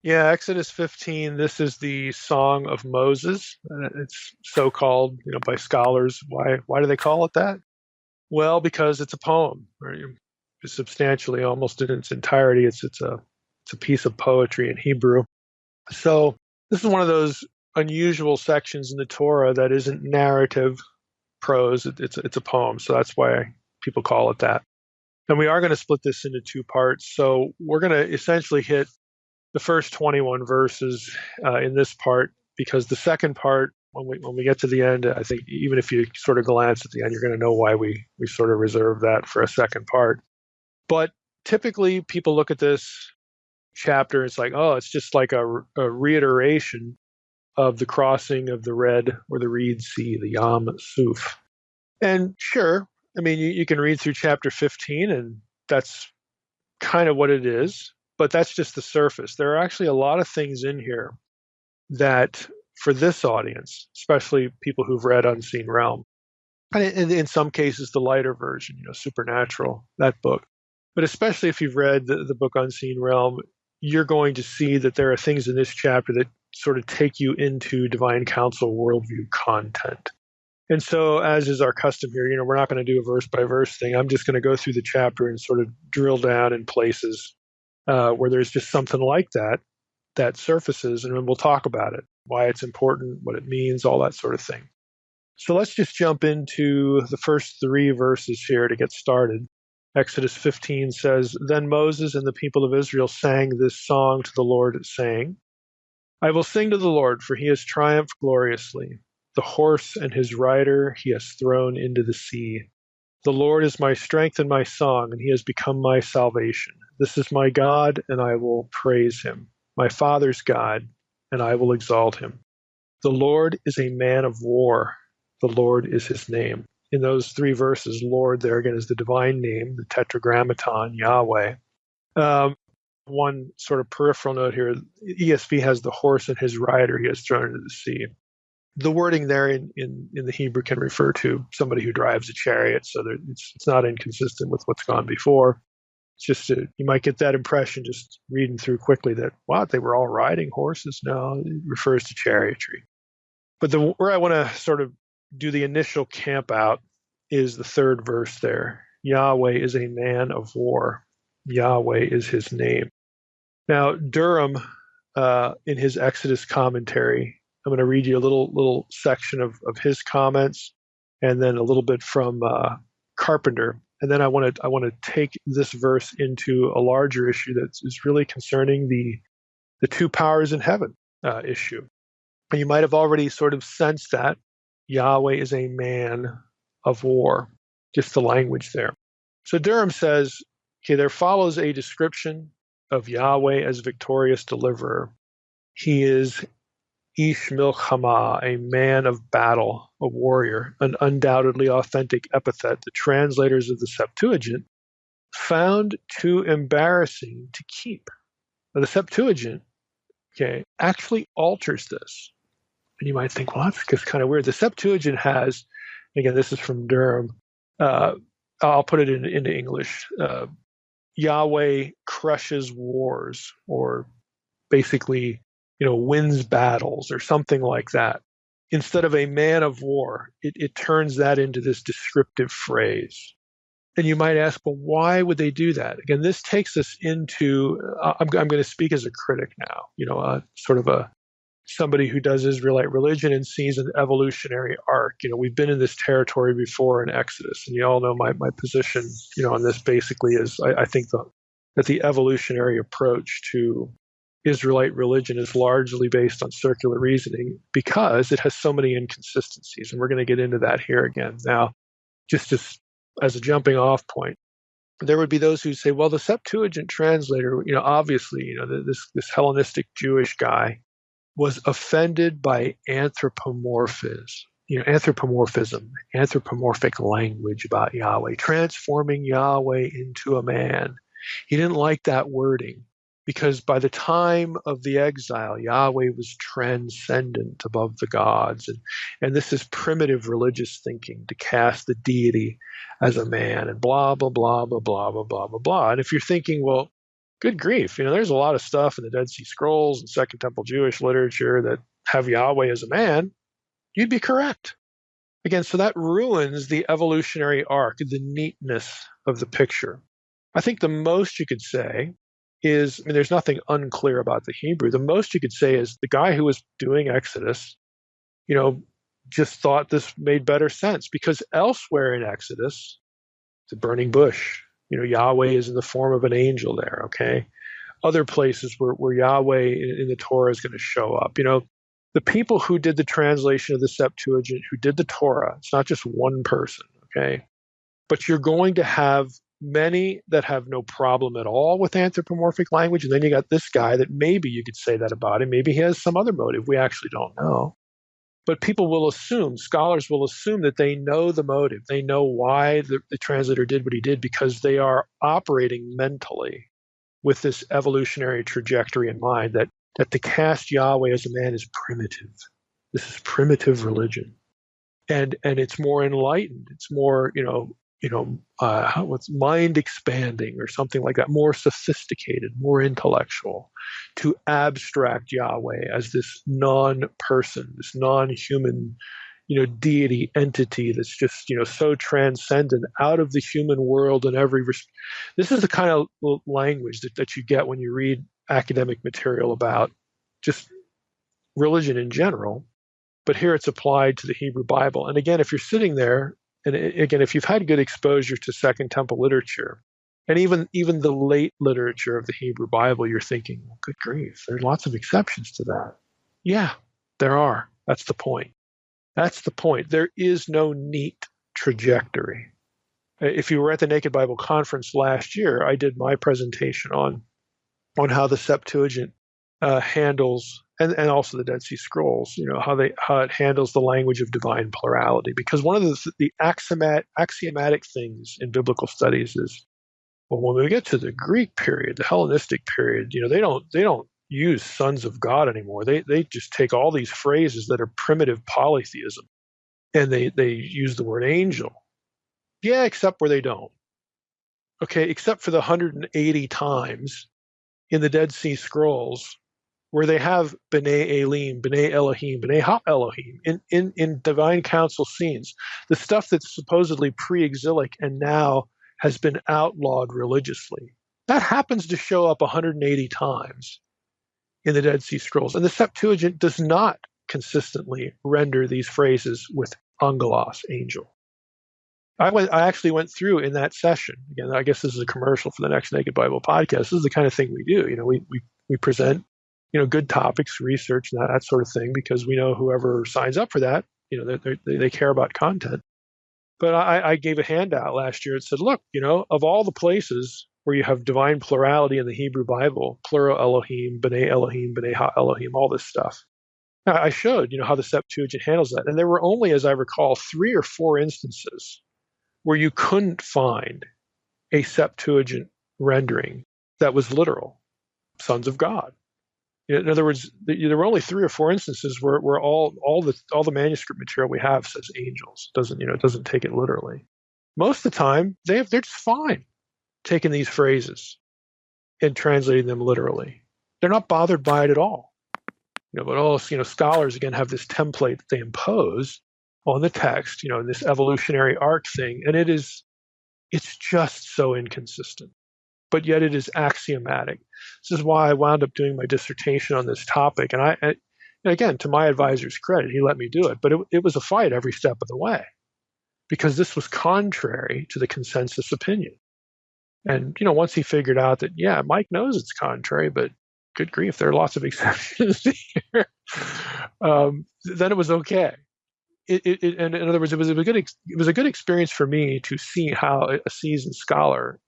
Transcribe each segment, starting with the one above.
Yeah, Exodus 15, this is the Song of Moses. It's so called, by scholars. Why do they call it that? Well, because it's a poem, right? Substantially, almost in its entirety, it's a piece of poetry in Hebrew. So this is one of those unusual sections in the Torah that isn't narrative prose. It's a poem, so that's why people call it that. And we are going to split this into two parts. So we're going to essentially hit the first 21 verses in this part, because the second part, when we get to the end, I think even if you sort of glance at the end, you're going to know why we sort of reserve that for a second part. But typically, people look at this chapter, it's like, oh, it's just like a reiteration of the crossing of the Red or the Reed Sea, the Yam Suf. And sure, I mean, you can read through chapter 15, and that's kind of what it is, but that's just the surface. There are actually a lot of things in here that, for this audience, especially people who've read Unseen Realm, and in some cases, the lighter version, Supernatural, that book, but especially if you've read the book Unseen Realm, you're going to see that there are things in this chapter that sort of take you into divine counsel worldview content. And so, as is our custom here, we're not going to do a verse by verse thing. I'm just going to go through the chapter and sort of drill down in places where there's just something like that surfaces, and then we'll talk about it, why it's important, what it means, all that sort of thing. So let's just jump into the first three verses here to get started. Exodus 15 says, "Then Moses and the people of Israel sang this song to the Lord, saying, I will sing to the Lord, for he has triumphed gloriously. The horse and his rider he has thrown into the sea. The Lord is my strength and my song, and he has become my salvation. This is my God, and I will praise him, my father's God, and I will exalt him. The Lord is a man of war. The Lord is his name." In those three verses, Lord there again is the divine name, the tetragrammaton, Yahweh. One sort of peripheral note here, ESV has the horse and his rider he has thrown into the sea. The wording there in the Hebrew can refer to somebody who drives a chariot, so it's not inconsistent with what's gone before. It's just you might get that impression just reading through quickly that, wow, they were all riding horses. No, it refers to chariotry. But where I want to sort of do the initial camp out is the third verse there. Yahweh is a man of war. Yahweh is his name. Now, Durham, in his Exodus commentary, I'm going to read you a little section of his comments, and then a little bit from Carpenter, and then I want to take this verse into a larger issue that is really concerning the two powers in heaven issue. And you might have already sort of sensed that Yahweh is a man of war, just the language there. So Durham says, okay, there follows a description of Yahweh as victorious deliverer. He is Ish Milchama, a man of battle, a warrior, an undoubtedly authentic epithet the translators of the Septuagint found too embarrassing to keep. Now, the Septuagint, actually alters this. And you might think, well, that's just kind of weird. The Septuagint has, again, this is from Durham. I'll put it into English. Yahweh crushes wars, or basically, wins battles, or something like that. Instead of a man of war, it turns that into this descriptive phrase. And you might ask, well, why would they do that? Again, this takes us into, I'm going to speak as a critic now, sort of somebody who does Israelite religion and sees an evolutionary arc. We've been in this territory before in Exodus, and you all know my position, on this basically is I think that the evolutionary approach to Israelite religion is largely based on circular reasoning because it has so many inconsistencies, and we're going to get into that here again. Now, just as a jumping off point, there would be those who say, well, the Septuagint translator, obviously, this Hellenistic Jewish guy was offended by anthropomorphism, anthropomorphic language about Yahweh, transforming Yahweh into a man. He didn't like that wording because by the time of the exile, Yahweh was transcendent above the gods. And this is primitive religious thinking to cast the deity as a man and blah, blah, blah, blah, blah, blah, blah, blah, blah. And if you're thinking, well, good grief. There's a lot of stuff in the Dead Sea Scrolls and Second Temple Jewish literature that have Yahweh as a man. You'd be correct. Again, so that ruins the evolutionary arc, the neatness of the picture. I think the most you could say is, there's nothing unclear about the Hebrew. The most you could say is the guy who was doing Exodus, just thought this made better sense, because elsewhere in Exodus, the burning bush, Yahweh is in the form of an angel there, okay? Other places where Yahweh in the Torah is going to show up. The people who did the translation of the Septuagint, who did the Torah, it's not just one person, okay? But you're going to have many that have no problem at all with anthropomorphic language, and then you got this guy that maybe you could say that about him. Maybe he has some other motive. We actually don't know. But people will assume, scholars will assume that they know the motive. They know why the translator did what he did, because they are operating mentally with this evolutionary trajectory in mind, that to cast Yahweh as a man is primitive. This is primitive religion. And it's more enlightened. It's more, what's mind expanding or something like that, more sophisticated, more intellectual, to abstract Yahweh as this non-person, this non-human, deity entity that's just, so transcendent, out of the human world in every respect. This is the kind of language that you get when you read academic material about just religion in general. But here it's applied to the Hebrew Bible. And again, if you're sitting there, and again, if you've had good exposure to Second Temple literature, and even the late literature of the Hebrew Bible, you're thinking, well, good grief, there's lots of exceptions to that. Yeah, there are. That's the point. That's the point. There is no neat trajectory. If you were at the Naked Bible Conference last year, I did my presentation on how the Septuagint handles, and also the Dead Sea Scrolls, how it handles the language of divine plurality. Because one of the axiomatic things in biblical studies is, well, when we get to the Greek period, the Hellenistic period, they don't use sons of God anymore. They just take all these phrases that are primitive polytheism, and they use the word angel. Yeah, except where they don't. Okay, except for the 180 times in the Dead Sea Scrolls where they have B'nai Elim, B'nai Elohim, B'nai Ha-Elohim in divine council scenes, the stuff that's supposedly pre-exilic and now has been outlawed religiously. That happens to show up 180 times in the Dead Sea Scrolls. And the Septuagint does not consistently render these phrases with angelos, angel. I actually went through in that session. Again, I guess this is a commercial for the next Naked Bible podcast. This is the kind of thing we do. We present, good topics, research, and that sort of thing, because we know whoever signs up for that, they care about content. But I gave a handout last year that said, look, of all the places where you have divine plurality in the Hebrew Bible, plural Elohim, B'nai Ha-Elohim, all this stuff, I showed, how the Septuagint handles that. And there were only, as I recall, 3 or 4 instances where you couldn't find a Septuagint rendering that was literal, sons of God. In other words, there were only 3 or 4 instances where all the manuscript material we have says angels. It doesn't take it literally. Most of the time, they're just fine taking these phrases and translating them literally. They're not bothered by it at all. But scholars again have this template that they impose on the text, in this evolutionary arc thing, and it's just so inconsistent. But yet it is axiomatic. This is why I wound up doing my dissertation on this topic. And again, to my advisor's credit, he let me do it. But it was a fight every step of the way, because this was contrary to the consensus opinion. And, once he figured out that, yeah, Mike knows it's contrary, but good grief, there are lots of exceptions here, then it was okay. And in other words, it was a good experience for me to see how a seasoned scholar,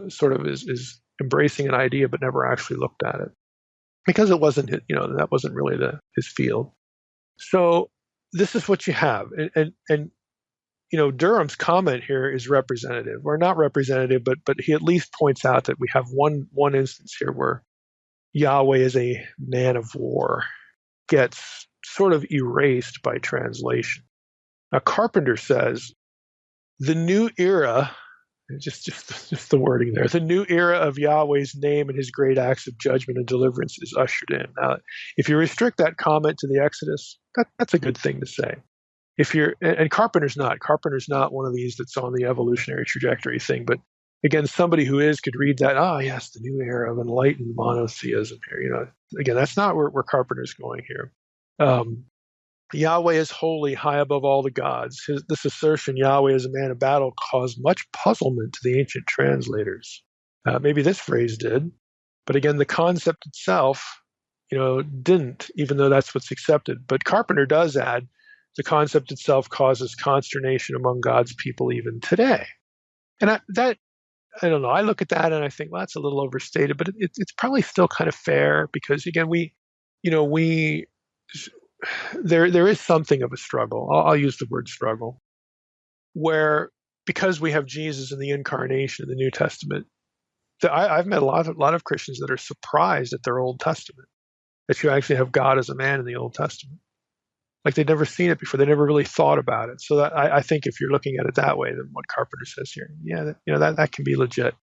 sort of is embracing an idea but never actually looked at it, because it wasn't, that wasn't really his field. So this is what you have, and Durham's comment here is representative, or not representative, but he at least points out that we have one instance here where Yahweh is a man of war gets sort of erased by translation. Now, Carpenter says the new era Just the wording there. The new era of Yahweh's name and his great acts of judgment and deliverance is ushered in. Now, if you restrict that comment to the Exodus, that's a good thing to say. If you're, and Carpenter's not one of these that's on the evolutionary trajectory thing, but again, somebody who is could read that, oh yes, the new era of enlightened monotheism here. Again, that's not where Carpenter's going here. Yahweh is holy, high above all the gods. This assertion, Yahweh is a man of battle, caused much puzzlement to the ancient translators. Maybe this phrase did, but again, the concept itself, didn't, even though that's what's accepted. But Carpenter does add, the concept itself causes consternation among God's people even today. And I don't know. I look at that and I think, well, that's a little overstated, but it's probably still kind of fair because, again, there is something of a struggle. I'll use the word struggle, where because we have Jesus in the incarnation in the New Testament, I've met a lot of Christians that are surprised at their Old Testament, that you actually have God as a man in the Old Testament. Like they'd never seen it before. They never really thought about it. So that, I think if you're looking at it that way, then what Carpenter says here, that can be legit.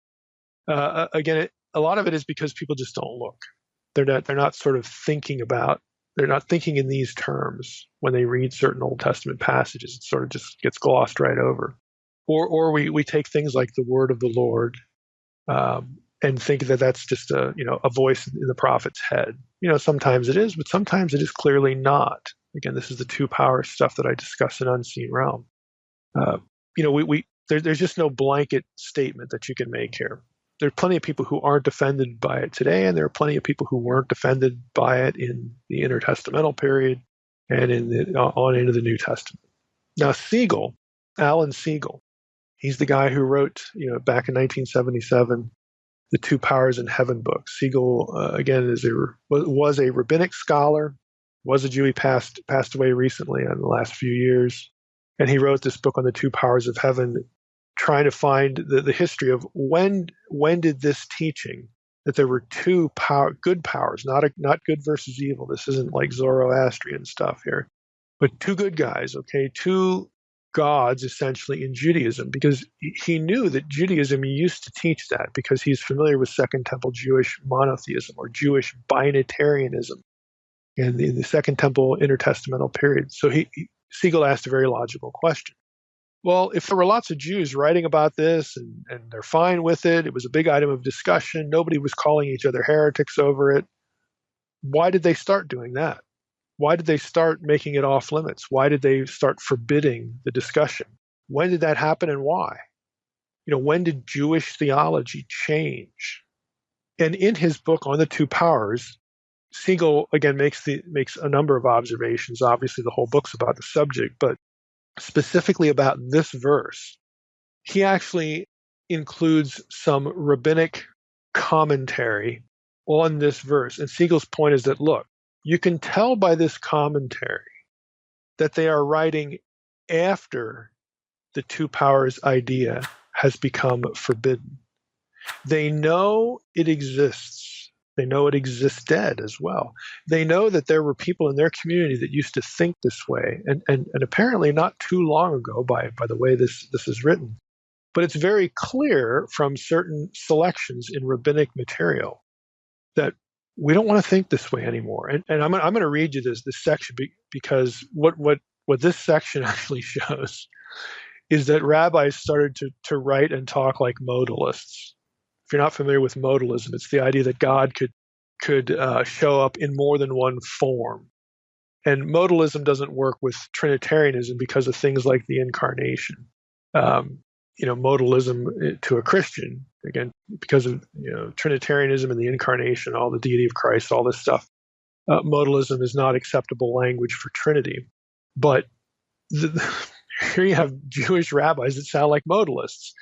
Again, a lot of it is because people just don't look. They're not sort of thinking about. They're not thinking in these terms when they read certain Old Testament passages. It sort of just gets glossed right over. Or we take things like the word of the Lord and think that that's just a voice in the prophet's head. Sometimes it is, but sometimes it is clearly not. Again, this is the two power stuff that I discuss in Unseen Realm. There's just no blanket statement that you can make here. There are plenty of people who aren't offended by it today, and there are plenty of people who weren't offended by it in the intertestamental period and on into the New Testament. Now, Alan Siegel, he's the guy who wrote, back in 1977, the Two Powers in Heaven book. Siegel, again, was a rabbinic scholar, was a Jew. He passed away recently in the last few years, and he wrote this book on the Two Powers of Heaven, trying to find the history of when did this teaching that there were two good powers, not good versus evil. This isn't like Zoroastrian stuff here, but two good guys, okay, two gods essentially in Judaism, because he knew that Judaism used to teach that because he's familiar with Second Temple Jewish monotheism or Jewish binitarianism in the Second Temple intertestamental period. So Siegel asked a very logical question. Well, if there were lots of Jews writing about this and they're fine with it, it was a big item of discussion, nobody was calling each other heretics over it, why did they start doing that? Why did they start making it off limits? Why did they start forbidding the discussion? When did that happen and why? When did Jewish theology change? And in his book on the Two Powers, Siegel, again, makes a number of observations. Obviously, the whole book's about the subject, but specifically about this verse, he actually includes some rabbinic commentary on this verse. And Siegel's point is that, look, you can tell by this commentary that they are writing after the two powers idea has become forbidden. They know it exists. They know it existed as well. They know that there were people in their community that used to think this way, and apparently not too long ago by the way this is written. But it's very clear from certain selections in rabbinic material that we don't want to think this way anymore. And I'm going to read you this section because what this section actually shows is that rabbis started to write and talk like modalists. If you're not familiar with modalism, it's the idea that God could show up in more than one form. And modalism doesn't work with Trinitarianism because of things like the incarnation. Modalism to a Christian, again, because of Trinitarianism and the incarnation, all the deity of Christ, all this stuff. Modalism is not acceptable language for Trinity. But here you have Jewish rabbis that sound like modalists.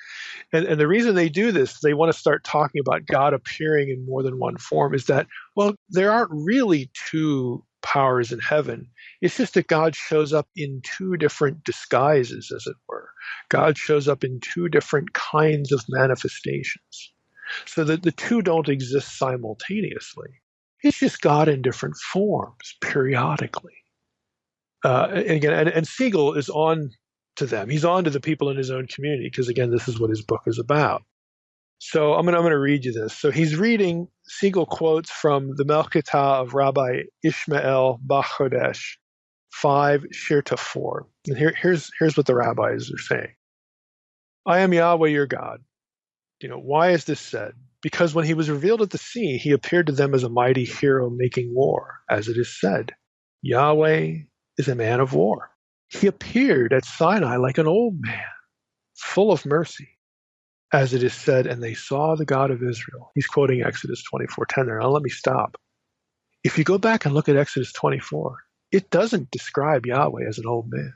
And the reason they do this, they want to start talking about God appearing in more than one form, is that, well, there aren't really two powers in heaven. It's just that God shows up in two different disguises, as it were. God shows up in two different kinds of manifestations. So that the two don't exist simultaneously. It's just God in different forms, periodically. And Siegel is on to them. He's on to the people in his own community because, again, this is what his book is about. So I'm going to read you this. So he's reading, Siegel quotes from the Melchitah of Rabbi Ishmael Bachodesh 5, Shirta 4. And here's what the rabbis are saying. I am Yahweh your God. Why is this said? Because when he was revealed at the sea, he appeared to them as a mighty hero making war, as it is said, Yahweh is a man of war. He appeared at Sinai like an old man, full of mercy, as it is said, and they saw the God of Israel. He's quoting Exodus 24:10 there. Now let me stop. If you go back and look at Exodus 24, it doesn't describe Yahweh as an old man.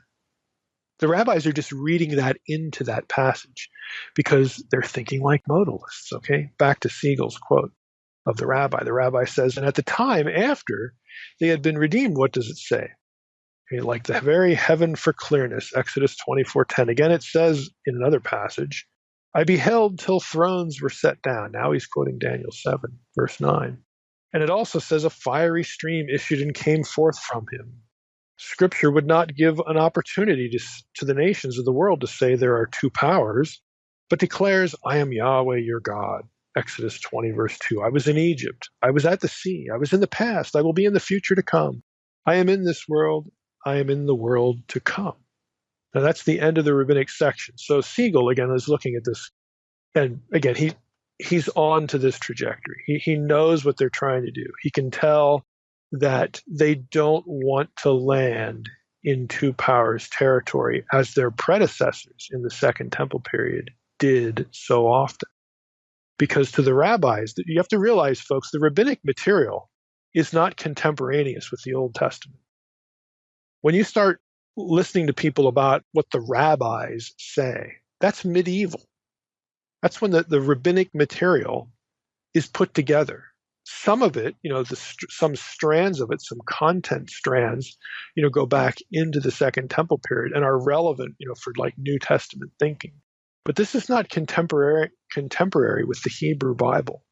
The rabbis are just reading that into that passage because they're thinking like modalists, okay? Back to Siegel's quote of the rabbi. The rabbi says, and at the time after they had been redeemed, what does it say? Okay, like the very heaven for clearness, Exodus 24:10. Again, it says in another passage, I beheld till thrones were set down. Now he's quoting Daniel 7, verse 9. And it also says a fiery stream issued and came forth from him. Scripture would not give an opportunity to the nations of the world to say there are two powers, but declares, I am Yahweh your God. Exodus 20, verse 2. I was in Egypt. I was at the sea. I was in the past. I will be in the future to come. I am in this world. I am in the world to come. Now that's the end of the rabbinic section. So Siegel, again, is looking at this. And again, he's on to this trajectory. He knows what they're trying to do. He can tell that they don't want to land in two powers territory as their predecessors in the Second Temple period did so often. Because to the rabbis, you have to realize, folks, the rabbinic material is not contemporaneous with the Old Testament. When you start listening to people about what the rabbis say, that's medieval. That's when the rabbinic material is put together. Some of it, some strands of it, some content strands, go back into the Second Temple period and are relevant, for like New Testament thinking. But this is not contemporary with the Hebrew Bible.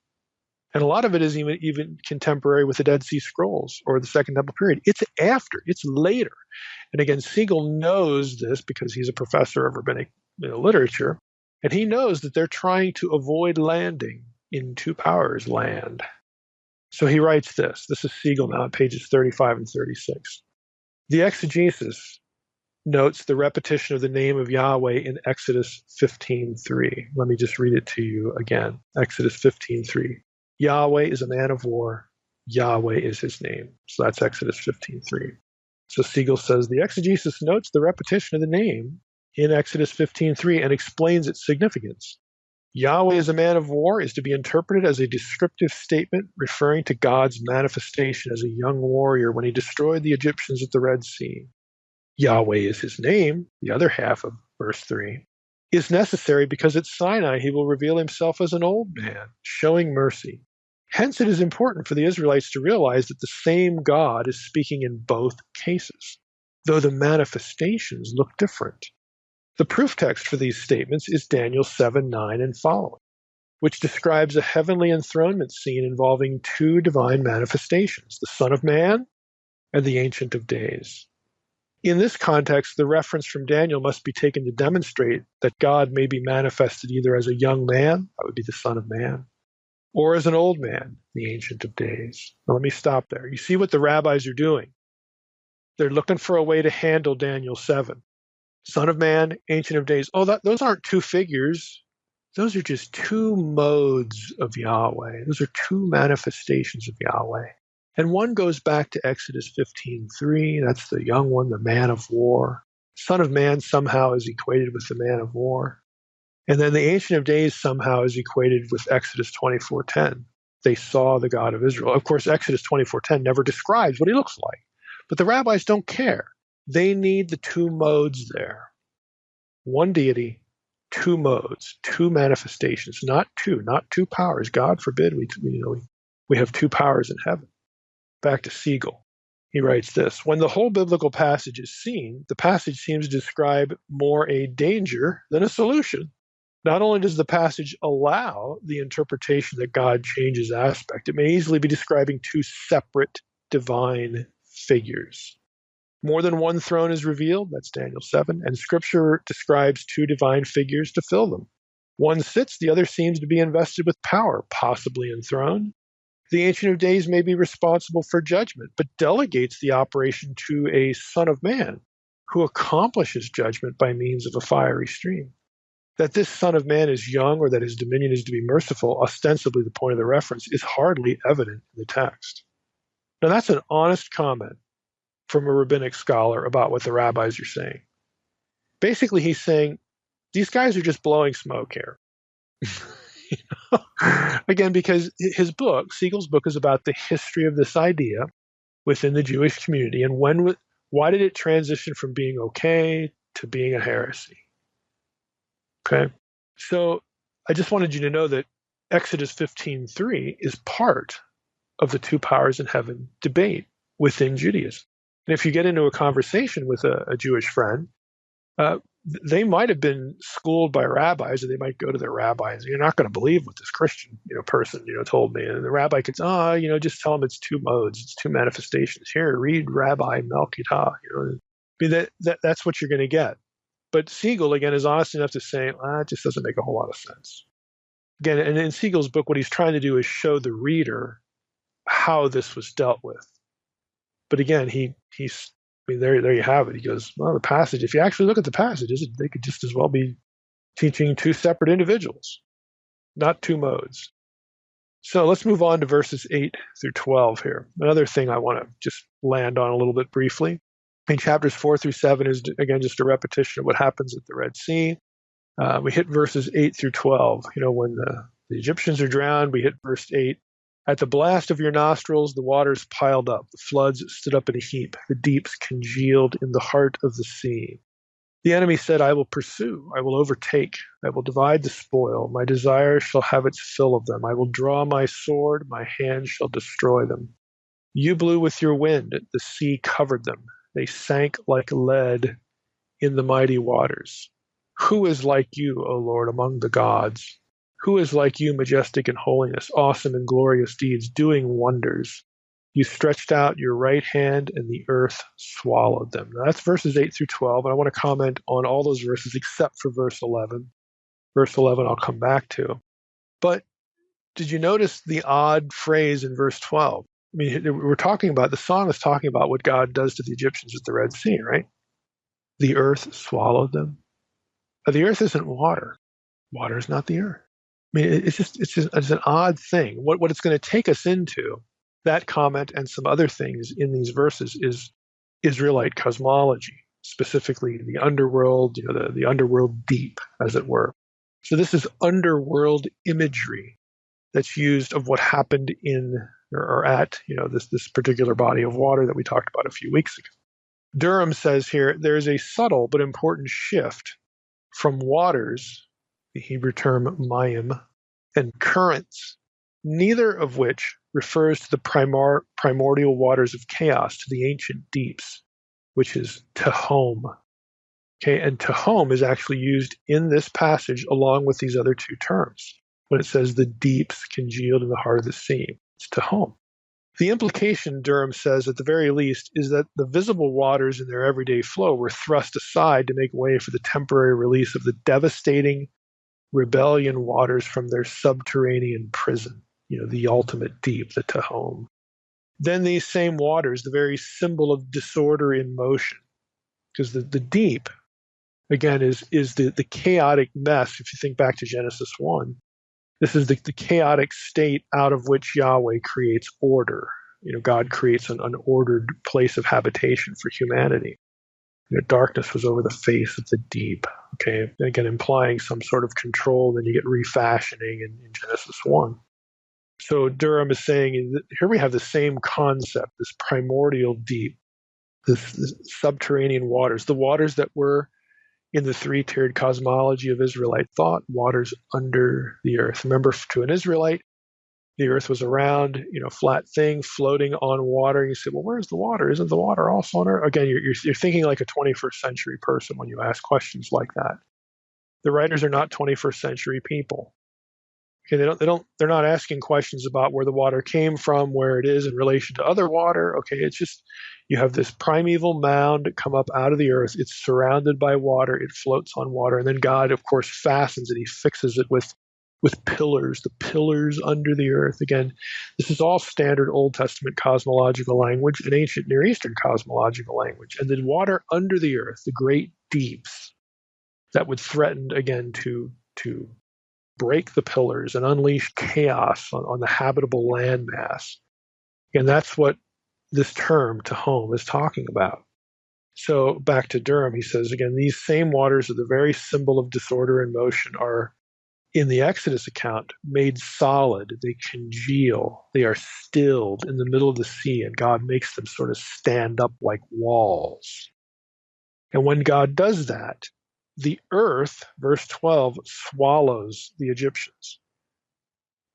And a lot of it is even contemporary with the Dead Sea Scrolls or the Second Temple period. It's after, it's later. And again, Siegel knows this because he's a professor of rabbinic literature, and he knows that they're trying to avoid landing in two powers land. So he writes this. This is Siegel now, pages 35 and 36. The exegesis notes the repetition of the name of Yahweh in Exodus 15:3. Let me just read it to you again. Exodus 15:3. Yahweh is a man of war. Yahweh is his name. So that's Exodus 15:3. So Siegel says the exegesis notes the repetition of the name in Exodus 15:3 and explains its significance. Yahweh is a man of war is to be interpreted as a descriptive statement referring to God's manifestation as a young warrior when he destroyed the Egyptians at the Red Sea. Yahweh is his name, the other half of verse 3, is necessary because at Sinai he will reveal himself as an old man, showing mercy. Hence it is important for the Israelites to realize that the same God is speaking in both cases, though the manifestations look different. The proof text for these statements is Daniel 7:9 and following, which describes a heavenly enthronement scene involving two divine manifestations, the Son of Man and the Ancient of Days. In this context, the reference from Daniel must be taken to demonstrate that God may be manifested either as a young man, that would be the Son of Man, or as an old man, the Ancient of Days. Now, let me stop there. You see what the rabbis are doing. They're looking for a way to handle Daniel 7. Son of Man, Ancient of Days. Oh, those aren't two figures. Those are just two modes of Yahweh. Those are two manifestations of Yahweh. And one goes back to Exodus 15:3. That's the young one, the man of war. Son of Man somehow is equated with the man of war. And then the Ancient of Days somehow is equated with Exodus 24:10. They saw the God of Israel. Of course, Exodus 24:10 never describes what he looks like. But the rabbis don't care. They need the two modes there. One deity, two modes, two manifestations, not two powers. God forbid we have two powers in heaven. Back to Siegel. He writes this. When the whole biblical passage is seen, the passage seems to describe more a danger than a solution. Not only does the passage allow the interpretation that God changes aspect, it may easily be describing two separate divine figures. More than one throne is revealed, that's Daniel 7, and Scripture describes two divine figures to fill them. One sits, the other seems to be invested with power, possibly enthroned. The Ancient of Days may be responsible for judgment, but delegates the operation to a Son of Man who accomplishes judgment by means of a fiery stream. That this Son of Man is young or that his dominion is to be merciful, ostensibly the point of the reference, is hardly evident in the text. Now, that's an honest comment from a rabbinic scholar about what the rabbis are saying. Basically, he's saying, these guys are just blowing smoke here. Again, because his book, Siegel's book, is about the history of this idea within the Jewish community and why did it transition from being okay to being a heresy. Okay, so I just wanted you to know that Exodus 15:3 is part of the two powers in heaven debate within Judaism. And if you get into a conversation with a Jewish friend, they might have been schooled by rabbis, or they might go to their rabbis. You're not going to believe what this Christian, person, told me. And the rabbi could say, just tell them it's two modes, it's two manifestations. Here, read Rabbi Melchitah. That's what you're going to get. But Siegel, again, is honest enough to say, it just doesn't make a whole lot of sense. Again, and in Siegel's book, what he's trying to do is show the reader how this was dealt with. But again, there you have it. He goes, well, the passage, if you actually look at the passages, they could just as well be teaching two separate individuals, not two modes. So let's move on to verses 8 through 12 here. Another thing I want to just land on a little bit briefly. In chapters 4 through 7 is, again, just a repetition of what happens at the Red Sea. We hit verses 8 through 12. When the Egyptians are drowned, we hit verse 8. At the blast of your nostrils, the waters piled up. The floods stood up in a heap. The deeps congealed in the heart of the sea. The enemy said, I will pursue. I will overtake. I will divide the spoil. My desire shall have its fill of them. I will draw my sword. My hand shall destroy them. You blew with your wind. The sea covered them. They sank like lead in the mighty waters. Who is like you, O Lord, among the gods? Who is like you, majestic in holiness, awesome in glorious deeds, doing wonders? You stretched out your right hand, and the earth swallowed them. Now, that's verses 8 through 12, and I want to comment on all those verses except for verse 11. Verse 11 I'll come back to. But did you notice the odd phrase in verse 12? The song is talking about what God does to the Egyptians at the Red Sea, right? The earth swallowed them. But the earth isn't water. Water is not the earth. It's an odd thing. What it's going to take us into, that comment and some other things in these verses, is Israelite cosmology, specifically the underworld, the underworld deep, as it were. So this is underworld imagery that's used of what happened in or at this particular body of water that we talked about a few weeks ago. Durham says here, there is a subtle but important shift from waters, the Hebrew term mayim, and currents, neither of which refers to the primordial waters of chaos, to the ancient deeps, which is tehom. Okay, and tehom is actually used in this passage along with these other two terms. When it says the deeps congealed in the heart of the sea, it's tehom. The implication, Durham says, at the very least, is that the visible waters in their everyday flow were thrust aside to make way for the temporary release of the devastating rebellion waters from their subterranean prison, the ultimate deep, the tehom. Then these same waters, the very symbol of disorder in motion, because the deep, again, is the chaotic mess. If you think back to Genesis 1, this is the chaotic state out of which Yahweh creates order. God creates an unordered place of habitation for humanity. Darkness was over the face of the deep. Okay, again, implying some sort of control. Then you get refashioning in Genesis 1. So Durham is saying, here we have the same concept, this primordial deep, this subterranean waters, the waters that were in the three-tiered cosmology of Israelite thought, waters under the earth. Remember, to an Israelite, the earth was a round, flat thing floating on water. You say, well, where's the water? Isn't the water also on earth? Again, you're thinking like a 21st century person when you ask questions like that. The writers are not 21st century people. Okay, they're not asking questions about where the water came from, where it is in relation to other water. Okay, it's just you have this primeval mound come up out of the earth. It's surrounded by water. It floats on water, and then God, of course, fastens it. He fixes it with pillars, the pillars under the earth. Again, this is all standard Old Testament cosmological language and ancient Near Eastern cosmological language. And the water under the earth, the great deeps, that would threaten again to break the pillars and unleash chaos on the habitable landmass. And that's what this term Tehom is talking about. So back to Durham, he says again, these same waters are the very symbol of disorder and motion, are in the Exodus account made solid. They congeal. They are stilled in the middle of the sea, and God makes them sort of stand up like walls. And when God does that, the earth, verse 12, swallows the Egyptians.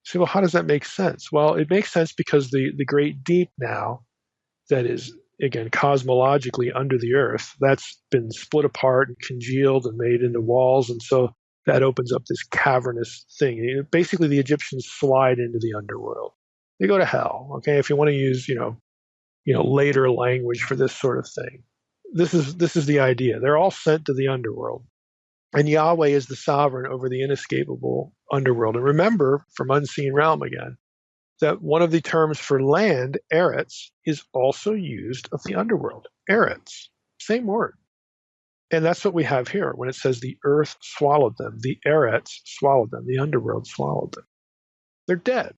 So, well, how does that make sense? Well, it makes sense because the great deep now, that is, again, cosmologically under the earth, that's been split apart and congealed and made into walls. And so that opens up this cavernous thing. Basically, the Egyptians slide into the underworld. They go to hell. Okay, if you want to use, later language for this sort of thing. This is the idea. They're all sent to the underworld. And Yahweh is the sovereign over the inescapable underworld. And remember, from Unseen Realm again, that one of the terms for land, eretz, is also used of the underworld. Eretz, same word. And that's what we have here when it says the earth swallowed them. The eretz swallowed them. The underworld swallowed them. They're dead.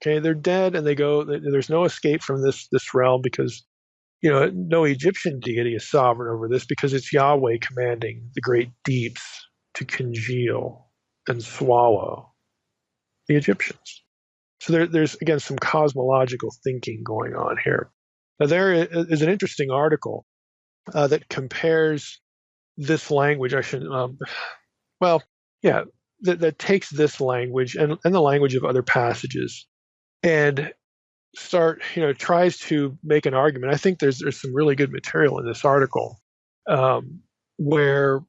Okay, they're dead, and they go. There's no escape from this realm because no Egyptian deity is sovereign over this because it's Yahweh commanding the great deeps to congeal and swallow the Egyptians. So there's, again, some cosmological thinking going on here. Now, there is an interesting article that compares this language. That takes this language and the language of other passages and tries to make an argument. I think there's some really good material in this article where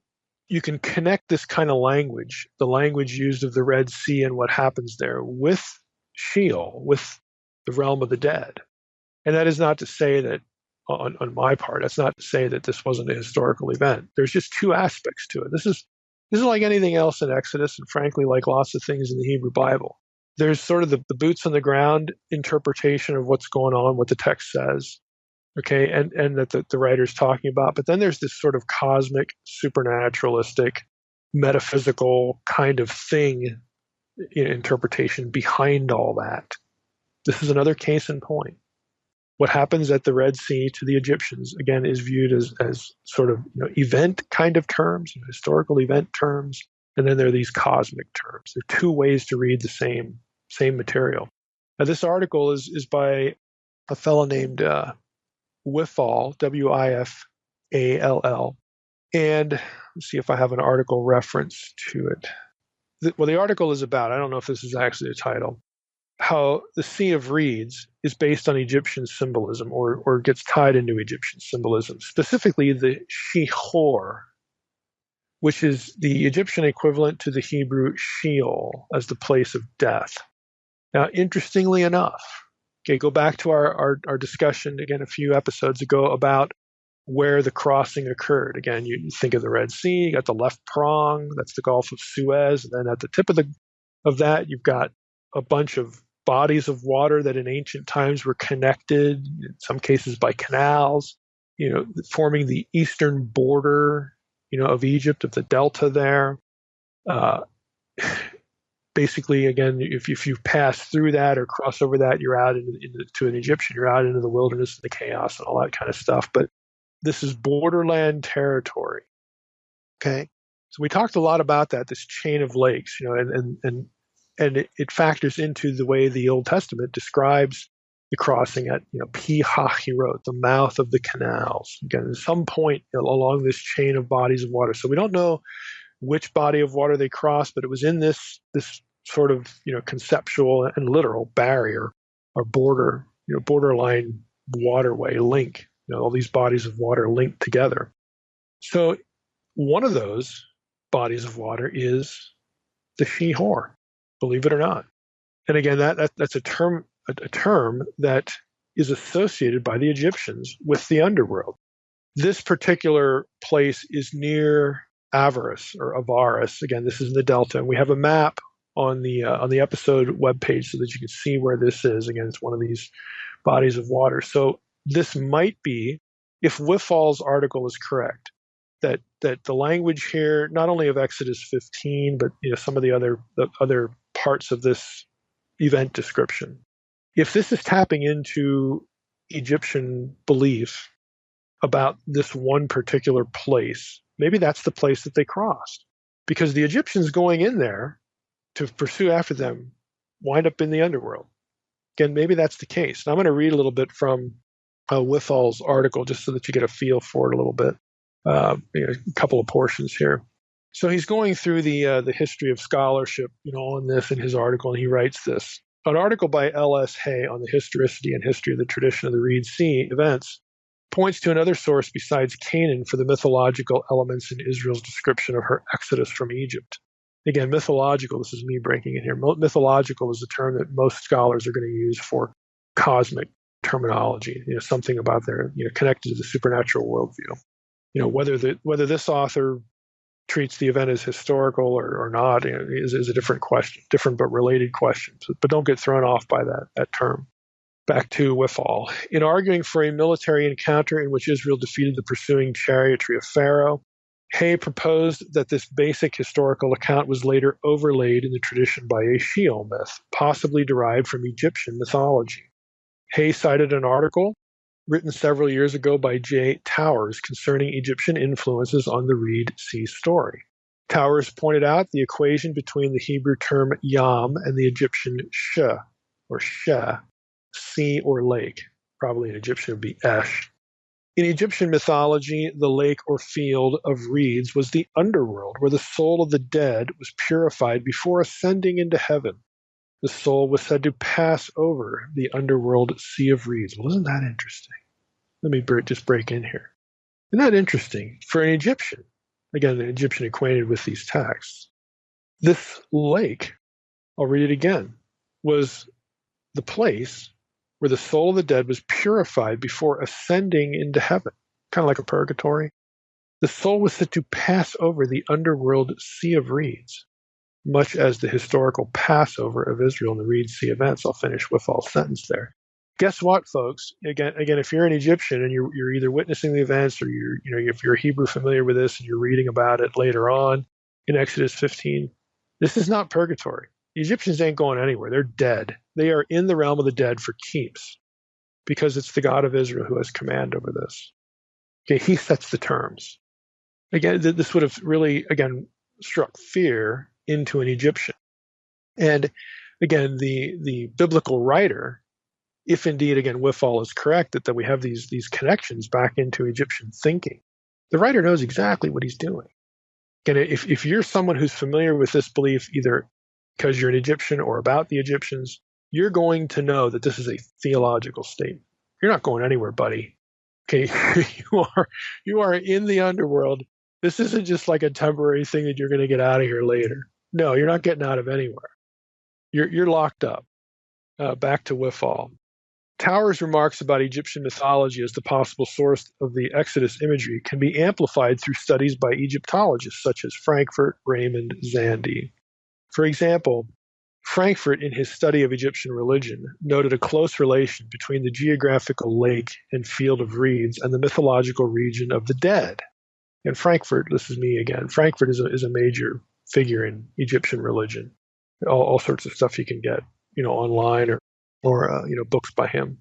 you can connect this kind of language, the language used of the Red Sea and what happens there, with Sheol, with the realm of the dead. And that is not to say that, on my part, that's not to say that this wasn't a historical event. There's just two aspects to it. This is like anything else in Exodus, and frankly, like lots of things in the Hebrew Bible. There's sort of the boots on the ground interpretation of what's going on, what the text says, okay, and that the writer's talking about. But then there's this sort of cosmic, supernaturalistic, metaphysical kind of thing interpretation behind all that. This is another case in point. What happens at the Red Sea to the Egyptians, again, is viewed as sort of event kind of terms, historical event terms, and then there are these cosmic terms. There are two ways to read the same material. Now, this article is by a fellow named Wifall, Wifall, and let's see if I have an article reference to it. The article is about, I don't know if this is actually the title, how the Sea of Reeds is based on Egyptian symbolism or gets tied into Egyptian symbolism, specifically the Shihor, which is the Egyptian equivalent to the Hebrew Sheol as the place of death. Now, interestingly enough, go back to our discussion again a few episodes ago about where the crossing occurred. Again, you think of the Red Sea, you got the left prong, that's the Gulf of Suez, and then at the tip of that, you've got a bunch of bodies of water that in ancient times were connected, in some cases by canals, forming the eastern border, of Egypt, of the delta there. Basically, again, if you pass through that or cross over that, you're out to an Egyptian. You're out into the wilderness and the chaos and all that kind of stuff. But this is borderland territory. Okay, so we talked a lot about that, this chain of lakes, and it factors into the way the Old Testament describes the crossing at Pi Hahirot, the mouth of the canals. Again, at some point along this chain of bodies of water. So we don't know which body of water they crossed, but it was in this sort of conceptual and literal barrier or borderline waterway link. All these bodies of water linked together. So one of those bodies of water is the Shihor. believe it or not. And again, that's a term that is associated by the Egyptians with the underworld. This particular place is near Avaris or Avaris. Again, this is in the Delta, and we have a map on the episode webpage so that you can see where this is. Again, it's one of these bodies of water. So this might be, if Whiffall's article is correct, that the language here, not only of Exodus 15, but some of the other parts of this event description, if this is tapping into Egyptian belief about this one particular place, maybe that's the place that they crossed, because the Egyptians going in there to pursue after them wind up in the underworld. Again, maybe that's the case. And I'm going to read a little bit from Whiffall's article just so that you get a feel for it a little bit. A couple of portions here. So he's going through the history of scholarship, on this in his article, and he writes this. An article by L.S. Hay on the historicity and history of the tradition of the Reed Sea events points to another source besides Canaan for the mythological elements in Israel's description of her exodus from Egypt. Again, mythological, this is me breaking in here. Mythological is the term that most scholars are going to use for cosmic terminology, something about their, connected to the supernatural worldview. Whether this author treats the event as historical or not is a different question, different but related question. But don't get thrown off by that term. Back to Whiffall. In arguing for a military encounter in which Israel defeated the pursuing chariotry of Pharaoh, Hay proposed that this basic historical account was later overlaid in the tradition by a Sheol myth, possibly derived from Egyptian mythology. Hay cited an article written several years ago by J. Towers concerning Egyptian influences on the Reed Sea story. Towers pointed out the equation between the Hebrew term yam and the Egyptian sheh, or sheh, sea or lake. Probably in Egyptian it would be esh. In Egyptian mythology, the lake or field of reeds was the underworld, where the soul of the dead was purified before ascending into heaven. The soul was said to pass over the underworld sea of reeds. Well, isn't that interesting? Let me just break in here. Isn't that interesting? For an Egyptian, again, an Egyptian acquainted with these texts, this lake, I'll read it again, was the place where the soul of the dead was purified before ascending into heaven, kind of like a purgatory. The soul was said to pass over the underworld sea of reeds, much as the historical Passover of Israel in the Reed Sea events. I'll finish Whiffall's sentence there. Guess what, folks? Again, if you're an Egyptian and you're either witnessing the events or if you're a Hebrew familiar with this and you're reading about it later on in Exodus 15, this is not purgatory. The Egyptians ain't going anywhere. They're dead. They are in the realm of the dead for keeps because it's the God of Israel who has command over this. Okay, he sets the terms. Again, this would have really, struck fear into an Egyptian. And again, the biblical writer, if indeed, again, Whiffall is correct, that we have these connections back into Egyptian thinking, the writer knows exactly what he's doing. Again, if you're someone who's familiar with this belief, either because you're an Egyptian or about the Egyptians, you're going to know that this is a theological statement. You're not going anywhere, buddy. Okay, you are in the underworld. This isn't just like a temporary thing that you're going to get out of here later. No, you're not getting out of anywhere. You're locked up. Back to Whiffall. Towers' remarks about Egyptian mythology as the possible source of the Exodus imagery can be amplified through studies by Egyptologists such as Frankfurt, Raymond, Zandi. For example, Frankfurt, in his study of Egyptian religion, noted a close relation between the geographical lake and field of reeds and the mythological region of the dead. And Frankfurt, this is me again, Frankfurt is a major figure in Egyptian religion. All sorts of stuff you can get, online or books by him.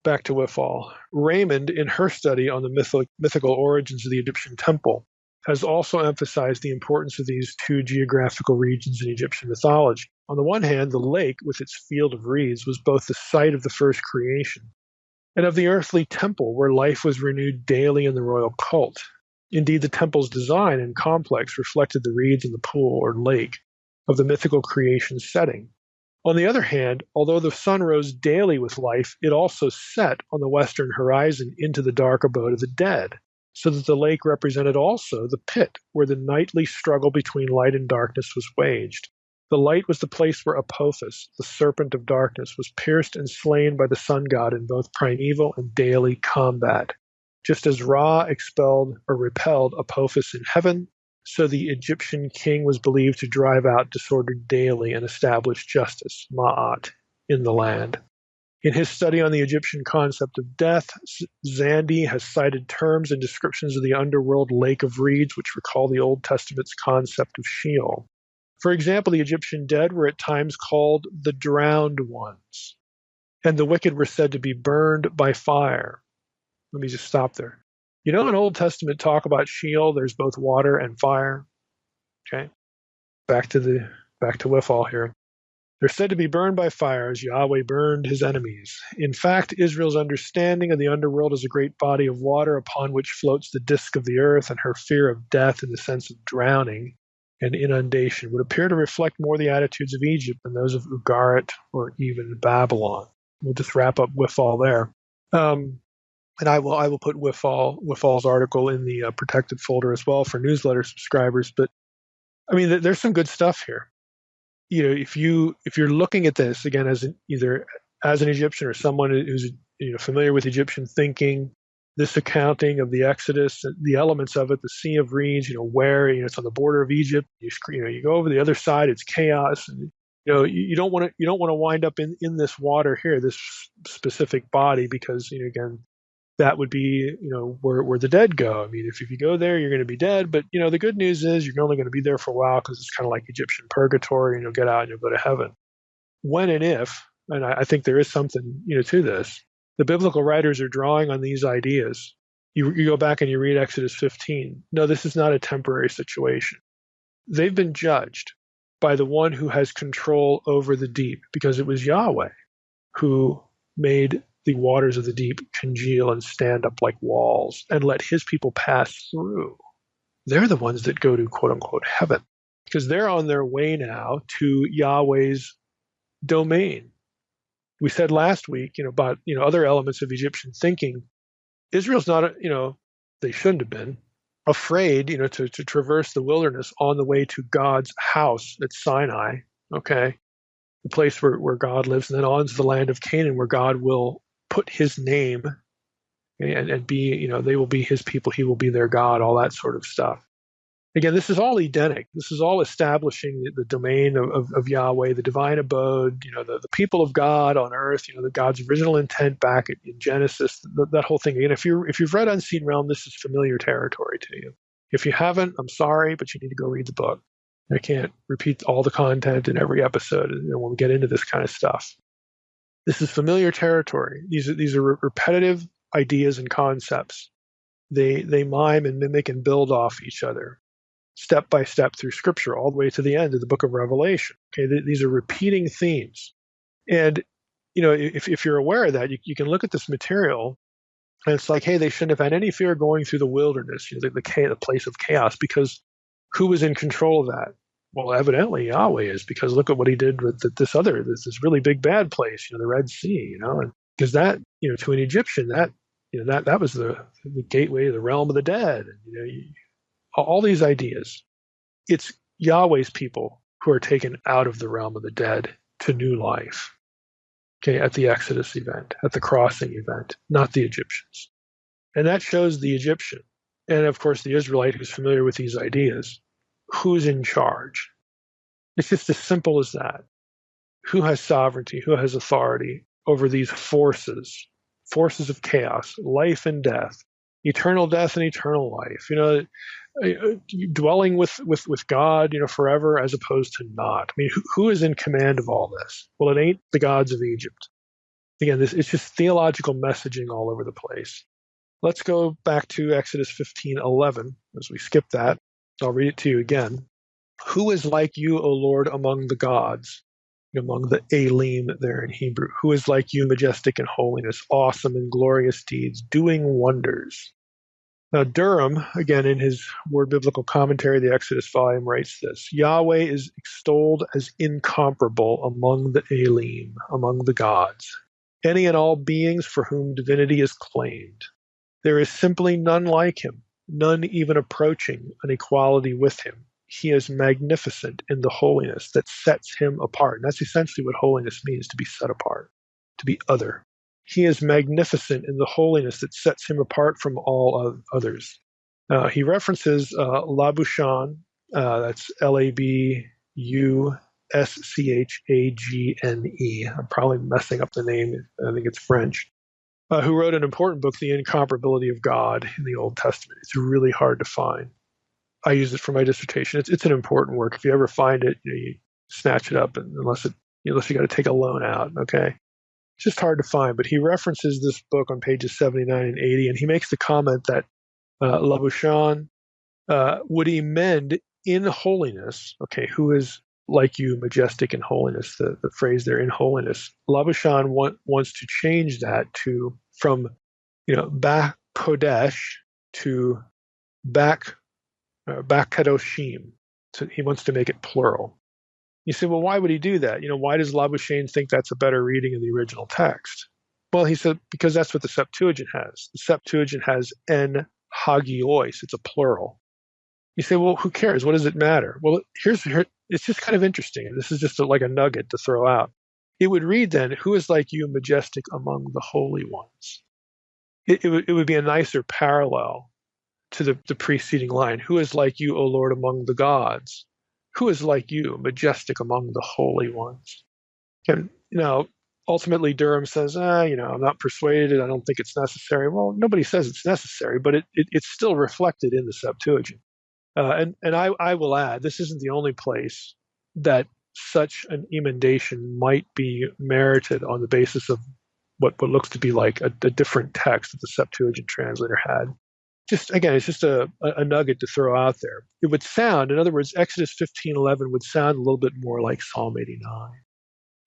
Back to Whiffall. Raymond, in her study on the mythical origins of the Egyptian temple, has also emphasized the importance of these two geographical regions in Egyptian mythology. On the one hand, the lake, with its field of reeds, was both the site of the first creation and of the earthly temple where life was renewed daily in the royal cult. Indeed, the temple's design and complex reflected the reeds in the pool or lake of the mythical creation setting. On the other hand, although the sun rose daily with life, it also set on the western horizon into the dark abode of the dead, so that the lake represented also the pit where the nightly struggle between light and darkness was waged. The light was the place where Apophis, the serpent of darkness, was pierced and slain by the sun god in both primeval and daily combat. Just as Ra expelled or repelled Apophis in heaven, so the Egyptian king was believed to drive out disorder daily and establish justice, Ma'at, in the land. In his study on the Egyptian concept of death, Zandi has cited terms and descriptions of the underworld lake of reeds which recall the Old Testament's concept of Sheol. For example, the Egyptian dead were at times called the drowned ones, and the wicked were said to be burned by fire. Let me just stop there. You know, in Old Testament talk about Sheol, there's both water and fire. Okay, back to Wifall here. They're said to be burned by fire as Yahweh burned his enemies. In fact, Israel's understanding of the underworld as a great body of water upon which floats the disk of the earth, and her fear of death in the sense of drowning and inundation would appear to reflect more the attitudes of Egypt than those of Ugarit or even Babylon. We'll just wrap up Wifall there. And I will put Wifall's article in the protected folder as well for newsletter subscribers. But I mean, there's some good stuff here. You know, if you're looking at this again as either as an Egyptian or someone who's familiar with Egyptian thinking, this accounting of the Exodus, the elements of it, the Sea of Reeds, where it's on the border of Egypt. You go over the other side, it's chaos, and you don't want to wind up in this water here, this specific body, because again, that would be where the dead go. I mean, if you go there, you're going to be dead. But the good news is you're only going to be there for a while because it's kind of like Egyptian purgatory, and you'll get out and you'll go to heaven. When and if, and I think there is something to this. The biblical writers are drawing on these ideas. You go back and you read Exodus 15. No, this is not a temporary situation. They've been judged by the one who has control over the deep, because it was Yahweh who made the waters of the deep congeal and stand up like walls and let his people pass through. They're the ones that go to quote unquote heaven, because they're on their way now to Yahweh's domain. We said last week, about other elements of Egyptian thinking. Israel's not, they shouldn't have been afraid, to traverse the wilderness on the way to God's house at Sinai. Okay, the place where God lives, and then on to the land of Canaan, where God will put His name, and be, they will be His people. He will be their God. All that sort of stuff. Again, this is all Edenic. This is all establishing the domain of Yahweh, the divine abode, the people of God on earth, the God's original intent back in Genesis, that whole thing. Again, if you've read Unseen Realm, this is familiar territory to you. If you haven't, I'm sorry, but you need to go read the book. I can't repeat all the content in every episode when we get into this kind of stuff. This is familiar territory. These are repetitive ideas and concepts. They mime and mimic and build off each other, step by step through Scripture, all the way to the end of the book of Revelation. Okay, these are repeating themes. And, if you're aware of that, you can look at this material, and it's like, hey, they shouldn't have had any fear going through the wilderness, the place of chaos, because who was in control of that? Well, evidently Yahweh is, because look at what He did with this really big bad place, the Red Sea, and because that, to an Egyptian, that was the gateway to the realm of the dead. And, all these ideas. It's Yahweh's people who are taken out of the realm of the dead to new life. Okay, at the Exodus event, at the crossing event, not the Egyptians. And that shows the Egyptian, and of course the Israelite who's familiar with these ideas, who's in charge. It's just as simple as that. Who has sovereignty, who has authority over these forces of chaos, life and death, eternal death and eternal life, dwelling with God, forever, as opposed to not. I mean, who is in command of all this? Well, it ain't the gods of Egypt. Again, it's just theological messaging all over the place. Let's go back to Exodus 15:11 as we skip that. I'll read it to you again. Who is like you, O Lord, among the gods? Among the Elim there in Hebrew. Who is like you, majestic in holiness, awesome in glorious deeds, doing wonders? Now, Durham, again, in his Word Biblical Commentary, the Exodus volume, writes this: Yahweh is extolled as incomparable among the Elim, among the gods, any and all beings for whom divinity is claimed. There is simply none like Him, none even approaching an equality with Him. he is magnificent in the holiness that sets him apart. And that's essentially what holiness means, to be set apart, to be other. He is magnificent in the holiness that sets him apart from all others. He references Labuschagne, that's Labuschagene. I'm probably messing up the name. I think it's French. Who wrote an important book, The Incomparability of God in the Old Testament. It's really hard to find. I use it for my dissertation. It's an important work. If you ever find it, you snatch it up, unless you got to take a loan out. Okay, it's just hard to find. But he references this book on pages 79 and 80, and he makes the comment that Labuschagne would emend in holiness. Okay, who is like you, majestic in holiness? The phrase there, in holiness. Labuschagne wants to change that from Bak Kodesh to Bak Kadoshim. So he wants to make it plural. You say, well, why would he do that? Why does Labuschagne think that's a better reading of the original text? Well, he said, because that's what the Septuagint has. The Septuagint has en hagiois. It's a plural. You say, well, who cares? What does it matter? Well, it's just kind of interesting. And this is just like a nugget to throw out. It would read then, who is like you, majestic among the holy ones? It would be a nicer parallel to the preceding line. Who is like you, O Lord, among the gods? Who is like you, majestic among the holy ones? And, ultimately Durham says, I'm not persuaded. I don't think it's necessary. Well, nobody says it's necessary, but it's still reflected in the Septuagint. And I will add, this isn't the only place that such an emendation might be merited on the basis of what looks to be like a different text that the Septuagint translator had. It's just a nugget to throw out there. It would sound, in other words, Exodus 15:11 would sound a little bit more like Psalm 89,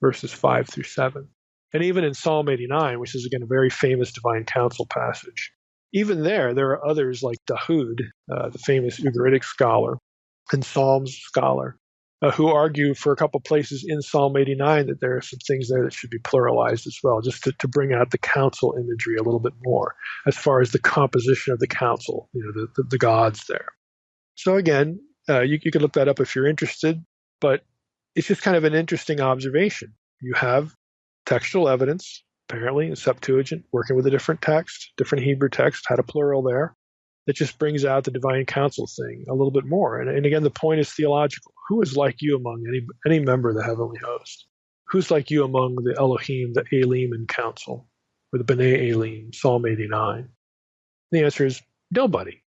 verses 5 through 7. And even in Psalm 89, which is, again, a very famous divine counsel passage, even there are others like Dahoud, the famous Ugaritic scholar and Psalms scholar, who argue for a couple places in Psalm 89 that there are some things there that should be pluralized as well, just to bring out the counsel imagery a little bit more as far as the composition of the counsel, the gods there. So again, you could look that up if you're interested, but it's just kind of an interesting observation. You have textual evidence, apparently, in Septuagint, working with a different text, different Hebrew text, had a plural there. That just brings out the divine counsel thing a little bit more. And again, the point is theological. Who is like you among any member of the heavenly host? Who's like you among the Elohim, the Elim in council, or the B'nai Elim, Psalm 89? The answer is nobody.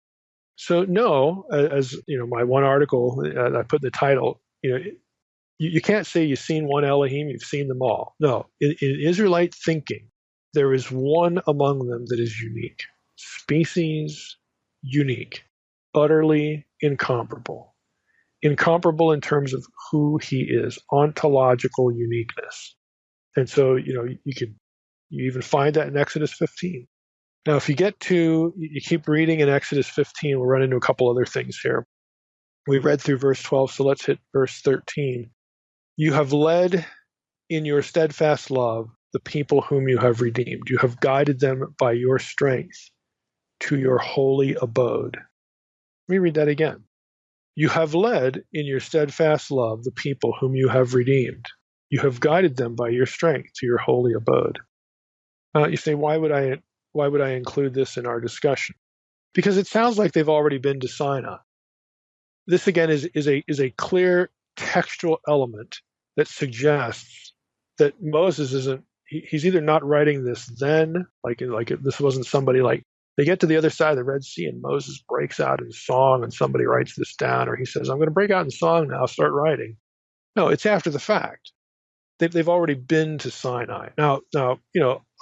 So no, as my one article I put in the title, you can't say you've seen one Elohim, you've seen them all. No, in Israelite thinking, there is one among them that is unique. Species, unique, utterly incomparable. Incomparable in terms of who he is, ontological uniqueness. And so, you even find that in Exodus 15. Now, if you keep reading in Exodus 15, we'll run into a couple other things here. We read through verse 12, so let's hit verse 13. You have led in your steadfast love the people whom you have redeemed. You have guided them by your strength to your holy abode. Let me read that again. You have led in your steadfast love the people whom you have redeemed. You have guided them by your strength to your holy abode. You say, why would I include this in our discussion? Because it sounds like they've already been to Sinai. This again is a clear textual element that suggests that Moses isn't. He's either not writing this then, like this wasn't somebody like. They get to the other side of the Red Sea and Moses breaks out in song and somebody writes this down, or he says, I'm going to break out in song now, start writing. No, it's after the fact. They've already been to Sinai. Now,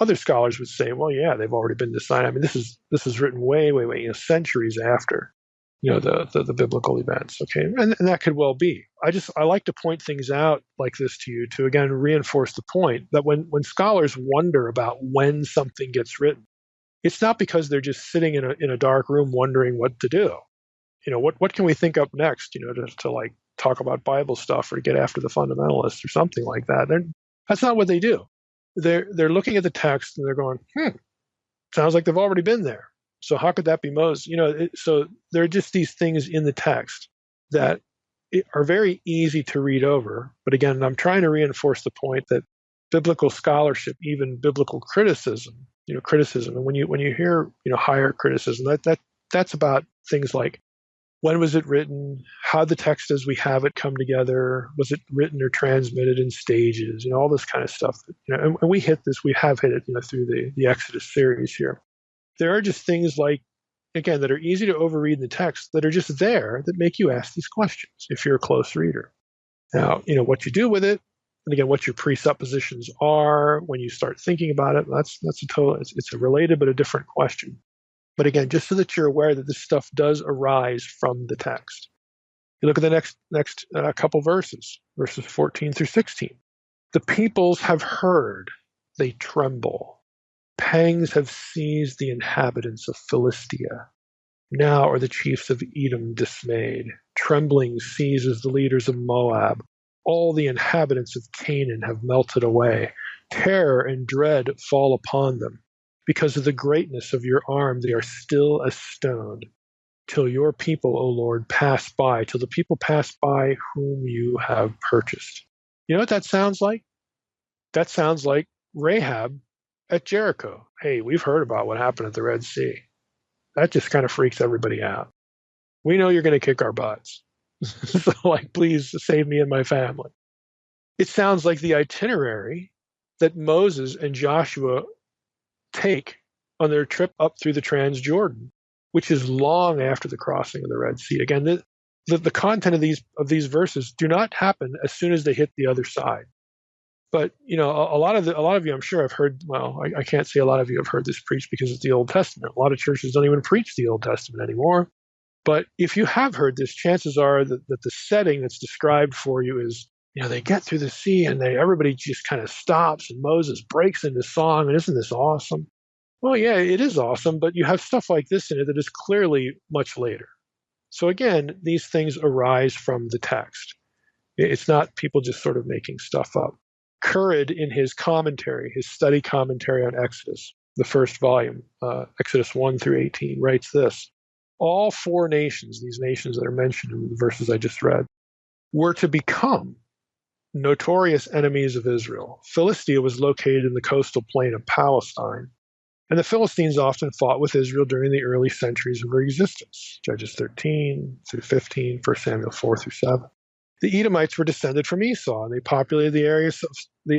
other scholars would say, well, yeah, they've already been to Sinai. I mean, this is written way, centuries after, the biblical events. Okay. And that could well be. I like to point things out like this to you to, again, reinforce the point that when scholars wonder about when something gets written, it's not because they're just sitting in a dark room wondering what to do. What can we think up next, to like talk about Bible stuff or get after the fundamentalists or something like that. That's not what they do. They're looking at the text and they're going, sounds like they've already been there. So how could that be Moses? So there are just these things in the text that are very easy to read over. But again, I'm trying to reinforce the point that biblical scholarship, even biblical criticism, criticism, and when you hear higher criticism, that's about things like, when was it written? How the text as we have it come together? Was it written or transmitted in stages? All this kind of stuff. And we hit this. We have hit it, through the Exodus series here. There are just things like, again, that are easy to overread in the text that are just there that make you ask these questions if you're a close reader. Now, what you do with it, and again, what your presuppositions are when you start thinking about it, that's it's a related but a different question. But again, just so that you're aware that this stuff does arise from the text. You look at the next couple verses 14 through 16. The peoples have heard, they tremble. Pangs have seized the inhabitants of Philistia. Now are the chiefs of Edom dismayed. Trembling seizes the leaders of Moab. All the inhabitants of Canaan have melted away. Terror and dread fall upon them. Because of the greatness of your arm, they are still as stone. Till your people, O Lord, pass by, till the people pass by whom you have purchased. You know what that sounds like? That sounds like Rahab at Jericho. Hey, we've heard about what happened at the Red Sea. That just kind of freaks everybody out. We know you're going to kick our butts. So, please save me and my family. It sounds like the itinerary that Moses and Joshua take on their trip up through the Transjordan, which is long after the crossing of the Red Sea. Again, the content of these verses do not happen as soon as they hit the other side. But a lot of you, I'm sure, have heard. Well, I can't say a lot of you have heard this preached because it's the Old Testament. A lot of churches don't even preach the Old Testament anymore. But if you have heard this, chances are that the setting that's described for you is, they get through the sea and everybody just kind of stops and Moses breaks into song. And isn't this awesome? Well, yeah, it is awesome, but you have stuff like this in it that is clearly much later. So again, these things arise from the text. It's not people just sort of making stuff up. Currid, in his commentary, his study commentary on Exodus, the first volume, Exodus 1 through 18, writes this: all four nations, these nations that are mentioned in the verses I just read, were to become notorious enemies of Israel. Philistia was located in the coastal plain of Palestine, and the Philistines often fought with Israel during the early centuries of her existence, Judges 13 through 15, 1 Samuel 4 through 7. The Edomites were descended from Esau, and they populated the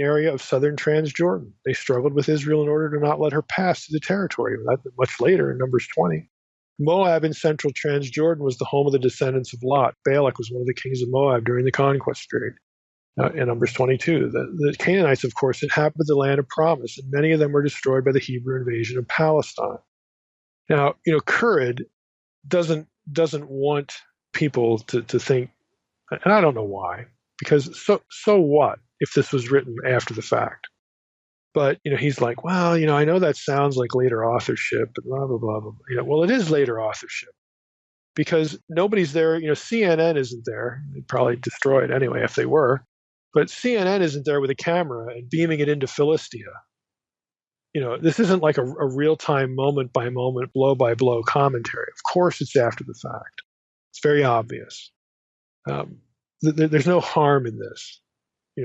area of southern Transjordan. They struggled with Israel in order to not let her pass through the territory. Much later, in Numbers 20. Moab in central Transjordan was the home of the descendants of Lot. Balak was one of the kings of Moab during the conquest period. In Numbers 22, the Canaanites, of course, inhabited the land of promise, and many of them were destroyed by the Hebrew invasion of Palestine. Now, Currid doesn't want people to think, and I don't know why, because so what if this was written after the fact? But, he's like, well, I know that sounds like later authorship, but blah, blah, blah, blah. Well, it is later authorship because nobody's there. CNN isn't there. They'd probably destroy it anyway if they were. But CNN isn't there with a camera and beaming it into Philistia. This isn't like a real-time, moment-by-moment, blow-by-blow commentary. Of course it's after the fact. It's very obvious. There's no harm in this.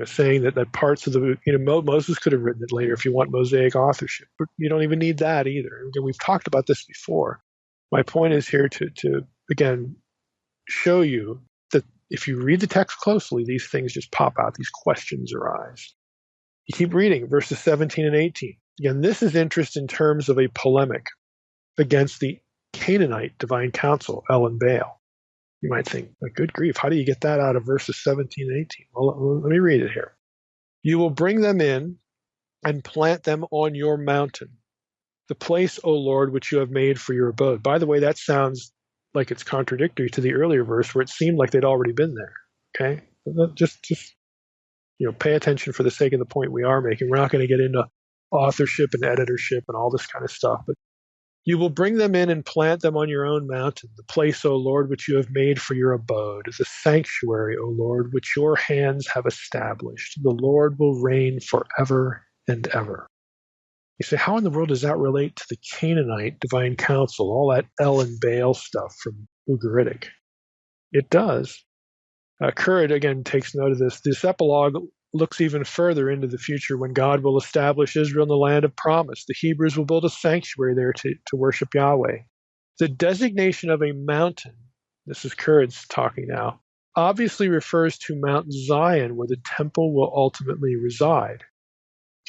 Saying that parts of the, Moses could have written it later if you want Mosaic authorship, but you don't even need that either. Again, we've talked about this before. My point is here to again, show you that if you read the text closely, these things just pop out. These questions arise. You keep reading verses 17 and 18. Again, this is interest in terms of a polemic against the Canaanite divine council, El and Baal. You might think, good grief, how do you get that out of verses 17 and 18? Well, let me read it here. You will bring them in and plant them on your mountain, the place, O Lord, which you have made for your abode. By the way, that sounds like it's contradictory to the earlier verse where it seemed like they'd already been there. Okay? Just pay attention for the sake of the point we are making. We're not going to get into authorship and editorship and all this kind of stuff, but you will bring them in and plant them on your own mountain, the place, O Lord, which you have made for your abode, the sanctuary, O Lord, which your hands have established. The Lord will reign forever and ever. You say, how in the world does that relate to the Canaanite divine council, all that El and Baal stuff from Ugaritic? It does, Currid, again, takes note of this. This epilogue looks even further into the future when God will establish Israel in the land of promise. The Hebrews will build a sanctuary there to worship Yahweh. The designation of a mountain, this is Currid's talking now, obviously refers to Mount Zion, where the temple will ultimately reside.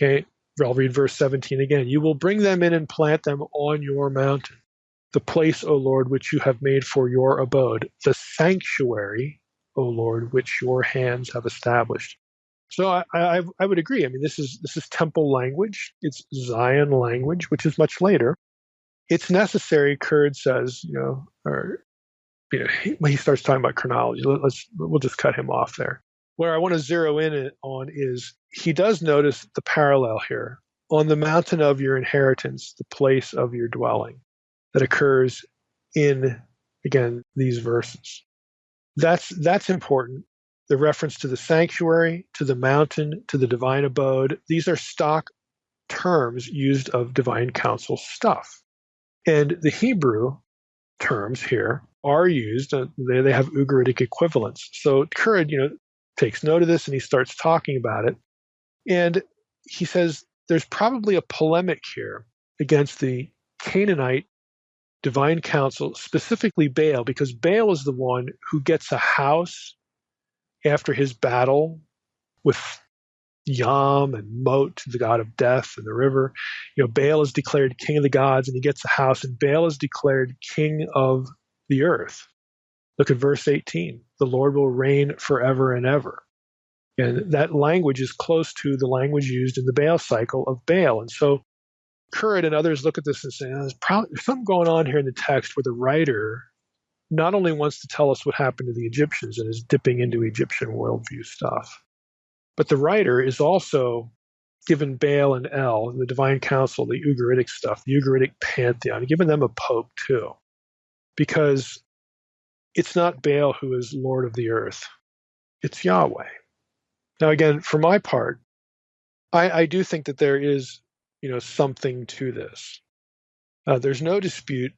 Okay, I'll read verse 17 again. You will bring them in and plant them on your mountain, the place, O Lord, which you have made for your abode, the sanctuary, O Lord, which your hands have established. So I would agree. I mean, this is temple language. It's Zion language, which is much later. It's necessary, Currid says, when he starts talking about chronology. We'll just cut him off there. Where I want to zero in on is he does notice the parallel here. On the mountain of your inheritance, the place of your dwelling, that occurs in, again, these verses. That's important. The reference to the sanctuary, to the mountain, to the divine abode, these are stock terms used of divine counsel stuff. And the Hebrew terms here are used, they have Ugaritic equivalents. So Currid, takes note of this and he starts talking about it. And he says there's probably a polemic here against the Canaanite divine counsel, specifically Baal, because Baal is the one who gets a house after his battle with Yam and Mot, the god of death, and the river. Baal is declared king of the gods, and he gets a house, and Baal is declared king of the earth. Look at verse 18. The Lord will reign forever and ever. And that language is close to the language used in the Baal cycle of Baal. And so Currid and others look at this and say, there's something going on here in the text where the writer not only wants to tell us what happened to the Egyptians and is dipping into Egyptian worldview stuff, but the writer is also given Baal and El, the divine council, the Ugaritic stuff, the Ugaritic pantheon, giving them a poke too. Because it's not Baal who is Lord of the earth. It's Yahweh. Now, again, for my part, I do think that there is, something to this. There's no dispute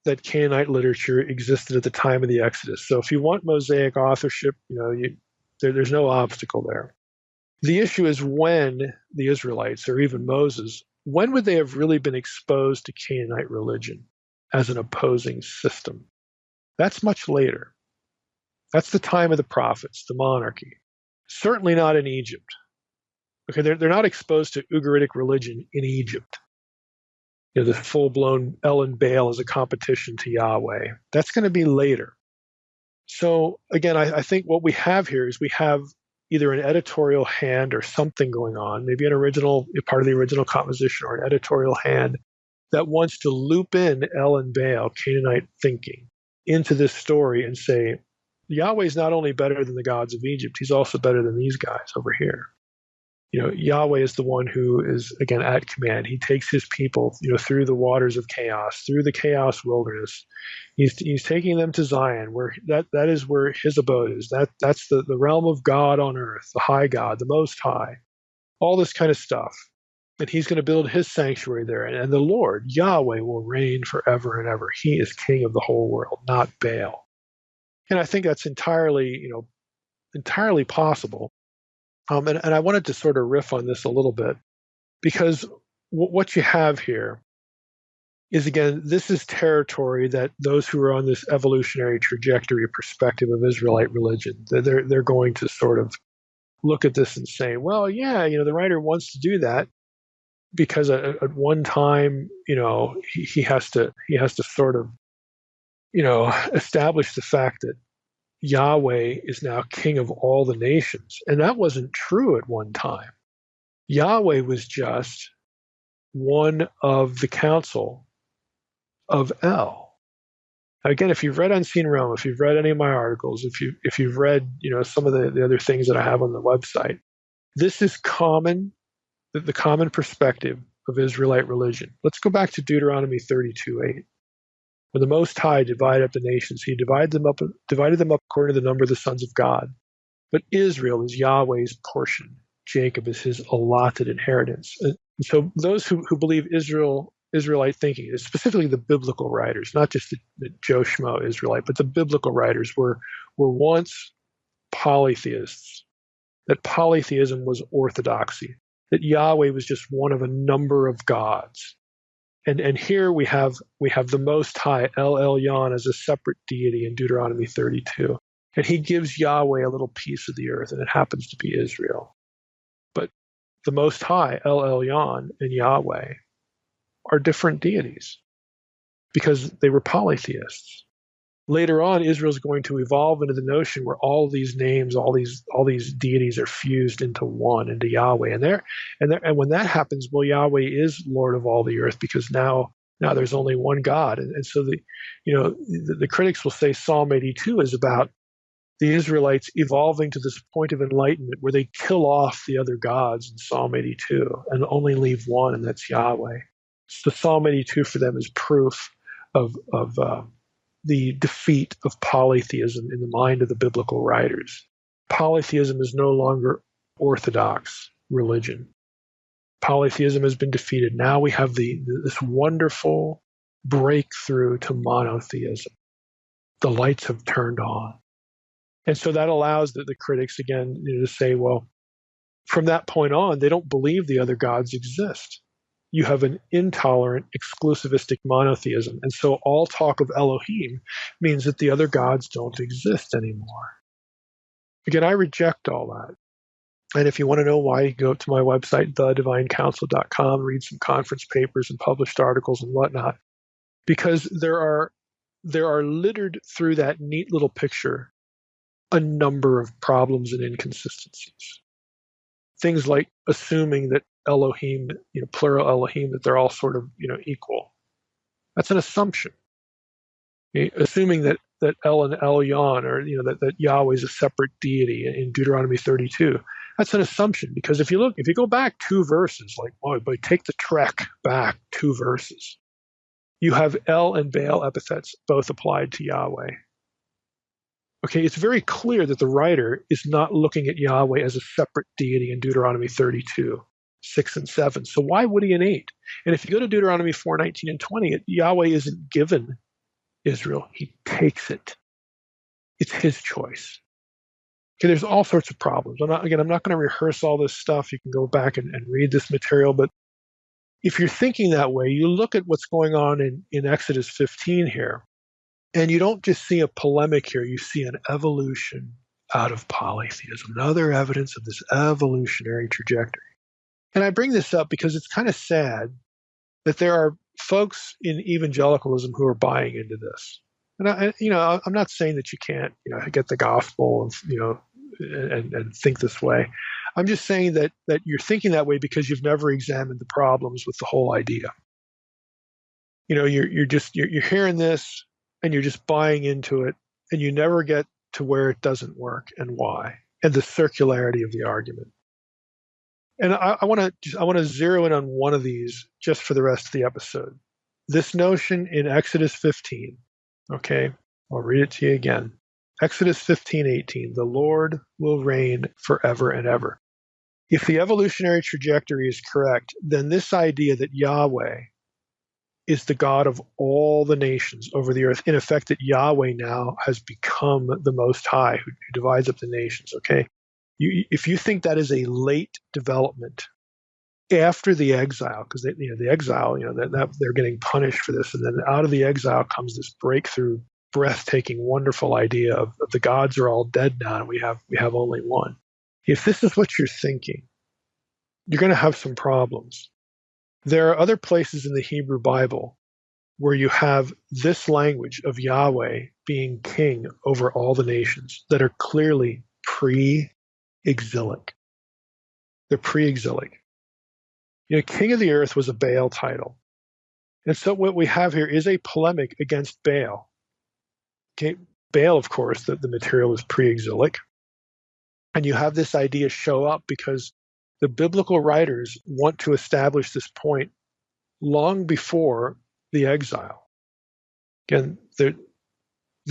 that Canaanite literature existed at the time of the Exodus. So if you want Mosaic authorship, there's no obstacle there. The issue is when the Israelites, or even Moses, when would they have really been exposed to Canaanite religion as an opposing system? That's much later. That's the time of the prophets, the monarchy. Certainly not in Egypt. Okay, they're not exposed to Ugaritic religion in Egypt. The full-blown El and Baal as a competition to Yahweh. That's going to be later. So again, I think what we have here is we have either an editorial hand or something going on, maybe part of the original composition, or an editorial hand that wants to loop in El and Baal, Canaanite thinking, into this story and say, Yahweh is not only better than the gods of Egypt, he's also better than these guys over here. Yahweh is the one who is, again, at command. He takes his people, through the waters of chaos, through the chaos wilderness. He's taking them to Zion, where that is where his abode is. That's the realm of God on earth, the high God, the most high, all this kind of stuff. And he's going to build his sanctuary there. And the Lord, Yahweh, will reign forever and ever. He is king of the whole world, not Baal. And I think that's entirely possible. And I wanted to sort of riff on this a little bit, because what you have here is, again, this is territory that those who are on this evolutionary trajectory perspective of Israelite religion, they're going to sort of look at this and say, well, yeah, the writer wants to do that because at one time, he has to sort of, establish the fact that Yahweh is now king of all the nations. And that wasn't true at one time. Yahweh was just one of the council of El. Again, if you've read Unseen Realm, if you've read any of my articles, if you've read, some of the other things that I have on the website, this is the common perspective of Israelite religion. Let's go back to Deuteronomy 32:8. When the Most High divided up the nations, he divided them up according to the number of the sons of God. But Israel is Yahweh's portion. Jacob is his allotted inheritance. And so those who believe Israelite thinking, specifically the biblical writers, not just the Joe Schmo Israelite, but the biblical writers were once polytheists, that polytheism was orthodoxy, that Yahweh was just one of a number of gods. And here we have the Most High, El Elyon, as a separate deity in Deuteronomy 32. And he gives Yahweh a little piece of the earth, and it happens to be Israel. But the Most High, El Elyon, and Yahweh are different deities because they were polytheists. Later on, Israel is going to evolve into the notion where all these names, all these deities are fused into one, into Yahweh. And when that happens, well, Yahweh is Lord of all the earth because now there's only one God. And so the critics will say Psalm 82 is about the Israelites evolving to this point of enlightenment where they kill off the other gods in Psalm 82 and only leave one, and that's Yahweh. So Psalm 82 for them is proof of the defeat of polytheism in the mind of the biblical writers. Polytheism is no longer orthodox religion. Polytheism has been defeated. Now we have this wonderful breakthrough to monotheism. The lights have turned on. And so that allows the critics, again, to say, well, from that point on, they don't believe the other gods exist. You have an intolerant, exclusivistic monotheism. And so all talk of Elohim means that the other gods don't exist anymore. Again, I reject all that. And if you want to know why, you go to my website, thedivinecounsel.com, read some conference papers and published articles and whatnot. Because there are littered through that neat little picture a number of problems and inconsistencies. Things like assuming that Elohim, plural Elohim, that they're all sort of, equal. That's an assumption. Okay? Assuming that El and Elyon, or, that Yahweh is a separate deity in Deuteronomy 32. That's an assumption, because if you go back 2 verses, take the trek back 2 verses, you have El and Baal epithets both applied to Yahweh. Okay, it's very clear that the writer is not looking at Yahweh as a separate deity in Deuteronomy 32, 6 and 7. So why would he in 8? And if you go to Deuteronomy 4, 19 and 20, Yahweh isn't given Israel. He takes it. It's his choice. Okay, there's all sorts of problems. I'm not going to rehearse all this stuff. You can go back and read this material. But if you're thinking that way, you look at what's going on in Exodus 15 here. And you don't just see a polemic here, you see an evolution out of polytheism, another evidence of this evolutionary trajectory. And I bring this up because it's kind of sad that there are folks in evangelicalism who are buying into this. And I'm not saying that you can't, get the gospel and think this way. I'm just saying that you're thinking that way because you've never examined the problems with the whole idea. You're hearing this, and you're just buying into it, and you never get to where it doesn't work and why, and the circularity of the argument. And I want to zero in on one of these just for the rest of the episode. This notion in Exodus 15, okay, I'll read it to you again. Exodus 15:18, the Lord will reign forever and ever. If the evolutionary trajectory is correct, then this idea that Yahweh is the God of all the nations over the earth. In effect, that Yahweh now has become the Most High who divides up the nations, okay? If you think that is a late development after the exile, because the exile, that they're getting punished for this, and then out of the exile comes this breakthrough, breathtaking, wonderful idea of the gods are all dead now, and we have only one. If this is what you're thinking, you're going to have some problems. There are other places in the Hebrew Bible where you have this language of Yahweh being king over all the nations that are clearly pre-exilic. They're pre-exilic. King of the earth was a Baal title. And so what we have here is a polemic against Baal. Okay, Baal, of course, the material is pre-exilic. And you have this idea show up because the biblical writers want to establish this point long before the exile. Again, there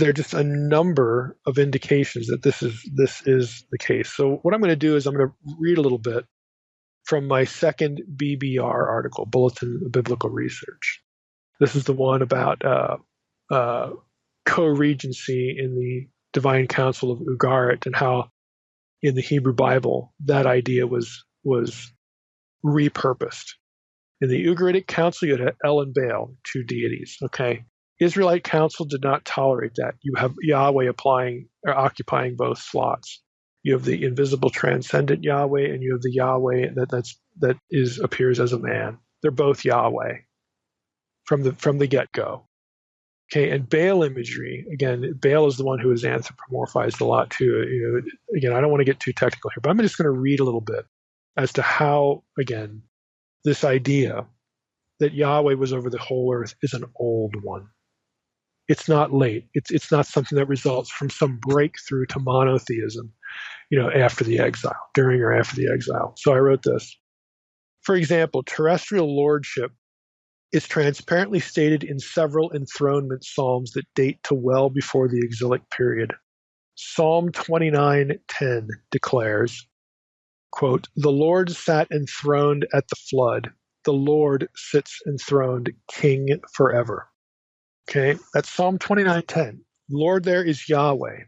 are just a number of indications that this is the case. So what I'm going to do is I'm going to read a little bit from my second BBR article, Bulletin of Biblical Research. This is the one about co-regency in the divine council of Ugarit, and how in the Hebrew Bible that idea was repurposed. In the Ugaritic council, you had El and Baal, two deities. Okay, Israelite council did not tolerate that. You have Yahweh occupying both slots. You have the invisible, transcendent Yahweh, and you have the Yahweh that appears as a man. They're both Yahweh from the get-go. Okay, and Baal imagery, again, Baal is the one who is anthropomorphized a lot too. Again, I don't want to get too technical here, but I'm just going to read a little bit as to how, again, this idea that Yahweh was over the whole earth is an old one. It's not late. It's not something that results from some breakthrough to monotheism, after the exile, during or after the exile. So I wrote this. For example, terrestrial lordship is transparently stated in several enthronement psalms that date to well before the exilic period. Psalm 29:10 declares, quote, "The Lord sat enthroned at the flood. The Lord sits enthroned, king forever." Okay, that's Psalm 29:10. Lord there is Yahweh.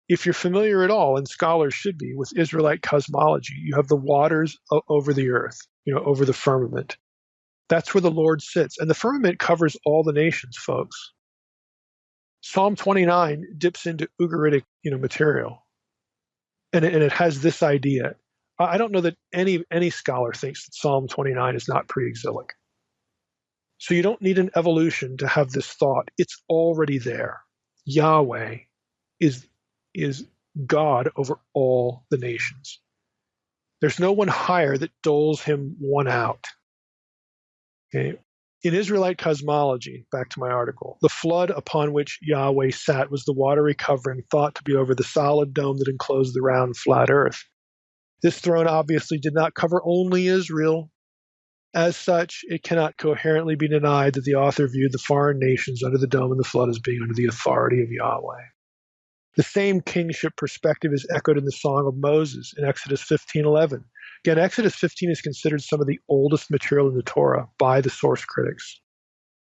If you're familiar at all, and scholars should be, with Israelite cosmology, you have the waters over the earth, over the firmament. That's where the Lord sits. And the firmament covers all the nations, folks. Psalm 29 dips into Ugaritic, material. And it has this idea. I don't know that any scholar thinks that Psalm 29 is not pre-exilic. So you don't need an evolution to have this thought. It's already there. Yahweh is God over all the nations. There's no one higher that doles him one out. Okay. In Israelite cosmology, back to my article, the flood upon which Yahweh sat was the watery covering thought to be over the solid dome that enclosed the round, flat earth. This throne obviously did not cover only Israel. As such, it cannot coherently be denied that the author viewed the foreign nations under the dome and the flood as being under the authority of Yahweh. The same kingship perspective is echoed in the Song of Moses in Exodus 15:11. Again, Exodus 15 is considered some of the oldest material in the Torah by the source critics.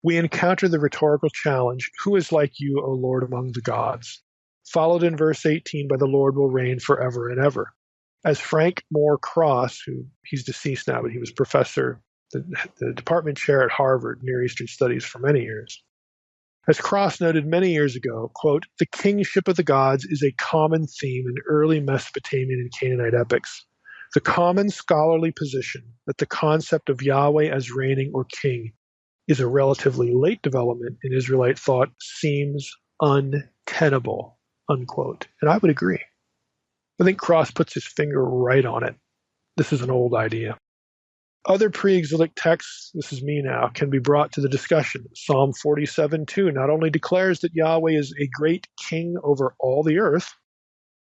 We encounter the rhetorical challenge, "Who is like you, O Lord, among the gods?" followed in verse 18 by "The Lord will reign forever and ever." As Frank Moore Cross, he's deceased now, but he was professor, the department chair at Harvard, Near Eastern Studies for many years. As Cross noted many years ago, quote, "The kingship of the gods is a common theme in early Mesopotamian and Canaanite epics. The common scholarly position that the concept of Yahweh as reigning or king is a relatively late development in Israelite thought seems untenable," unquote. And I would agree. I think Cross puts his finger right on it. This is an old idea. Other pre-exilic texts, this is me now, can be brought to the discussion. Psalm 47:2 not only declares that Yahweh is a great king over all the earth,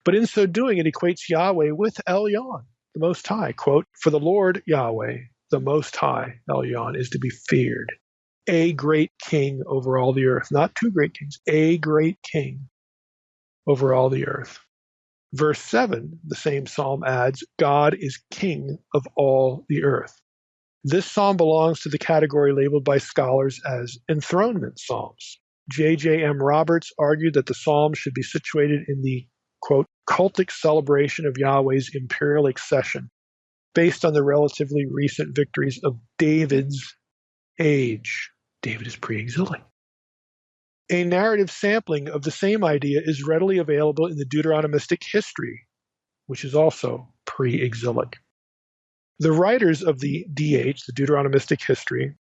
but in so doing it equates Yahweh with Elyon, the Most High. Quote, "For the Lord Yahweh, the Most High, Elyon, is to be feared. A great king over all the earth." Not two great kings, a great king over all the earth. Verse 7, the same psalm adds, "God is king of all the earth." This psalm belongs to the category labeled by scholars as enthronement psalms. J.J.M. Roberts argued that the psalm should be situated in the, quote, "cultic celebration of Yahweh's imperial accession, based on the relatively recent victories of David's age." David is pre-exilic. A narrative sampling of the same idea is readily available in the Deuteronomistic history, which is also pre-exilic. The writers of the DH, the Deuteronomistic history,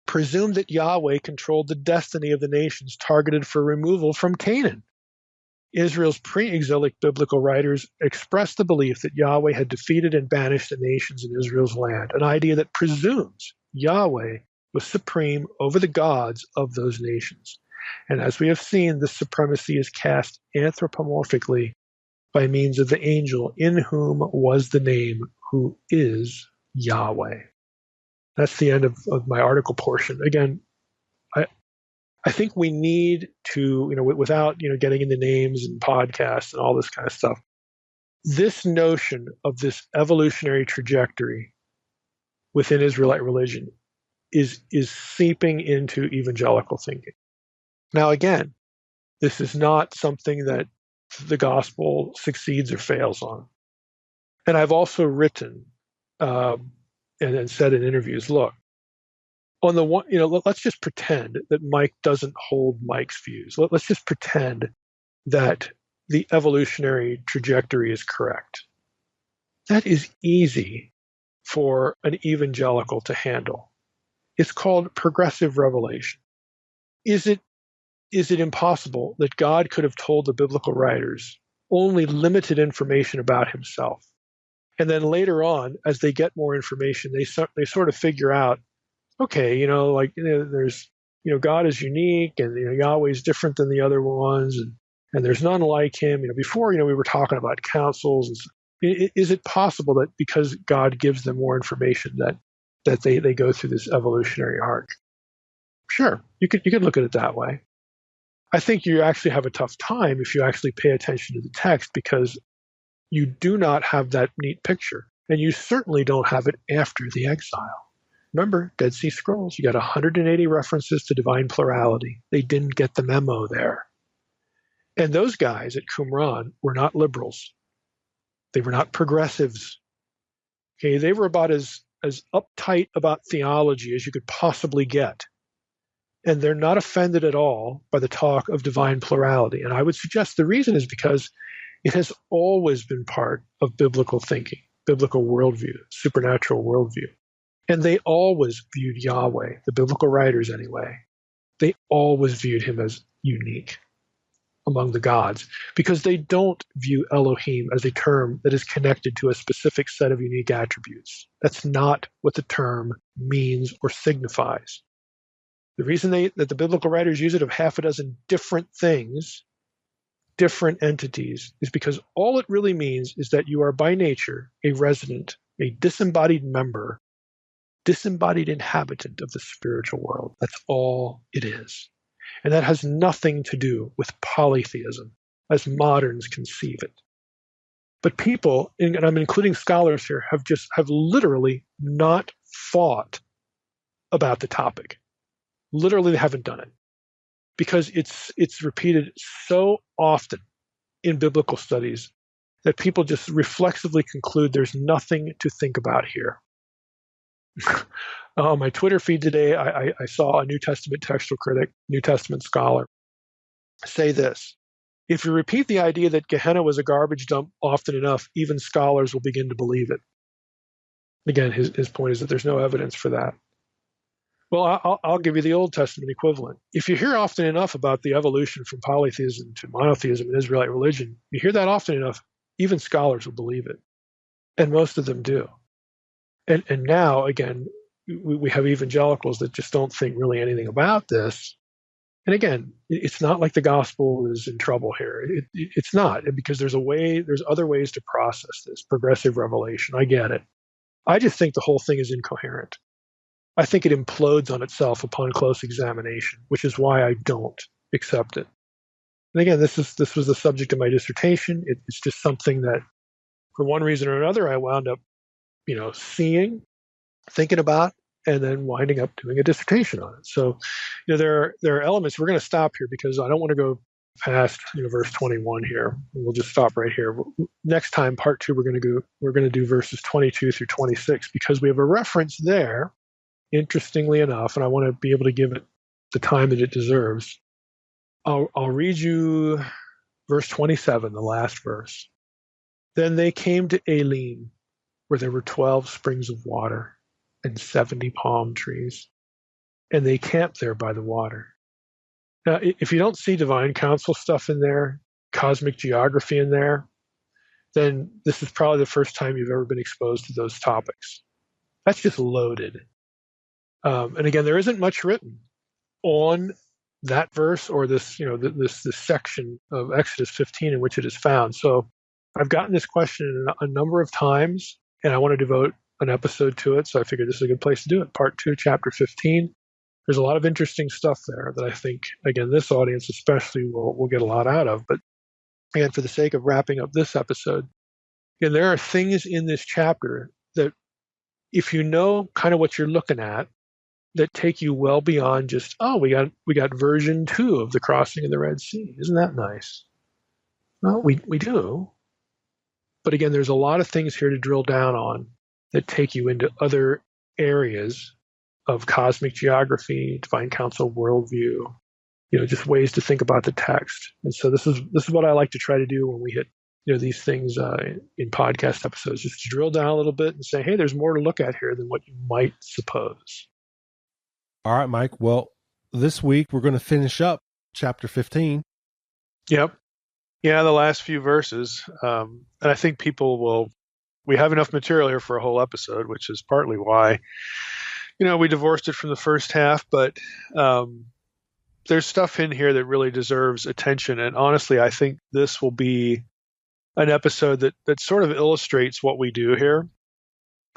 presumed that Yahweh controlled the destiny of the nations targeted for removal from Canaan. Israel's pre-exilic biblical writers expressed the belief that Yahweh had defeated and banished the nations in Israel's land, an idea that presumes Yahweh was supreme over the gods of those nations. And as we have seen, this supremacy is cast anthropomorphically by means of the angel in whom was the name, who is Yahweh. That's the end of my article portion. Again, I think we need to, without, getting into names and podcasts and all this kind of stuff, this notion of this evolutionary trajectory within Israelite religion is seeping into evangelical thinking. Now, again, this is not something that the gospel succeeds or fails on. And I've also written and said in interviews, look, on the one, let's just pretend that Mike doesn't hold Mike's views. Let's just pretend that the evolutionary trajectory is correct. That is easy for an evangelical to handle. It's called progressive revelation. Is it impossible that God could have told the biblical writers only limited information about himself? And then later on, as they get more information, they sort of figure out, okay, there's, God is unique, and Yahweh is different than the other ones, and there's none like him. Before, we were talking about councils. Is it possible that because God gives them more information that they go through this evolutionary arc? Sure, you could look at it that way. I think you actually have a tough time if you actually pay attention to the text, because you do not have that neat picture, and you certainly don't have it after the exile. Remember, Dead Sea Scrolls, you got 180 references to divine plurality. They didn't get the memo there. And those guys at Qumran were not liberals. They were not progressives. Okay, they were about as uptight about theology as you could possibly get. And they're not offended at all by the talk of divine plurality. And I would suggest the reason is because it has always been part of biblical thinking, biblical worldview, supernatural worldview. And they always viewed Yahweh, the biblical writers anyway, they always viewed him as unique among the gods, because they don't view Elohim as a term that is connected to a specific set of unique attributes. That's not what the term means or signifies. The reason that the biblical writers use it of half a dozen different things, different entities, is because all it really means is that you are by nature a resident, a disembodied member, disembodied inhabitant of the spiritual world. That's all it is. And that has nothing to do with polytheism, as moderns conceive it. But people, and I'm including scholars here, have literally not thought about the topic. Literally, they haven't done it, because it's repeated so often in biblical studies that people just reflexively conclude there's nothing to think about here. On my Twitter feed today, I saw a New Testament textual critic, New Testament scholar, say this: if you repeat the idea that Gehenna was a garbage dump often enough, even scholars will begin to believe it. Again, his point is that there's no evidence for that. Well, I'll give you the Old Testament equivalent. If you hear often enough about the evolution from polytheism to monotheism in Israelite religion, you hear that often enough, even scholars will believe it. And most of them do. And now, again, we have evangelicals that just don't think really anything about this. And again, it's not like the gospel is in trouble here. It's not, because there's other ways to process this progressive revelation. I get it. I just think the whole thing is incoherent. I think it implodes on itself upon close examination, which is why I don't accept it. And again, this was the subject of my dissertation. It's just something that, for one reason or another, I wound up, seeing, thinking about, and then winding up doing a dissertation on it. So, there are elements. We're going to stop here because I don't want to go past verse 21 here. We'll just stop right here. Next time, part 2, we're going to do verses 22 through 26, because we have a reference there, interestingly enough, and I want to be able to give it the time that it deserves. I'll read you verse 27, the last verse. Then they came to Elim, where there were 12 springs of water and 70 palm trees, and they camped there by the water. Now, if you don't see divine counsel stuff in there, cosmic geography in there, then this is probably the first time you've ever been exposed to those topics. That's just loaded. And again, there isn't much written on that verse or this section of Exodus 15 in which it is found. So I've gotten this question a number of times, and I want to devote an episode to it. So I figured this is a good place to do it. Part 2, chapter 15. There's a lot of interesting stuff there that I think, again, this audience especially will get a lot out of. But again, for the sake of wrapping up this episode, again, there are things in this chapter that, if you know kind of what you're looking at, that take you well beyond just, we got version 2 of the crossing of the Red Sea. Isn't that nice? Well, we do. But again, there's a lot of things here to drill down on that take you into other areas of cosmic geography, divine counsel, worldview, just ways to think about the text. And so this is what I like to try to do when we hit these things in podcast episodes, just to drill down a little bit and say, hey, there's more to look at here than what you might suppose. All right, Mike. Well, this week we're going to finish up chapter 15. Yep. Yeah, the last few verses. And I think we have enough material here for a whole episode, which is partly why, we divorced it from the first half, but there's stuff in here that really deserves attention. And honestly, I think this will be an episode that sort of illustrates what we do here.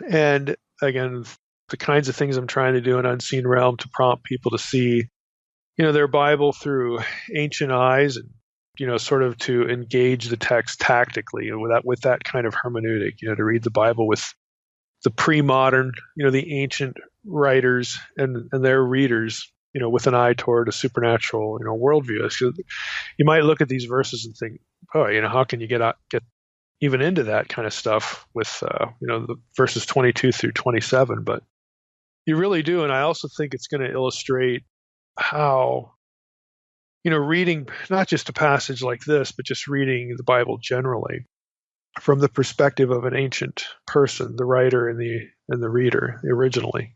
And again, the kinds of things I'm trying to do in Unseen Realm to prompt people to see, their Bible through ancient eyes and, sort of to engage the text tactically with that kind of hermeneutic, to read the Bible with the pre-modern, the ancient writers and their readers, with an eye toward a supernatural, worldview. So you might look at these verses and think, oh, how can you get even into that kind of stuff with, the verses 22 through 27? But you really do. And I also think it's going to illustrate how, reading not just a passage like this, but just reading the Bible generally from the perspective of an ancient person, the writer and the reader originally,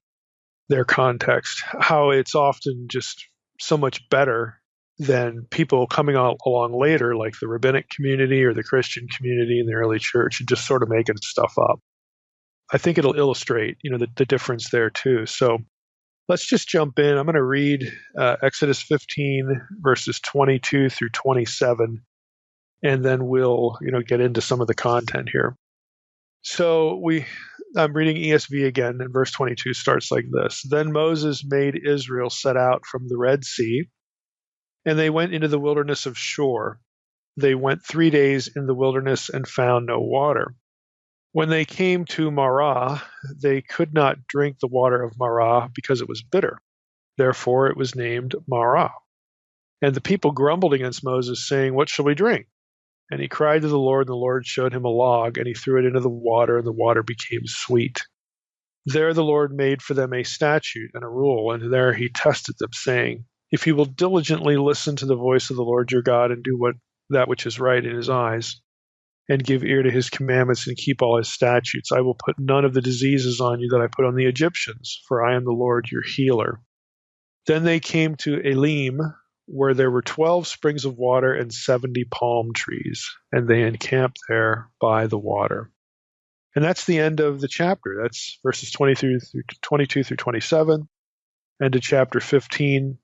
their context, how it's often just so much better than people coming along later, like the rabbinic community or the Christian community in the early church, and just sort of making stuff up. I think it'll illustrate, the difference there too. So let's just jump in. I'm going to read Exodus 15, verses 22 through 27, and then we'll, get into some of the content here. So I'm reading ESV again, and verse 22 starts like this. Then Moses made Israel set out from the Red Sea, and they went into the wilderness of Shur. They went 3 days in the wilderness and found no water. When they came to Marah, they could not drink the water of Marah because it was bitter. Therefore it was named Marah. And the people grumbled against Moses, saying, "What shall we drink?" And he cried to the Lord, and the Lord showed him a log, and he threw it into the water, and the water became sweet. There the Lord made for them a statute and a rule, and there he tested them, saying, "If you will diligently listen to the voice of the Lord your God, and do that which is right in his eyes, and give ear to his commandments, and keep all his statutes, I will put none of the diseases on you that I put on the Egyptians, for I am the Lord your healer." Then they came to Elim, where there were 12 springs of water and 70 palm trees, and they encamped there by the water. And that's the end of the chapter. That's verses 22 through 27, end of chapter 15.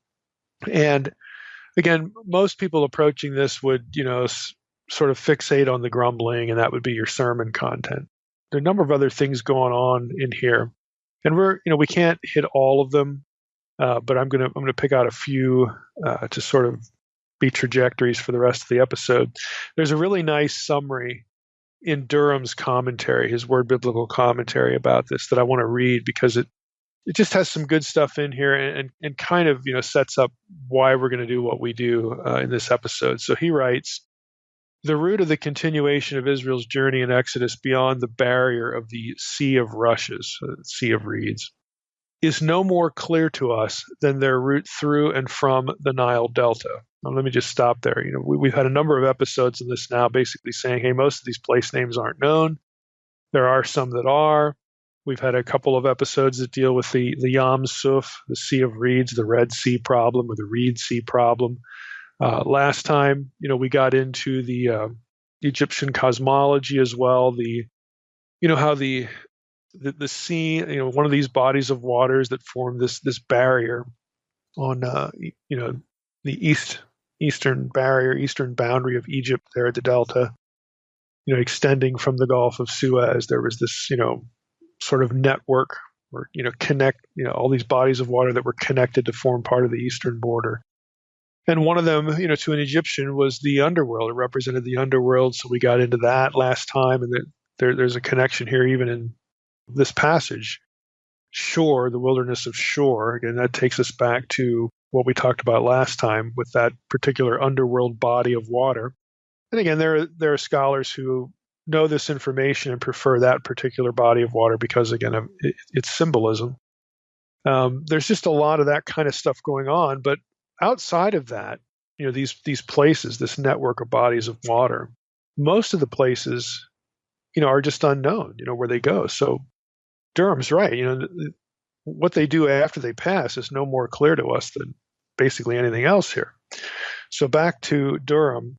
And again, most people approaching this would, sort of fixate on the grumbling, and that would be your sermon content. There are a number of other things going on in here, and we can't hit all of them. But I'm gonna pick out a few to sort of be trajectories for the rest of the episode. There's a really nice summary in Durham's commentary, his word biblical commentary about this, that I want to read because it just has some good stuff in here and kind of sets up why we're going to do what we do in this episode. So he writes, "The root of the continuation of Israel's journey in Exodus beyond the barrier of the Sea of Rushes, Sea of Reeds, is no more clear to us than their route through and from the Nile Delta." Now, let me just stop there. We've had a number of episodes in this now basically saying, hey, most of these place names aren't known. There are some that are. We've had a couple of episodes that deal with the Yam Suf, the Sea of Reeds, the Red Sea problem, or the Reed Sea problem. Last time, we got into the Egyptian cosmology as well. How the sea, one of these bodies of waters that form this barrier on, the eastern boundary of Egypt there at the Delta, extending from the Gulf of Suez. There was this, sort of network or, connect, all these bodies of water that were connected to form part of the eastern border. And one of them, to an Egyptian was the underworld. It represented the underworld. So we got into that last time. And there's a connection here, even in this passage. Shur, the wilderness of Shur. Again, that takes us back to what we talked about last time with that particular underworld body of water. And again, there are scholars who know this information and prefer that particular body of water because, again, of its symbolism. There's just a lot of that kind of stuff going on. But outside of that, these places, this network of bodies of water, most of the places, are just unknown, where they go. So Durham's right. What they do after they pass is no more clear to us than basically anything else here. So back to Durham,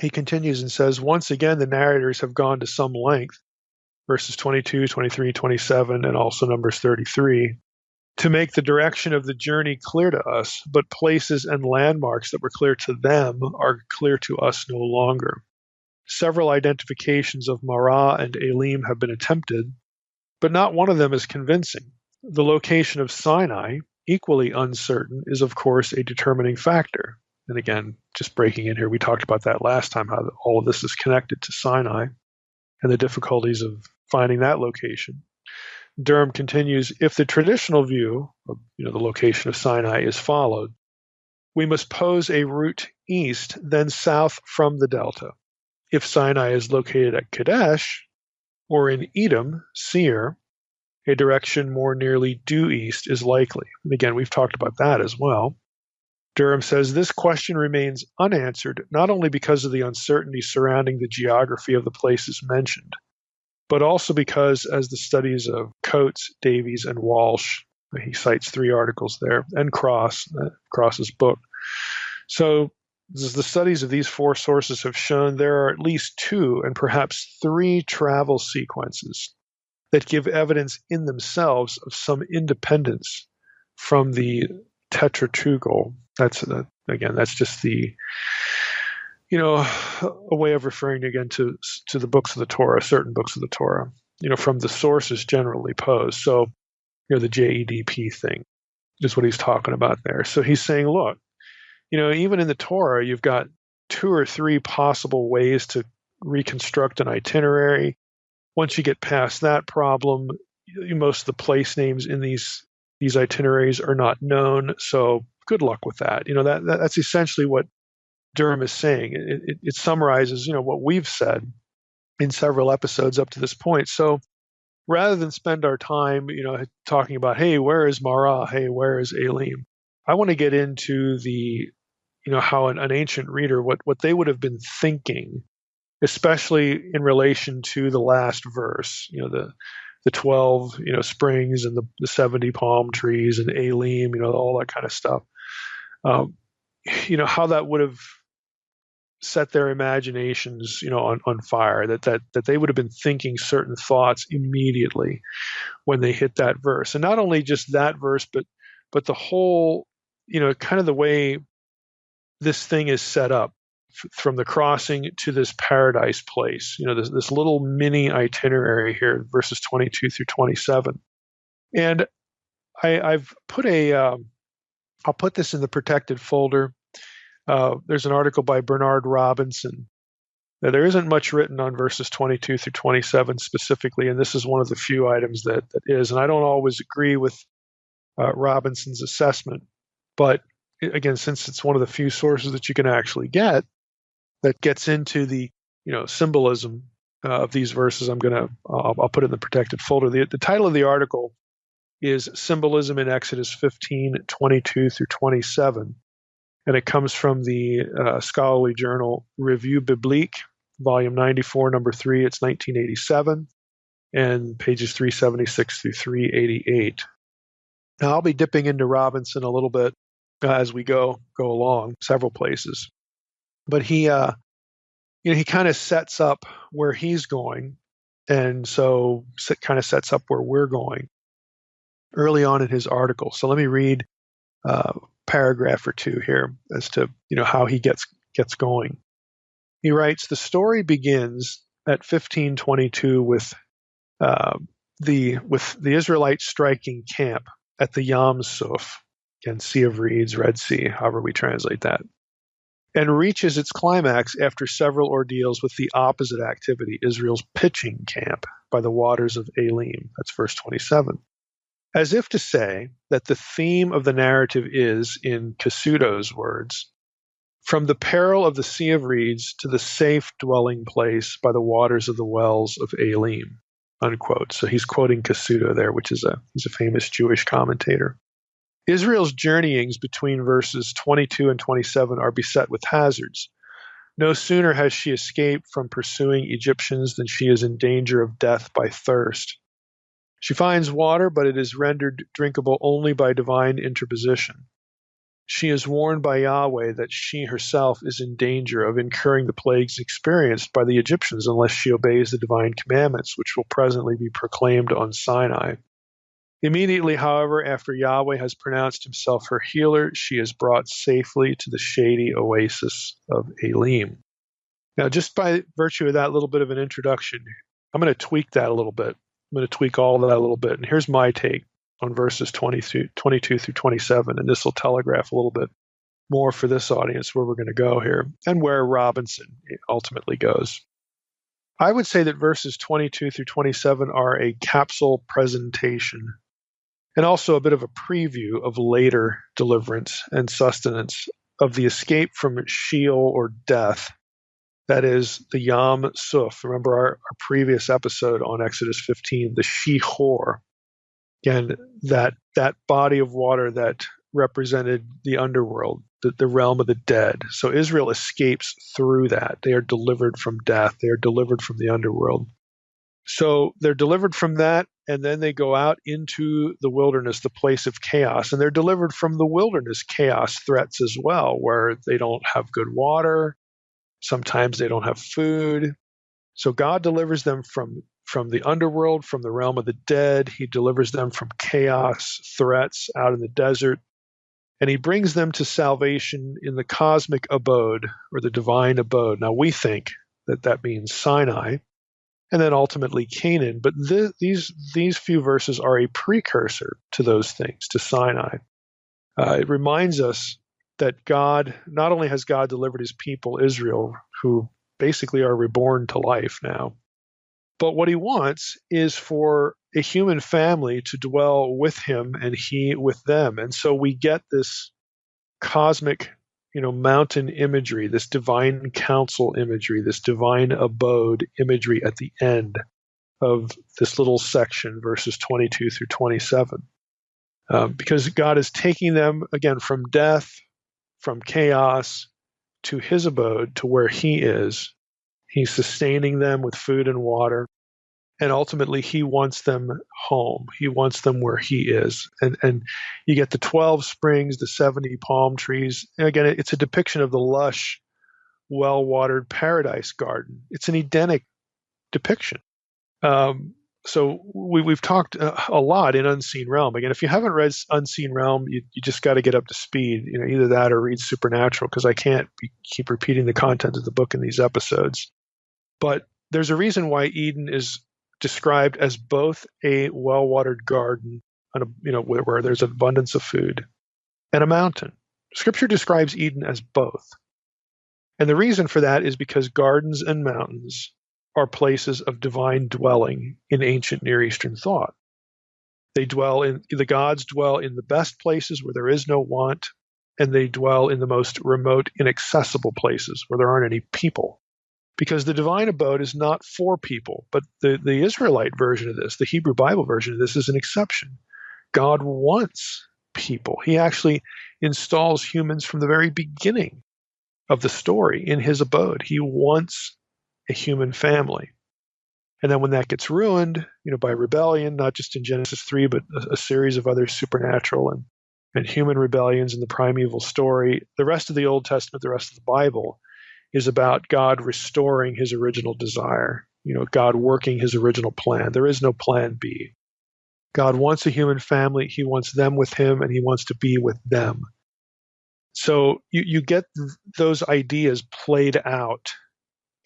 he continues and says, once again, the narrators have gone to some length, verses 22, 23, 27, and also Numbers 33, to make the direction of the journey clear to us, but places and landmarks that were clear to them are clear to us no longer. Several identifications of Marah and Elim have been attempted, but not one of them is convincing. The location of Sinai, equally uncertain, is of course a determining factor. And again, just breaking in here, we talked about that last time, how all of this is connected to Sinai and the difficulties of finding that location. Durham continues, if the traditional view of the location of Sinai is followed, we must pose a route east, then south from the delta. If Sinai is located at Kadesh, or in Edom, Seir, a direction more nearly due east is likely. And again, we've talked about that as well. Durham says this question remains unanswered, not only because of the uncertainty surrounding the geography of the places mentioned, but also because, as the studies of Coates, Davies, and Walsh, he cites 3 articles there, and Cross's book. So as the studies of these 4 sources have shown, there are at least 2 and perhaps 3 travel sequences that give evidence in themselves of some independence from the tetratugal. That's just the a way of referring again to the books of the Torah, certain books of the Torah, from the sources generally posed. So, the JEDP thing is what he's talking about there. So he's saying, look, even in the Torah, you've got 2 or 3 possible ways to reconstruct an itinerary. Once you get past that problem, most of the place names in these itineraries are not known. So good luck with that. That's essentially what Durham is saying. It summarizes, what we've said in several episodes up to this point. So rather than spend our time, talking about, hey, where is Marah? Hey, where is Elim? I want to get into the, how an ancient reader, what they would have been thinking, especially in relation to the last verse, the 12, springs and the 70 palm trees and Elim, all that kind of stuff. How that would have set their imaginations, on fire, that they would have been thinking certain thoughts immediately when they hit that verse. And not only just that verse, but the whole, kind of the way this thing is set up from the crossing to this paradise place, this little mini itinerary here, verses 22 through 27. And I've put I'll put this in the protected folder. There's an article by Bernard Robinson. Now, there isn't much written on verses 22 through 27 specifically, and this is one of the few items that is. And I don't always agree with Robinson's assessment, but again, since it's one of the few sources that you can actually get that gets into the symbolism of these verses, I'll put it in the protected folder. The title of the article is Symbolism in Exodus 15, 22 through 27. And it comes from the scholarly journal Revue Biblique, volume 94, number 3. It's 1987, and pages 376 through 388. Now, I'll be dipping into Robinson a little bit as we go along, several places. But he kind of sets up where he's going, and so kind of sets up where we're going early on in his article. So let me read paragraph or 2 here as to how he gets going. He writes, the story begins at 1522 with the Israelites striking camp at the Yam Suf, again, Sea of Reeds, Red Sea, however we translate that, and reaches its climax after several ordeals with the opposite activity, Israel's pitching camp by the waters of Elim. That's verse 27. As if to say that the theme of the narrative is, in Cassuto's words, From the peril of the Sea of Reeds to the safe dwelling place by the waters of the wells of Elim, unquote. So he's quoting Cassuto there, he's a famous Jewish commentator. Israel's journeyings between verses 22 and 27 are beset with hazards. No sooner has she escaped from pursuing Egyptians than she is in danger of death by thirst. She finds water, but it is rendered drinkable only by divine interposition. She is warned by Yahweh that she herself is in danger of incurring the plagues experienced by the Egyptians unless she obeys the divine commandments, which will presently be proclaimed on Sinai. Immediately, however, after Yahweh has pronounced himself her healer, she is brought safely to the shady oasis of Elim. Now, just by virtue of that little bit of an introduction, I'm going to tweak that a little bit. I'm going to tweak all of that a little bit. And here's my take on verses 22 through 27, and this will telegraph a little bit more for this audience where we're going to go here and where Robinson ultimately goes. I would say that verses 22 through 27 are a capsule presentation and also a bit of a preview of later deliverance and sustenance of the escape from Sheol or death. That is the Yam Suf. Remember our previous episode on Exodus 15, the Shihor. Again, that body of water that represented the underworld, the realm of the dead. So Israel escapes through that. They are delivered from death. They are delivered from the underworld. So they're delivered from that, and then they go out into the wilderness, the place of chaos. And they're delivered from the wilderness chaos threats as well, where they don't have good water. Sometimes they don't have food. So God delivers them from the underworld, from the realm of the dead. He delivers them from chaos, threats out in the desert. And he brings them to salvation in the cosmic abode, or the divine abode. Now, we think that means Sinai, and then ultimately Canaan. But these few verses are a precursor to those things, to Sinai. It reminds us that God, not only has God delivered his people, Israel, who basically are reborn to life now, but what he wants is for a human family to dwell with him and he with them. And so we get this cosmic, mountain imagery, this divine counsel imagery, this divine abode imagery at the end of this little section, verses 22 through 27. Because God is taking them, again, from death, from chaos, to his abode, to where he is. He's sustaining them with food and water. And ultimately, he wants them home. He wants them where he is. And you get the 12 springs, the 70 palm trees. And again, it's a depiction of the lush, well-watered paradise garden. It's an Edenic depiction. So we've talked a lot in Unseen Realm. Again, if you haven't read Unseen Realm, you just got to get up to speed. Either that or read Supernatural, because I can't keep repeating the content of the book in these episodes. But there's a reason why Eden is described as both a well-watered garden, where there's abundance of food, and a mountain. Scripture describes Eden as both. And the reason for that is because gardens and mountains are places of divine dwelling in ancient Near Eastern thought. The gods dwell in the best places where there is no want, and they dwell in the most remote, inaccessible places where there aren't any people. Because the divine abode is not for people, but the Israelite version of this, the Hebrew Bible version of this, is an exception. God wants people. He actually installs humans from the very beginning of the story in his abode. He wants a human family. And then when that gets ruined, by rebellion, not just in Genesis 3, but a series of other supernatural and human rebellions in the primeval story, the rest of the Old Testament, the rest of the Bible, is about God restoring his original desire, God working his original plan. There is no plan B. God wants a human family. He wants them with him, and he wants to be with them. So you get those ideas played out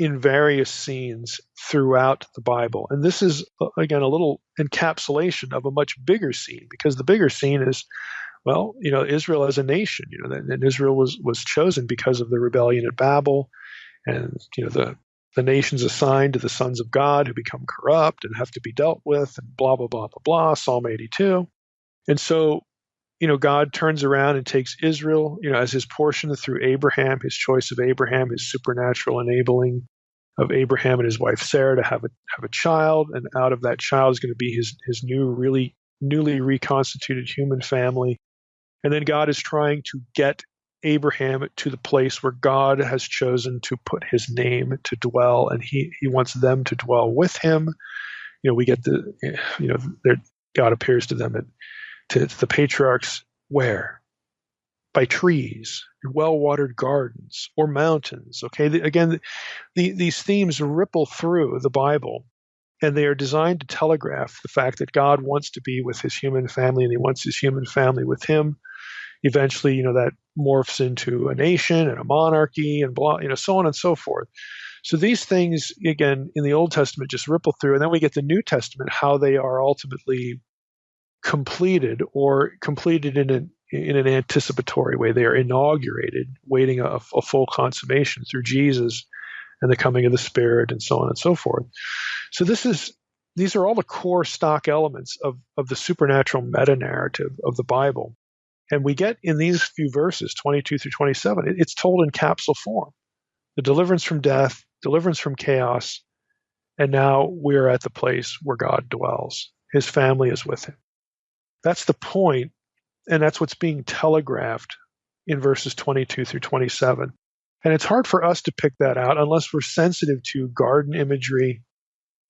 in various scenes throughout the Bible. And this is, again, a little encapsulation of a much bigger scene, because the bigger scene is, Israel as a nation, and Israel was chosen because of the rebellion at Babel, and, the nations assigned to the sons of God who become corrupt and have to be dealt with, and blah, blah, blah, blah, blah, Psalm 82. And so God turns around and takes Israel, as his portion through Abraham, his choice of Abraham, his supernatural enabling of Abraham and his wife Sarah to have a child, and out of that child is going to be his really newly reconstituted human family. And then God is trying to get Abraham to the place where God has chosen to put his name to dwell, and he wants them to dwell with him. We get God appears to them to the patriarchs where? By trees, well-watered gardens, or mountains. Okay, these themes ripple through the Bible, and they are designed to telegraph the fact that God wants to be with his human family, and he wants his human family with him. Eventually, that morphs into a nation and a monarchy and blah, so on and so forth. So these things, again, in the Old Testament just ripple through, and then we get the New Testament, how they are ultimately completed, or completed in an anticipatory way. They are inaugurated, waiting a full consummation through Jesus and the coming of the Spirit, and so on and so forth. So these are all the core stock elements of the supernatural meta-narrative of the Bible. And we get in these few verses, 22 through 27, it's told in capsule form. The deliverance from death, deliverance from chaos, and now we're at the place where God dwells. His family is with him. That's the point, and that's what's being telegraphed in verses 22 through 27. And it's hard for us to pick that out unless we're sensitive to garden imagery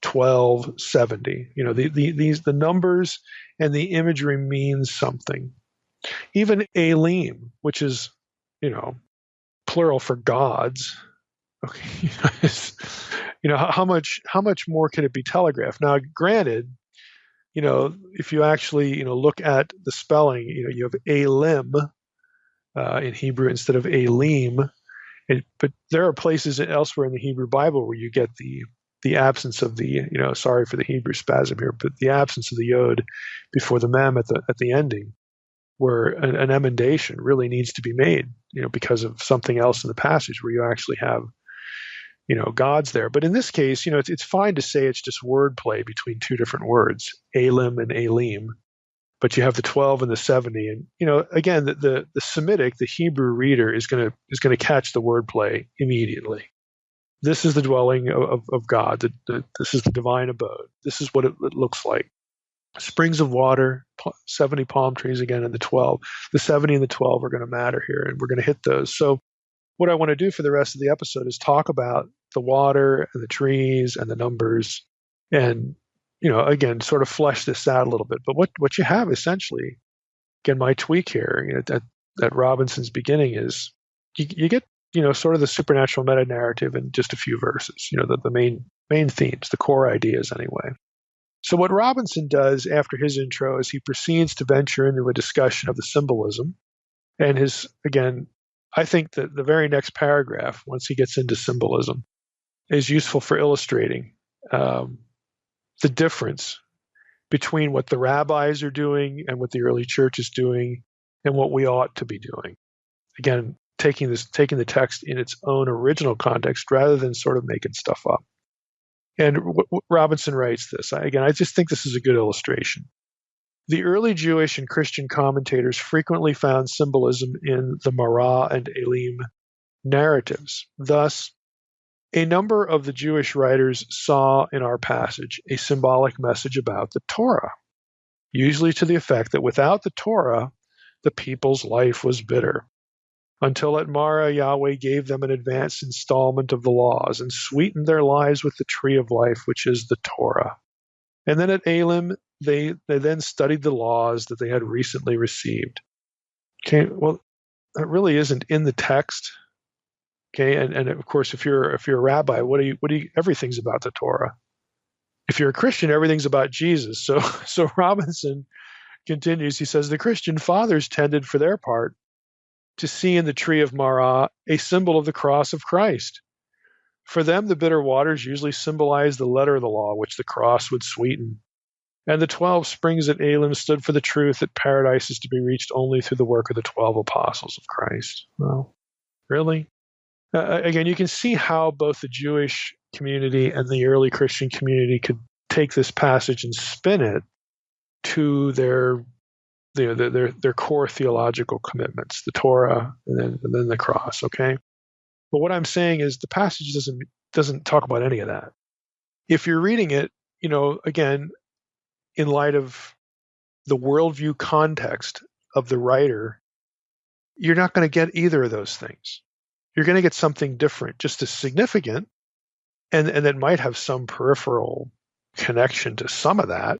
1270. The numbers and the imagery means something. Even Elim, which is, plural for gods. Okay, how much more can it be telegraphed? Now, granted, if you actually look at the spelling, you have Elim in Hebrew instead of Elim, but there are places elsewhere in the Hebrew Bible where you get the absence of the sorry for the Hebrew spasm here, but the absence of the yod before the mem at the ending, where an emendation really needs to be made, because of something else in the passage where you actually have, gods there. But in this case, it's fine to say it's just wordplay between two different words, Elim and Elim, but you have the 12 and the 70. And, again, the Semitic, the Hebrew reader is going to catch the wordplay immediately. This is the dwelling of God. This is the divine abode. This is what it looks like. Springs of water, 70 palm trees again, and the 12. The 70 and the 12 are going to matter here, and we're going to hit those. So what I want to do for the rest of the episode is talk about the water and the trees and the numbers, and, again, sort of flesh this out a little bit. But what you have essentially, again, my tweak here at Robinson's beginning is you get, sort of the supernatural meta-narrative in just a few verses, the main themes, the core ideas anyway. So what Robinson does after his intro is he proceeds to venture into a discussion of the symbolism. And I think that the very next paragraph, once he gets into symbolism, is useful for illustrating the difference between what the rabbis are doing and what the early church is doing and what we ought to be doing. Again, taking the text in its own original context rather than sort of making stuff up. And Robinson writes this. I just think this is a good illustration. The early Jewish and Christian commentators frequently found symbolism in the Marah and Elim narratives. Thus, a number of the Jewish writers saw in our passage a symbolic message about the Torah, usually to the effect that without the Torah, the people's life was bitter. Until at Marah, Yahweh gave them an advanced installment of the laws and sweetened their lives with the tree of life, which is the Torah. And then at Elim, they then studied the laws that they had recently received. Okay, well, that really isn't in the text. Okay, and of course, if you're a rabbi, everything's about the Torah. If you're a Christian, everything's about Jesus. So Robinson continues. He says the Christian fathers tended, for their part, to see in the tree of Marah a symbol of the cross of Christ. For them, the bitter waters usually symbolize the letter of the law, which the cross would sweeten. And the 12 springs at Elim stood for the truth that paradise is to be reached only through the work of the 12 apostles of Christ. Well, really? Again, you can see how both the Jewish community and the early Christian community could take this passage and spin it to their their core theological commitments, the Torah and then the cross. Okay, but what I'm saying is the passage doesn't talk about any of that. If you're reading it, again, in light of the worldview context of the writer, you're not going to get either of those things. You're going to get something different, just as significant, and that might have some peripheral connection to some of that.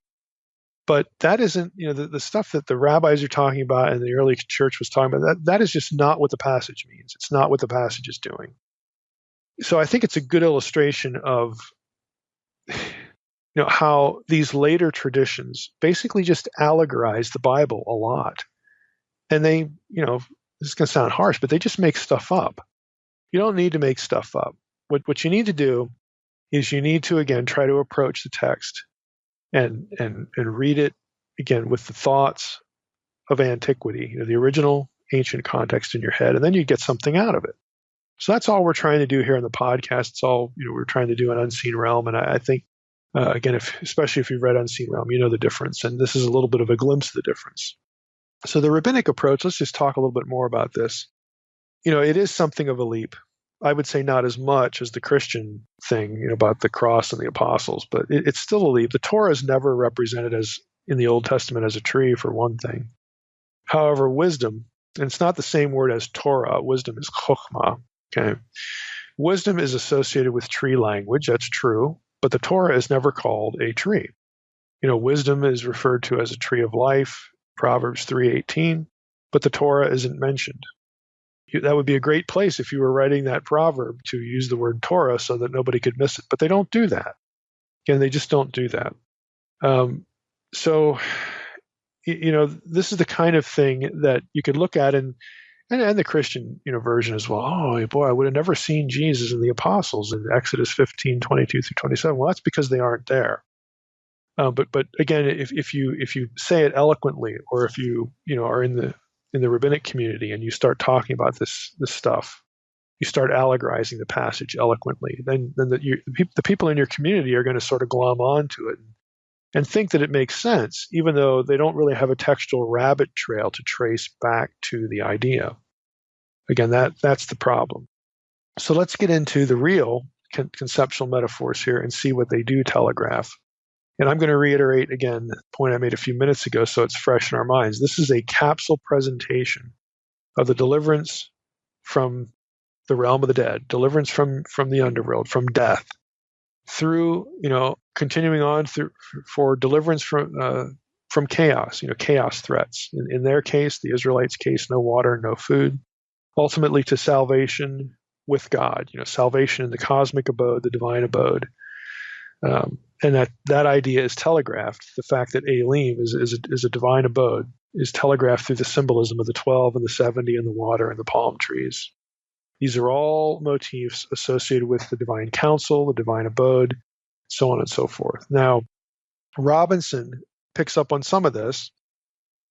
But that isn't, the stuff that the rabbis are talking about and the early church was talking about, that is just not what the passage means. It's not what the passage is doing. So I think it's a good illustration of how these later traditions basically just allegorize the Bible a lot. And they, this is going to sound harsh, but they just make stuff up. You don't need to make stuff up. What you need to do is you need to, again, try to approach the text and read it, again, with the thoughts of antiquity, the original ancient context in your head, and then you get something out of it. So that's all we're trying to do here in the podcast. It's all, we're trying to do an Unseen Realm. And I think, again, especially if you've read Unseen Realm, you know the difference. And this is a little bit of a glimpse of the difference. So the rabbinic approach, let's just talk a little bit more about this. It is something of a leap. I would say not as much as the Christian thing, about the cross and the apostles, but it's still a leap. The Torah is never represented as in the Old Testament as a tree, for one thing. However, wisdom, and it's not the same word as Torah. Wisdom is chokhmah. Okay, wisdom is associated with tree language. That's true, but the Torah is never called a tree. Wisdom is referred to as a tree of life, Proverbs 3:18, but the Torah isn't mentioned. That would be a great place if you were writing that proverb to use the word Torah so that nobody could miss it. But they don't do that. Again, they just don't do that. So, this is the kind of thing that you could look at and the Christian, version as well. Oh boy, I would have never seen Jesus and the apostles in Exodus 15:22-27. Well, that's because they aren't there. But again, if you say it eloquently, or if you are in the rabbinic community and you start talking about this stuff, you start allegorizing the passage eloquently, then the people in your community are going to sort of glom onto it and think that it makes sense, even though they don't really have a textual rabbit trail to trace back to the idea. Again, that's the problem. So let's get into the real conceptual metaphors here and see what they do telegraph. And I'm going to reiterate again the point I made a few minutes ago so it's fresh in our minds. This is a capsule presentation of the deliverance from the realm of the dead, deliverance from the underworld, from death, through, continuing on through for deliverance from chaos, chaos threats. In their case, the Israelites' case, no water, no food, ultimately to salvation with God, salvation in the cosmic abode, the divine abode. And that idea is telegraphed. The fact that Elim is a divine abode is telegraphed through the symbolism of the 12 and the 70 and the water and the palm trees. These are all motifs associated with the divine counsel, the divine abode, so on and so forth. Now, Robinson picks up on some of this,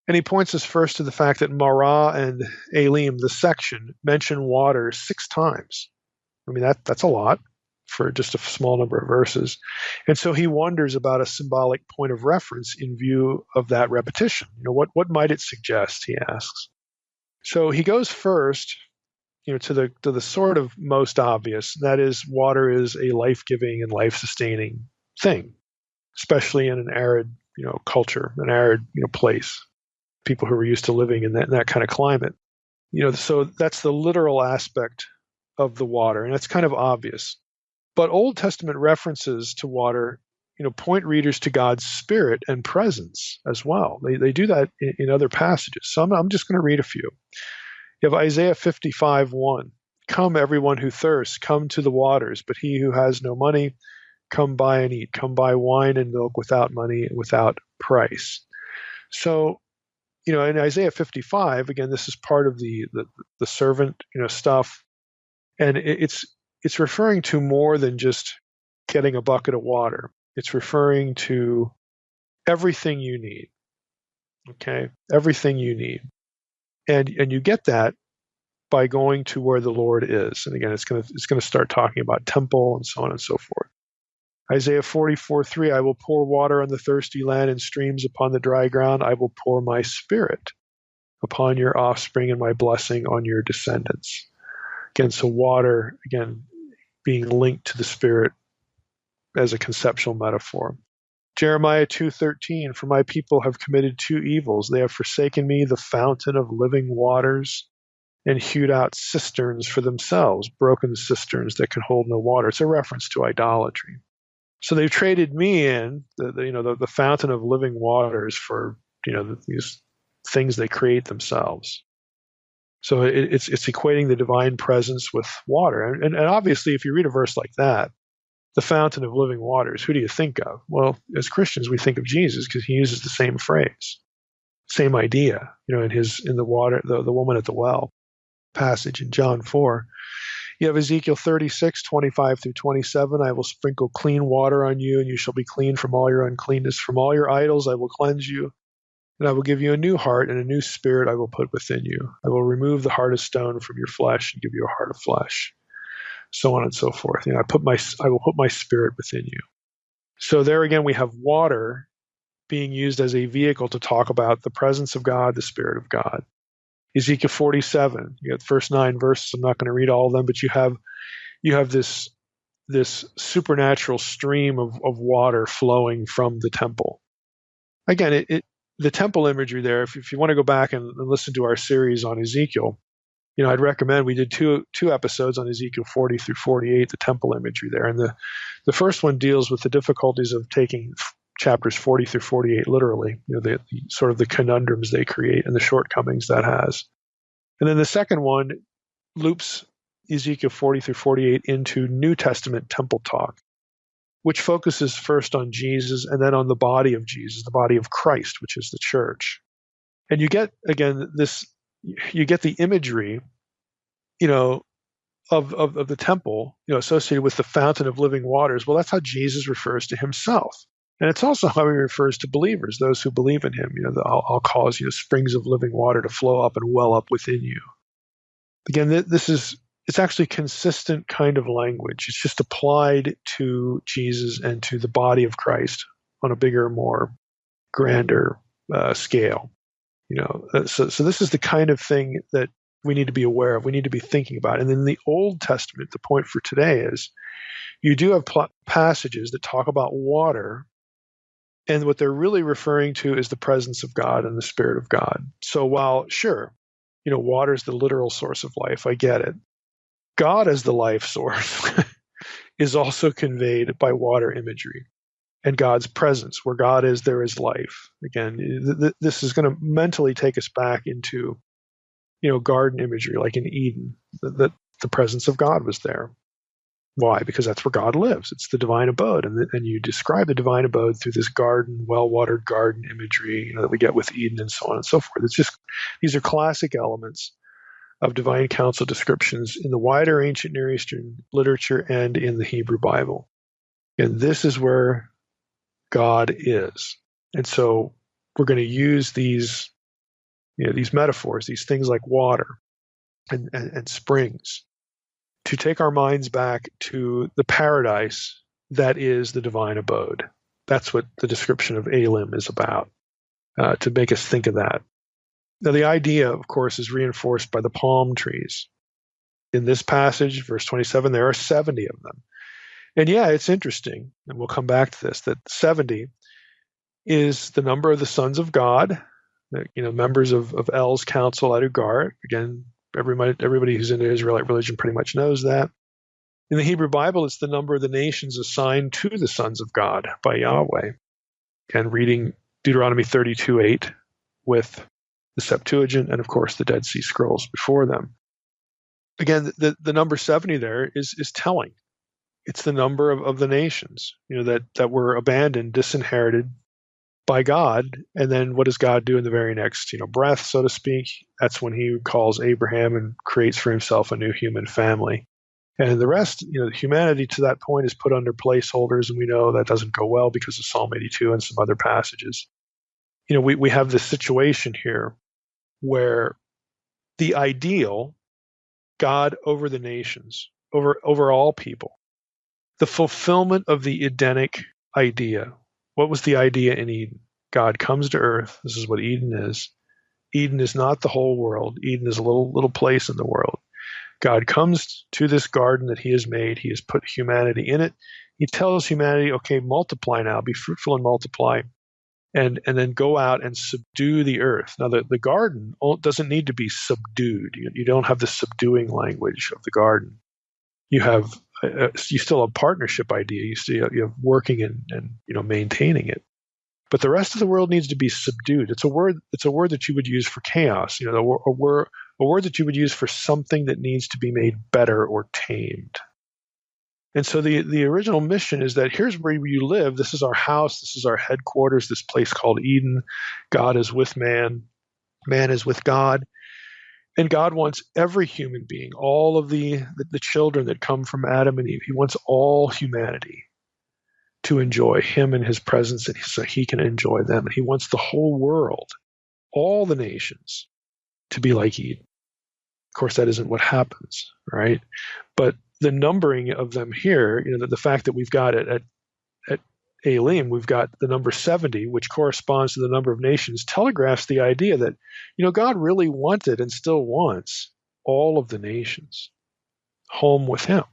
and he points us first to the fact that Marah and Elim, the section, mention water 6 times. I mean, that's a lot for just a small number of verses. And so he wonders about a symbolic point of reference in view of that repetition. What might it suggest, he asks. So he goes first, to the sort of most obvious, that is, water is a life-giving and life-sustaining thing, especially in an arid, culture, an arid, place, people who are used to living in that kind of climate. So that's the literal aspect of the water, and that's kind of obvious. But Old Testament references to water, point readers to God's spirit and presence as well. They do that in other passages. So I'm just going to read a few. You have Isaiah 55:1. Come, everyone who thirsts, come to the waters, but he who has no money, come buy and eat. Come buy wine and milk without money and without price. So, in Isaiah 55, again, this is part of the servant, stuff. And it's referring to more than just getting a bucket of water. It's referring to everything you need. Okay? Everything you need. And you get that by going to where the Lord is. And again, it's going to start talking about temple and so on and so forth. Isaiah 44:3, I will pour water on the thirsty land and streams upon the dry ground. I will pour my spirit upon your offspring and my blessing on your descendants. Again, so water, again, being linked to the spirit as a conceptual metaphor. Jeremiah 2:13, for my people have committed two evils. They have forsaken me, the fountain of living waters, and hewed out cisterns for themselves, broken cisterns that can hold no water. It's a reference to idolatry. So they've traded me in, the fountain of living waters, for these things they create themselves. So it's equating the divine presence with water. And obviously, if you read a verse like that, the fountain of living waters, who do you think of? Well, as Christians, we think of Jesus because he uses the same phrase, same idea, in the water, the woman at the well passage in John 4. You have Ezekiel 36:25 through 27. I will sprinkle clean water on you, and you shall be clean from all your uncleanness. From all your idols I will cleanse you, and I will give you a new heart, and a new spirit I will put within you. I will remove the heart of stone from your flesh and give you a heart of flesh. So on and so forth. I will put my spirit within you. So there again, we have water being used as a vehicle to talk about the presence of God, the Spirit of God. Ezekiel 47, you got the first 9 verses. I'm not going to read all of them, but you have this supernatural stream of water flowing from the temple. Again, the temple imagery there, if you want to go back and listen to our series on Ezekiel, I'd recommend, we did two episodes on Ezekiel 40 through 48, the temple imagery there. And the first one deals with the difficulties of taking chapters 40 through 48 literally, the sort of the conundrums they create and the shortcomings that has. And then the second one loops Ezekiel 40 through 48 into New Testament temple talk, which focuses first on Jesus and then on the body of Jesus, the body of Christ, which is the church. And you get, again, you get the imagery, of the temple, associated with the fountain of living waters. Well, that's how Jesus refers to himself. And it's also how he refers to believers, those who believe in him. I'll cause, springs of living water to flow up and well up within you. Again, it's actually consistent kind of language. It's just applied to Jesus and to the body of Christ on a bigger, more grander scale. So this is the kind of thing that we need to be aware of. We need to be thinking about. And in the Old Testament, the point for today is you do have passages that talk about water, and what they're really referring to is the presence of God and the Spirit of God. So while, sure, water is the literal source of life, I get it. God as the life source is also conveyed by water imagery. And God's presence, where God is, there is life. Again, this is going to mentally take us back into, garden imagery, like in Eden, that the presence of God was there. Why? Because that's where God lives. It's the divine abode. And you describe the divine abode through this garden, well-watered garden imagery, that we get with Eden and so on and so forth. It's just, these are classic elements of divine counsel descriptions in the wider ancient Near Eastern literature and in the Hebrew Bible. And this is where God is. And so we're going to use these metaphors, these things like water and springs, to take our minds back to the paradise that is the divine abode. That's what the description of Elim is about, to make us think of that. Now, the idea, of course, is reinforced by the palm trees. In this passage, verse 27, there are 70 of them. And yeah, it's interesting, and we'll come back to this, that 70 is the number of the sons of God, members of El's council at Ugar. Again, everybody who's in the Israelite religion pretty much knows that. In the Hebrew Bible, it's the number of the nations assigned to the sons of God by Yahweh. And reading Deuteronomy 32:8 with the Septuagint and, of course, the Dead Sea Scrolls before them. Again, the number 70 there is telling. It's the number of the nations, that were abandoned, disinherited by God. And then what does God do in the very next, breath, so to speak? That's when he calls Abraham and creates for himself a new human family. And the rest, humanity to that point is put under placeholders, and we know that doesn't go well because of Psalm 82 and some other passages. We have this situation here where the ideal, God over the nations, over all people, the fulfillment of the Edenic idea. What was the idea in Eden? God comes to earth. This is what Eden is. Eden is not the whole world. Eden is a little place in the world. God comes to this garden that he has made. He has put humanity in it. He tells humanity, okay, multiply now, be fruitful and multiply, and then go out and subdue the earth. Now, the garden doesn't need to be subdued. You don't have the subduing language of the garden. You have you still have partnership idea. You have working and maintaining it. But the rest of the world needs to be subdued. It's a word that you would use for chaos. A word that you would use for something that needs to be made better or tamed. And so the original mission is that here's where you live. This is our house. This is our headquarters, this place called Eden. God is with man. Man is with God. And God wants every human being, all of the children that come from Adam and Eve. He wants all humanity to enjoy him and his presence, and so he can enjoy them. And he wants the whole world, all the nations, to be like Eden. Of course, that isn't what happens, right? But the numbering of them here, the fact that we've got it at Elim, we've got the number 70, which corresponds to the number of nations, telegraphs the idea that, God really wanted and still wants all of the nations home with him.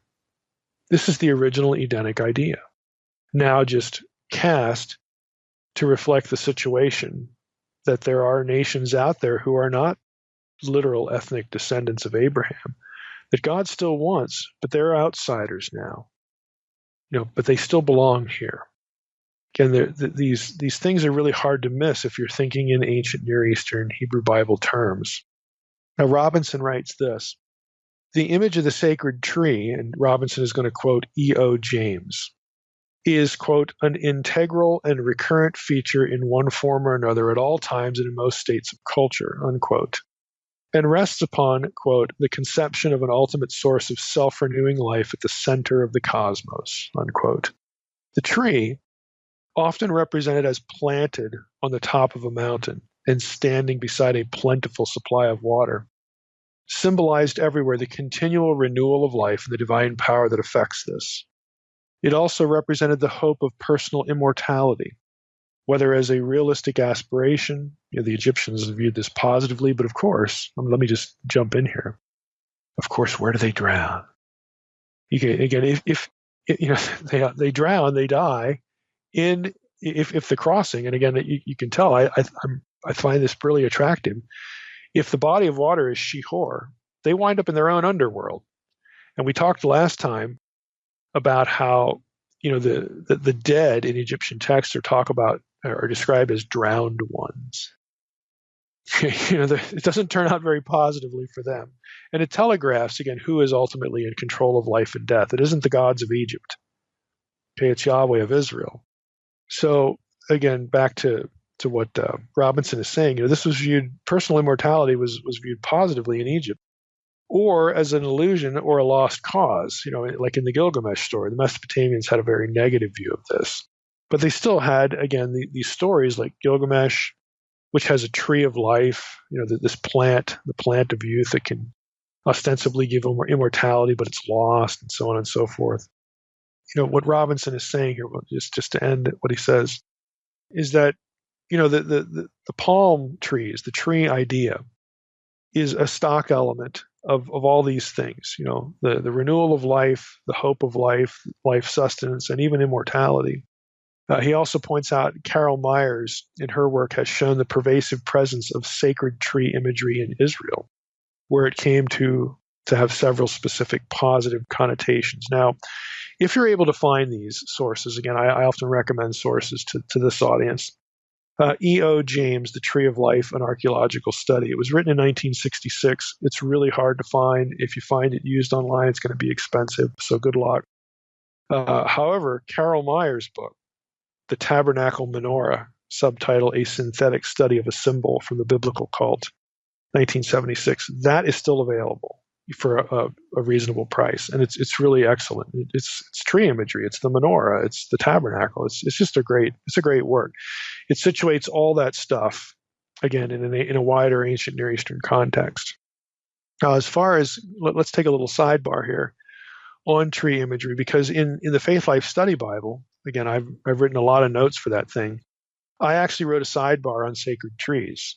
This is the original Edenic idea, now just cast to reflect the situation that there are nations out there who are not literal ethnic descendants of Abraham, that God still wants, but they're outsiders now. But they still belong here. Again, these things are really hard to miss if you're thinking in ancient Near Eastern Hebrew Bible terms. Now, Robinson writes this: the image of the sacred tree, and Robinson is going to quote E.O. James, is, quote, an integral and recurrent feature in one form or another at all times and in most states of culture, unquote, and rests upon, quote, the conception of an ultimate source of self-renewing life at the center of the cosmos, unquote. The tree, often represented as planted on the top of a mountain and standing beside a plentiful supply of water, symbolized everywhere the continual renewal of life and the divine power that affects this. It also represented the hope of personal immortality, whether as a realistic aspiration. The Egyptians viewed this positively, but of course, let me just jump in here. Of course, where do they drown? Again, if they drown, they die. If the crossing, and again, you can tell, I find this really attractive. If the body of water is Shihor, they wind up in their own underworld. And we talked last time about how the dead in Egyptian texts are described as drowned ones. It doesn't turn out very positively for them, and it telegraphs again who is ultimately in control of life and death. It isn't the gods of Egypt. Okay, it's Yahweh of Israel. So again, back to what Robinson is saying. This was viewed, personal immortality was viewed positively in Egypt, or as an illusion or a lost cause. Like in the Gilgamesh story, the Mesopotamians had a very negative view of this, but they still had, again, these stories like Gilgamesh, which has a tree of life. This plant, the plant of youth, that can ostensibly give immortality, but it's lost, and so on and so forth. What Robinson is saying here, just to end what he says, is that the palm trees, the tree idea, is a stock element of all these things. The renewal of life, the hope of life, life sustenance, and even immortality. He also points out Carol Myers, in her work, has shown the pervasive presence of sacred tree imagery in Israel, where it came to have several specific positive connotations. Now, if you're able to find these sources, again, I often recommend sources to this audience. E.O. James, The Tree of Life, an Archaeological Study. It was written in 1966. It's really hard to find. If you find it used online, it's going to be expensive, so good luck. However, Carol Myers' book, The Tabernacle Menorah, subtitle A Synthetic Study of a Symbol from the Biblical Cult, 1976, that is still available for a reasonable price, and it's really excellent. It's tree imagery, it's the menorah, it's the tabernacle. It's just a great work. It situates all that stuff again in a wider ancient Near Eastern context. As far as let's take a little sidebar here. on tree imagery, because in the Faith Life Study Bible, again, I've written a lot of notes for that thing. I actually wrote a sidebar on sacred trees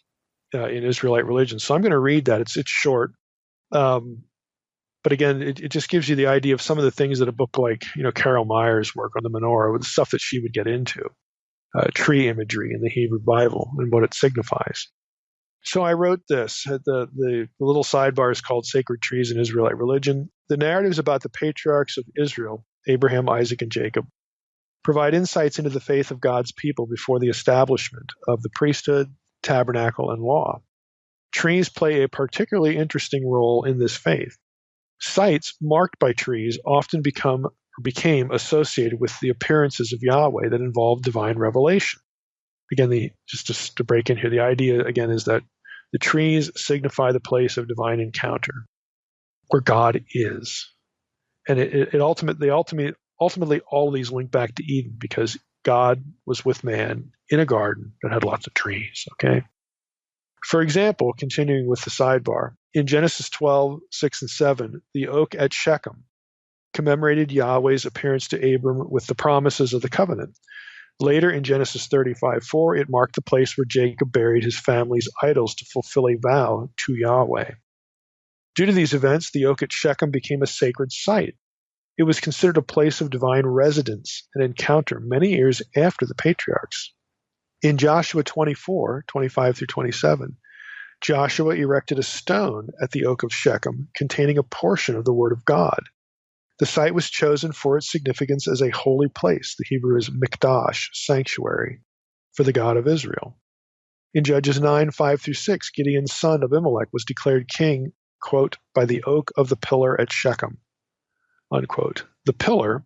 in Israelite religion. So I'm going to read that. It's short. But again, it just gives you the idea of some of the things that a book like, Carol Meyer's work on the menorah, with the stuff that she would get into, tree imagery in the Hebrew Bible and what it signifies. So I wrote this. The little sidebar is called Sacred Trees in Israelite Religion. The narratives about the patriarchs of Israel, Abraham, Isaac, and Jacob, provide insights into the faith of God's people before the establishment of the priesthood, tabernacle, and law. Trees play a particularly interesting role in this faith. Sites marked by trees often became associated with the appearances of Yahweh that involve divine revelation. Again, just to break in here, the idea again is that the trees signify the place of divine encounter, where God is, and ultimately all of these link back to Eden, because God was with man in a garden that had lots of trees. Okay. For example, continuing with the sidebar, in Genesis 12, 6 and 7, the oak at Shechem commemorated Yahweh's appearance to Abram with the promises of the covenant. Later in Genesis 35, 4, it marked the place where Jacob buried his family's idols to fulfill a vow to Yahweh. Due to these events, the oak at Shechem became a sacred site. It was considered a place of divine residence and encounter many years after the patriarchs. In Joshua 24, 25 through 27, Joshua erected a stone at the oak of Shechem containing a portion of the Word of God. The site was chosen for its significance as a holy place. The Hebrew is mikdash, sanctuary, for the God of Israel. In Judges 9, 5 through 6, Gideon's son Abimelech was declared king, quote, by the oak of the pillar at Shechem, unquote. The pillar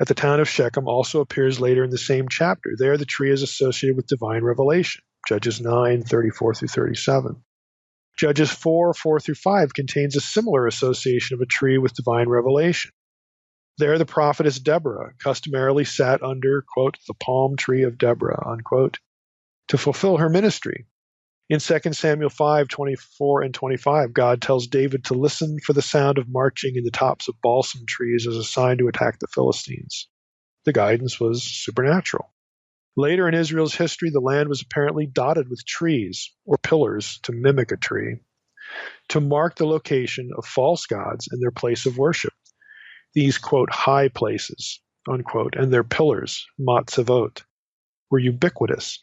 at the town of Shechem also appears later in the same chapter. There, the tree is associated with divine revelation. Judges 9, 34 through 37. Judges 4, 4 through 5 contains a similar association of a tree with divine revelation. There, the prophetess Deborah customarily sat under, quote, the palm tree of Deborah, unquote, to fulfill her ministry. In 2 Samuel 5, 24 and 25, God tells David to listen for the sound of marching in the tops of balsam trees as a sign to attack the Philistines. The guidance was supernatural. Later in Israel's history, the land was apparently dotted with trees or pillars to mimic a tree, to mark the location of false gods and their place of worship. These, quote, high places, unquote, and their pillars, matzavot, were ubiquitous.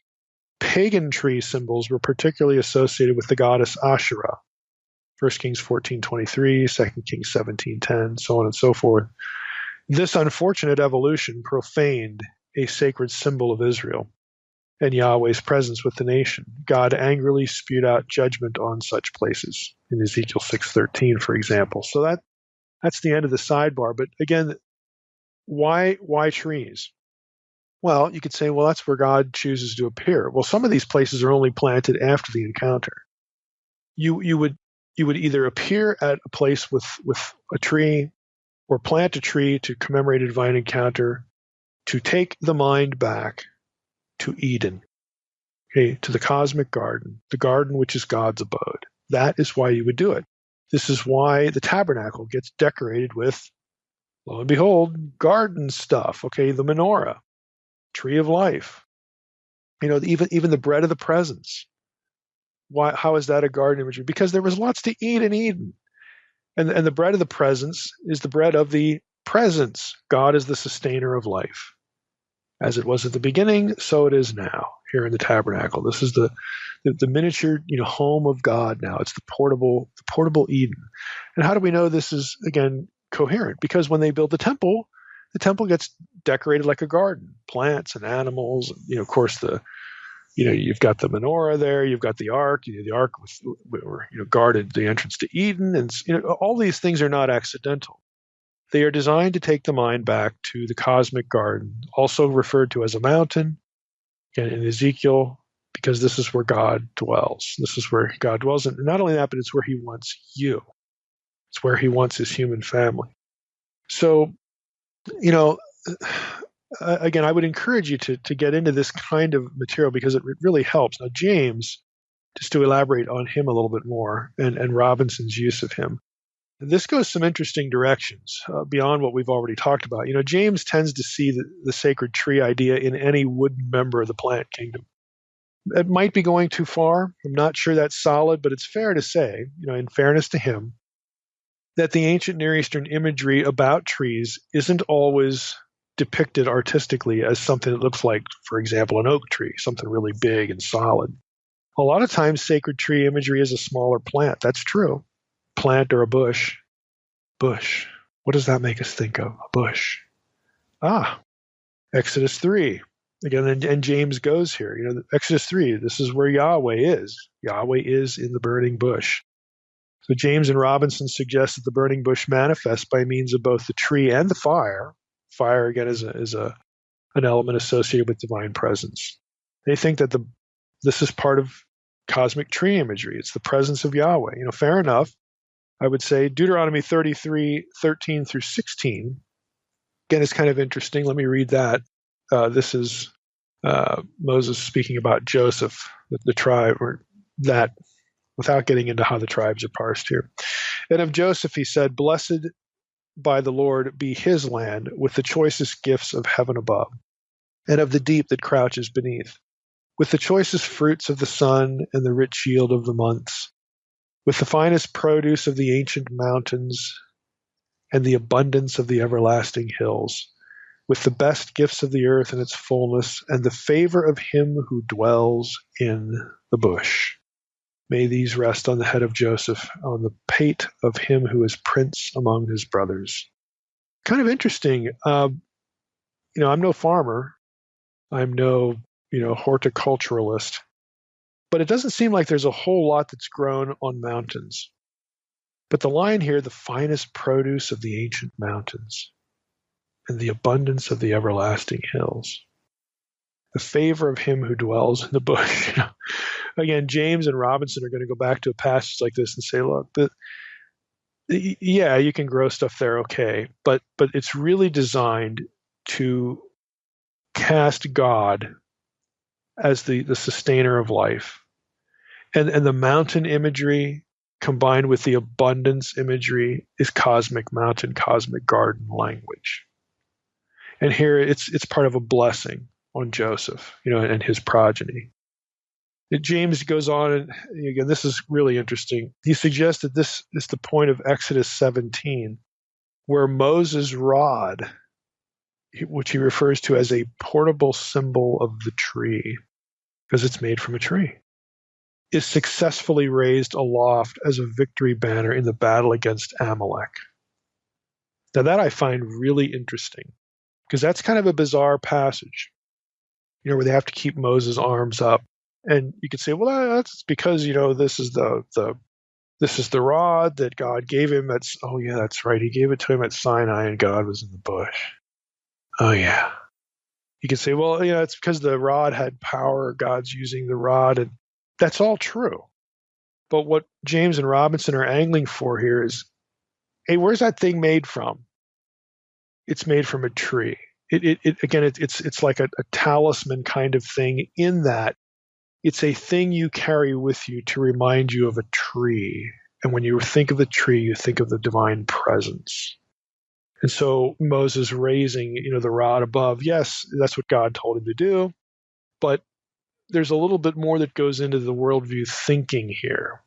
Pagan tree symbols were particularly associated with the goddess Asherah, 1 Kings 14:23, 2 Kings 17:10, so on and so forth. This unfortunate evolution profaned a sacred symbol of Israel and Yahweh's presence with the nation. God angrily spewed out judgment on such places in Ezekiel 6:13, for example. So that's the end of the sidebar. But again, why trees? Well, you could say, well, that's where God chooses to appear. Well, some of these places are only planted after the encounter. You would either appear at a place with a tree, or plant a tree to commemorate a divine encounter, to take the mind back to Eden, okay, to the cosmic garden, the garden which is God's abode. That is why you would do it. This is why the tabernacle gets decorated with, lo and behold, garden stuff, okay, the menorah, tree of life, even the bread of the presence. Why? How is that a garden imagery? Because there was lots to eat in Eden. And the bread of the presence is the bread of the presence. God is the sustainer of life. As it was at the beginning, so it is now here in the tabernacle. This is the miniature, home of God now. It's the portable Eden. And how do we know this is, again, coherent? Because when they build the temple gets decorated like a garden, plants and animals. Of course, you've got the menorah there, you've got the ark. The ark guarded the entrance to Eden, and all these things are not accidental. They are designed to take the mind back to the cosmic garden, also referred to as a mountain, again in Ezekiel, because this is where God dwells. This is where God dwells, and not only that, but it's where He wants you. It's where He wants His human family. So, again, I would encourage you to get into this kind of material because it really helps. Now, James, just to elaborate on him a little bit more, and Robinson's use of him. This goes some interesting directions beyond what we've already talked about. James tends to see the sacred tree idea in any wooden member of the plant kingdom. It might be going too far. I'm not sure that's solid, but it's fair to say, in fairness to him, that the ancient Near Eastern imagery about trees isn't always depicted artistically as something that looks like, for example, an oak tree, something really big and solid. A lot of times, sacred tree imagery is a smaller plant. That's true. Plant or a bush. Bush. What does that make us think of? A bush. Exodus 3. Again, and James goes here. Exodus 3, this is where Yahweh is. Yahweh is in the burning bush. So James and Robinson suggest that the burning bush manifests by means of both the tree and the fire. Fire, again, is an element associated with divine presence. They think that this is part of cosmic tree imagery. It's the presence of Yahweh. Fair enough. I would say Deuteronomy 33:13 through 16. Again, it's kind of interesting. Let me read that. This is Moses speaking about Joseph, the tribe, or that, without getting into how the tribes are parsed here. And of Joseph he said, "Blessed by the Lord be his land with the choicest gifts of heaven above, and of the deep that crouches beneath, with the choicest fruits of the sun and the rich yield of the months, with the finest produce of the ancient mountains and the abundance of the everlasting hills, with the best gifts of the earth and its fullness, and the favor of him who dwells in the bush. May these rest on the head of Joseph, on the pate of him who is prince among his brothers." Kind of interesting. I'm no farmer. I'm no, horticulturalist. But it doesn't seem like there's a whole lot that's grown on mountains. But the line here, the finest produce of the ancient mountains and the abundance of the everlasting hills, the favor of him who dwells in the bush. Again, James and Robinson are going to go back to a passage like this and say, look, yeah, you can grow stuff there, okay, but it's really designed to cast God as the sustainer of life. And the mountain imagery combined with the abundance imagery is cosmic mountain, cosmic garden language. And here it's part of a blessing on Joseph, and his progeny. James goes on, and again, this is really interesting. He suggests that this is the point of Exodus 17, where Moses' rod, which he refers to as a portable symbol of the tree, because it's made from a tree, is successfully raised aloft as a victory banner in the battle against Amalek. Now that I find really interesting, because that's kind of a bizarre passage, where they have to keep Moses' arms up. And you could say, well, that's because, this is the rod that God gave him. That's right. He gave it to him at Sinai and God was in the bush. Oh yeah. You could say, well, it's because the rod had power. God's using the rod, and that's all true. But what James and Robinson are angling for here is, hey, where's that thing made from? It's made from a tree. It's like a talisman kind of thing, in that it's a thing you carry with you to remind you of a tree. And when you think of the tree, you think of the divine presence. And so Moses raising, the rod above, yes, that's what God told him to do. But there's a little bit more that goes into the worldview thinking here.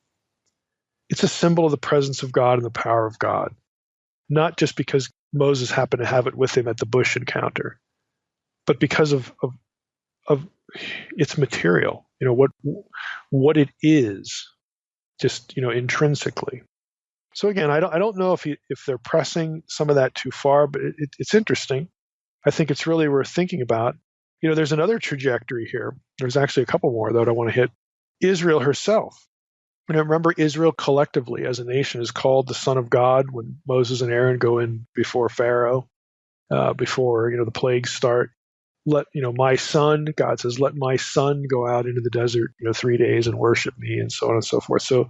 It's a symbol of the presence of God and the power of God, not just because Moses happened to have it with him at the bush encounter, but because of its material, what it is, just intrinsically. So again, I don't know if they're pressing some of that too far, but it's interesting. I think it's really worth thinking about. There's another trajectory here. There's actually a couple more that I want to hit. Israel herself. Remember, Israel collectively as a nation is called the Son of God when Moses and Aaron go in before Pharaoh, before the plagues start. Let my son, God says, let my son go out into the desert 3 days and worship me, and so on and so forth. So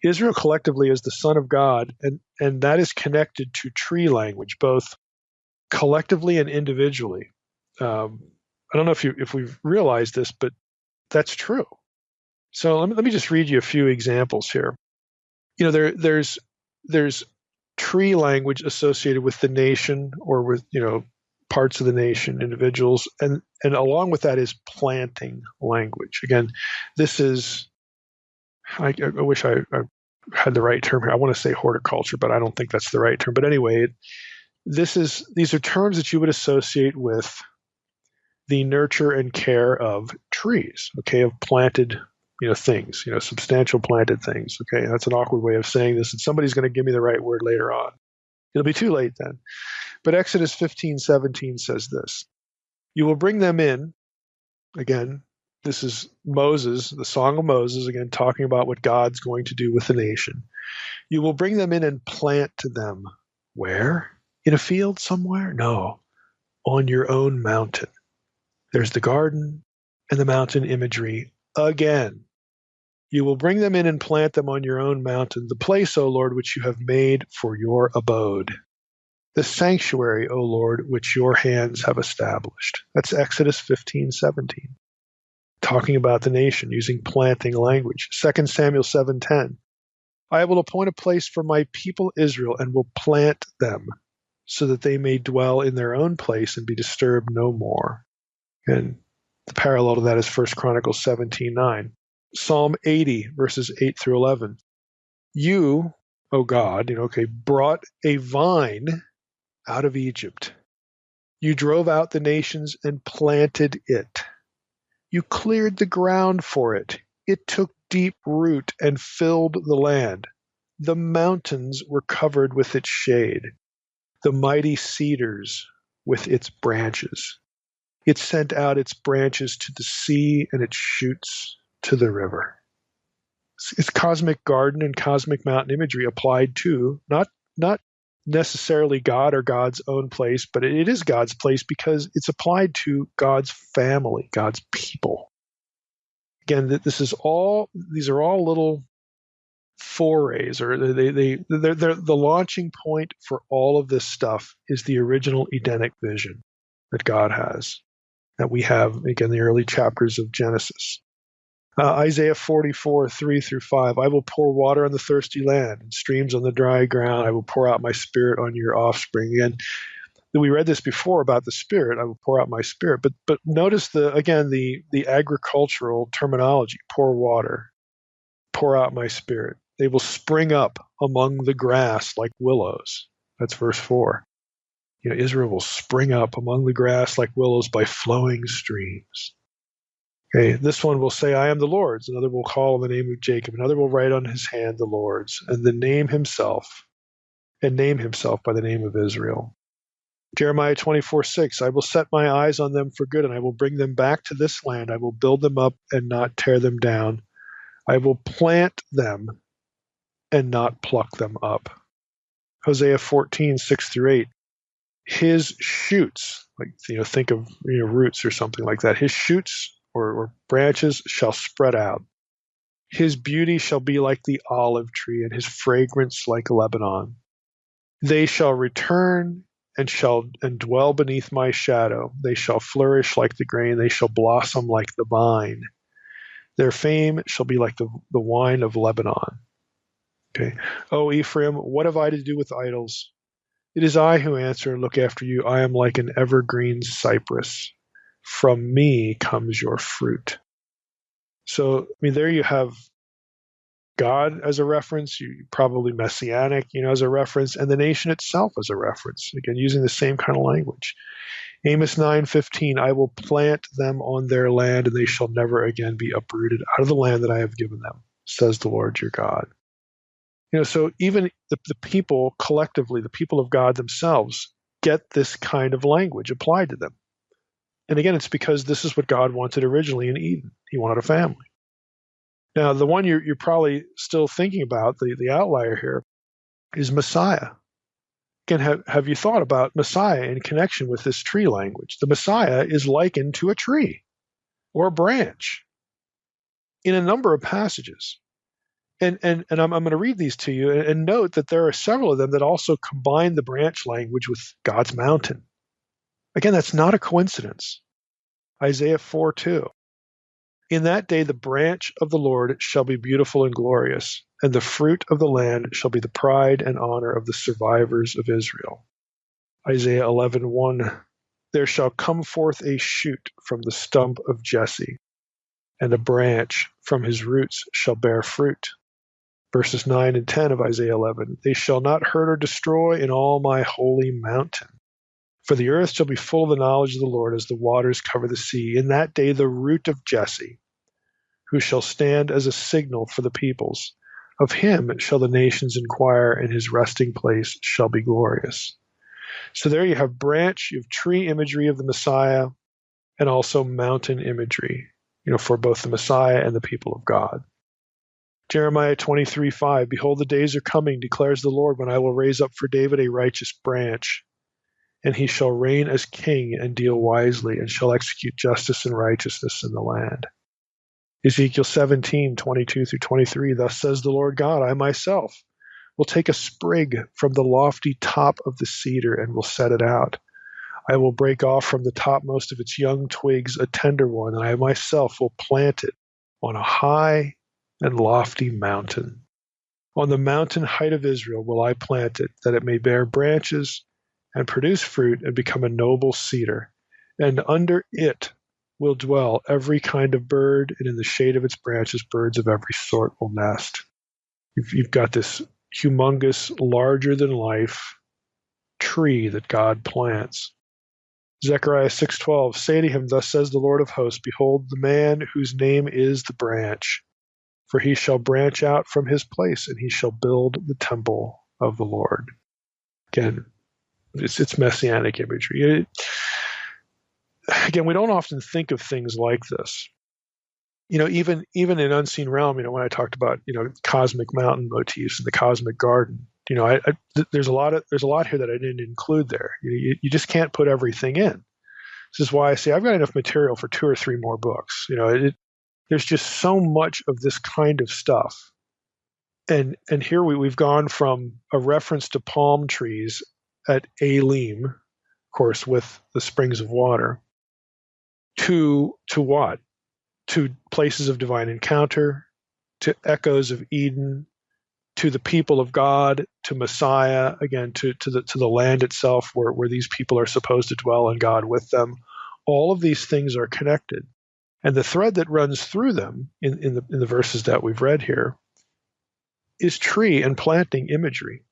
Israel collectively is the Son of God, and that is connected to tree language, both collectively and individually. I don't know if we've realized this, but that's true. So let me just read you a few examples here. There's tree language associated with the nation or with, parts of the nation, individuals, and along with that is planting language. Again, this is, I wish I had the right term here. I want to say horticulture, but I don't think that's the right term. But anyway, these are terms that you would associate with the nurture and care of trees, okay, of planted, things, substantial planted things, okay. That's an awkward way of saying this, and somebody's going to give me the right word later on. It'll be too late then. But Exodus 15:17 says this: you will bring them in, again, this is Moses, the Song of Moses, again, talking about what God's going to do with the nation. You will bring them in and plant them. Where? In a field somewhere? No, on your own mountain. There's the garden and the mountain imagery again. You will bring them in and plant them on your own mountain, the place, O Lord, which you have made for your abode. The sanctuary, O Lord, which your hands have established. That's Exodus 15:17. Talking about the nation, using planting language. 2 Samuel 7:10. I will appoint a place for my people Israel and will plant them so that they may dwell in their own place and be disturbed no more. And the parallel to that is 1 Chronicles 17:9. Psalm 80, verses 8 through 11. You, O God, brought a vine out of Egypt. You drove out the nations and planted it. You cleared the ground for it. It took deep root and filled the land. The mountains were covered with its shade, the mighty cedars with its branches. It sent out its branches to the sea and its shoots to the river. It's cosmic garden and cosmic mountain imagery applied to not necessarily God or God's own place, but it is God's place because it's applied to God's family, God's people. Again, these are all little forays, or they're the launching point for all of this stuff is the original Edenic vision that God has, that we have, again, the early chapters of Genesis. Isaiah 44:3-5. I will pour water on the thirsty land and streams on the dry ground. I will pour out my spirit on your offspring. And we read this before about the spirit. I will pour out my spirit. But notice the agricultural terminology. Pour water. Pour out my spirit. They will spring up among the grass like willows. That's verse 4. Israel will spring up among the grass like willows by flowing streams. Okay, this one will say, I am the Lord's. Another will call on the name of Jacob. Another will write on his hand the Lord's, and then name himself by the name of Israel. Jeremiah 24:6, I will set my eyes on them for good, and I will bring them back to this land. I will build them up and not tear them down. I will plant them and not pluck them up. Hosea 14:6-8, his shoots, think of roots or something like that. His shoots or branches shall spread out. His beauty shall be like the olive tree, and his fragrance like Lebanon. They shall return and dwell beneath my shadow. They shall flourish like the grain. They shall blossom like the vine. Their fame shall be like the wine of Lebanon. Okay. O Ephraim, what have I to do with idols? It is I who answer and look after you. I am like an evergreen cypress. From me comes your fruit. So, there you have God as a reference, probably Messianic, as a reference, and the nation itself as a reference. Again, using the same kind of language. Amos 9:15, I will plant them on their land, and they shall never again be uprooted out of the land that I have given them, says the Lord your God. So even the people collectively, the people of God themselves, get this kind of language applied to them. And again, it's because this is what God wanted originally in Eden. He wanted a family. Now, the one you're probably still thinking about, the outlier here, is Messiah. Again, have you thought about Messiah in connection with this tree language? The Messiah is likened to a tree or a branch in a number of passages. And I'm going to read these to you and note that there are several of them that also combine the branch language with God's mountain. Again, that's not a coincidence. Isaiah 4:2. In that day the branch of the Lord shall be beautiful and glorious, and the fruit of the land shall be the pride and honor of the survivors of Israel. Isaiah 11:1. There shall come forth a shoot from the stump of Jesse, and a branch from his roots shall bear fruit. Verses 9 and 10 of Isaiah 11. They shall not hurt or destroy in all my holy mountain. For the earth shall be full of the knowledge of the Lord as the waters cover the sea. In that day the root of Jesse, who shall stand as a signal for the peoples. Of him shall the nations inquire, and his resting place shall be glorious. So there you have branch, you have tree imagery of the Messiah, and also mountain imagery, for both the Messiah and the people of God. Jeremiah 23:5, Behold, the days are coming, declares the Lord, when I will raise up for David a righteous branch, and he shall reign as king and deal wisely, and shall execute justice and righteousness in the land. Ezekiel 17:22 through 23, Thus says the Lord God, I myself will take a sprig from the lofty top of the cedar and will set it out. I will break off from the topmost of its young twigs a tender one, and I myself will plant it on a high and lofty mountain. On the mountain height of Israel will I plant it, that it may bear branches and produce fruit and become a noble cedar. And under it will dwell every kind of bird, and in the shade of its branches birds of every sort will nest. You've got this humongous, larger-than-life tree that God plants. Zechariah 6:12, Say to him, Thus says the Lord of hosts, Behold, the man whose name is the branch, for he shall branch out from his place, and he shall build the temple of the Lord. Again, it's messianic imagery. Again, we don't often think of things like this. Even in Unseen Realm, when I talked about, cosmic mountain motifs and the cosmic garden, there's a lot here that I didn't include there. You just can't put everything in. This is why I say I've got enough material for 2 or 3 more books. There's just so much of this kind of stuff. And here we've gone from a reference to palm trees at Elim, of course, with the springs of water, to what? To places of divine encounter, to echoes of Eden, to the people of God, to Messiah, again, to the land itself where these people are supposed to dwell and God with them. All of these things are connected. And the thread that runs through them in the verses that we've read here is tree and planting imagery.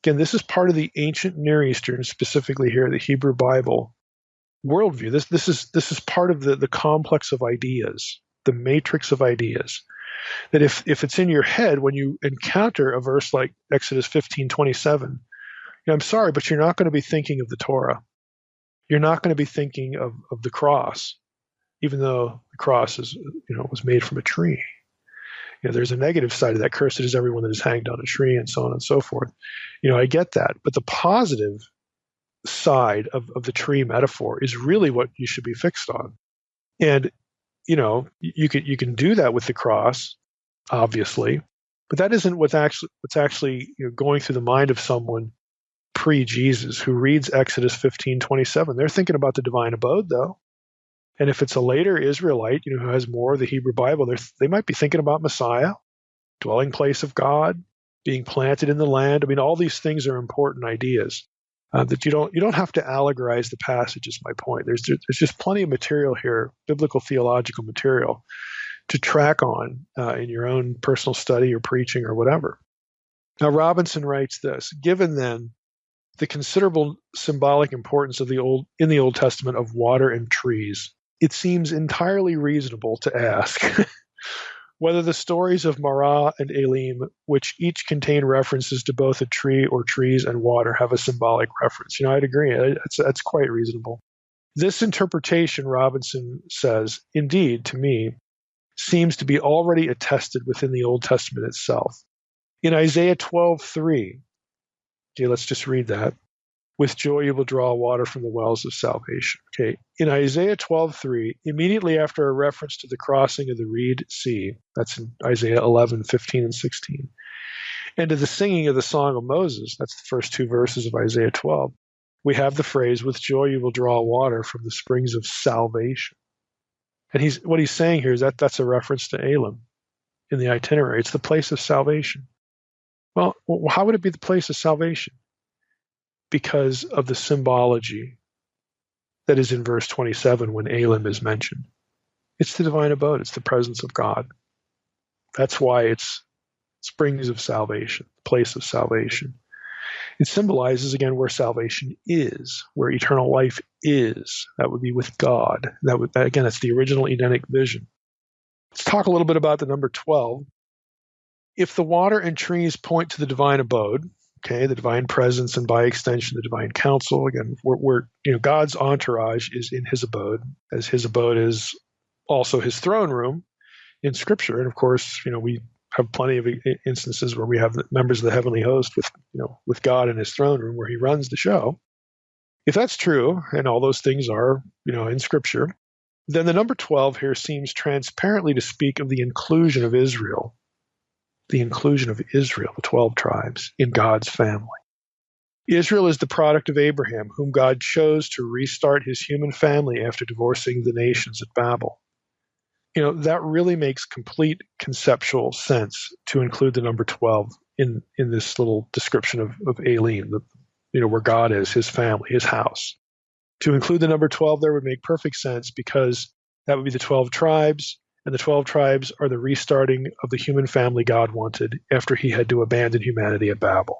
Again, this is part of the ancient Near Eastern, specifically here, the Hebrew Bible worldview. This is part of the complex of ideas, the matrix of ideas. That if it's in your head when you encounter a verse like Exodus 15:27, I'm sorry, but you're not going to be thinking of the Torah. You're not going to be thinking of the cross, even though the cross was made from a tree. There's a negative side of that. Cursed is everyone that is hanged on a tree, and so on and so forth. I get that, but the positive side of the tree metaphor is really what you should be fixed on. And you can do that with the cross, obviously, but that isn't what's actually going through the mind of someone pre-Jesus who reads Exodus 15:27. They're thinking about the divine abode, though. And if it's a later Israelite, who has more of the Hebrew Bible, they might be thinking about Messiah, dwelling place of God, being planted in the land. All these things are important ideas. That you don't have to allegorize the passage is my point. There's just plenty of material here, biblical theological material, to track on in your own personal study or preaching or whatever. Now Robinson writes this: Given then the considerable symbolic importance in the Old Testament of water and trees, it seems entirely reasonable to ask whether the stories of Marah and Elim, which each contain references to both a tree or trees and water, have a symbolic reference. I'd agree. That's quite reasonable. This interpretation, Robinson says, indeed, to me, seems to be already attested within the Old Testament itself. In Isaiah 12:3, let's just read that. With joy you will draw water from the wells of salvation. In Isaiah 12:3, immediately after a reference to the crossing of the Reed Sea, that's in Isaiah 11:15 and 16, and to the singing of the Song of Moses, that's the first 2 verses of Isaiah 12, we have the phrase, with joy you will draw water from the springs of salvation. And what he's saying here is that that's a reference to Elim in the itinerary. It's the place of salvation. Well, how would it be the place of salvation? Because of the symbology that is in verse 27 when Elim is mentioned. It's the divine abode. It's the presence of God. That's why it's springs of salvation, place of salvation. It symbolizes, again, where salvation is, where eternal life is. That would be with God. Again, that's the original Edenic vision. Let's talk a little bit about the number 12. If the water and trees point to the divine abode, okay, the divine presence, and by extension, the divine counsel, again, God's entourage is in his abode, as his abode is also his throne room in Scripture. And of course, we have plenty of instances where we have members of the heavenly host with God in his throne room where he runs the show. If that's true, and all those things are, in Scripture, then the number 12 here seems transparently to speak of the inclusion of Israel. The inclusion of Israel, the 12 tribes, in God's family. Israel is the product of Abraham, whom God chose to restart his human family after divorcing the nations at Babel. That really makes complete conceptual sense to include the number 12 in this little description of Elim, where God is, his family, his house. To include the number 12 there would make perfect sense because that would be the 12 tribes, and the 12 tribes are the restarting of the human family God wanted after he had to abandon humanity at Babel.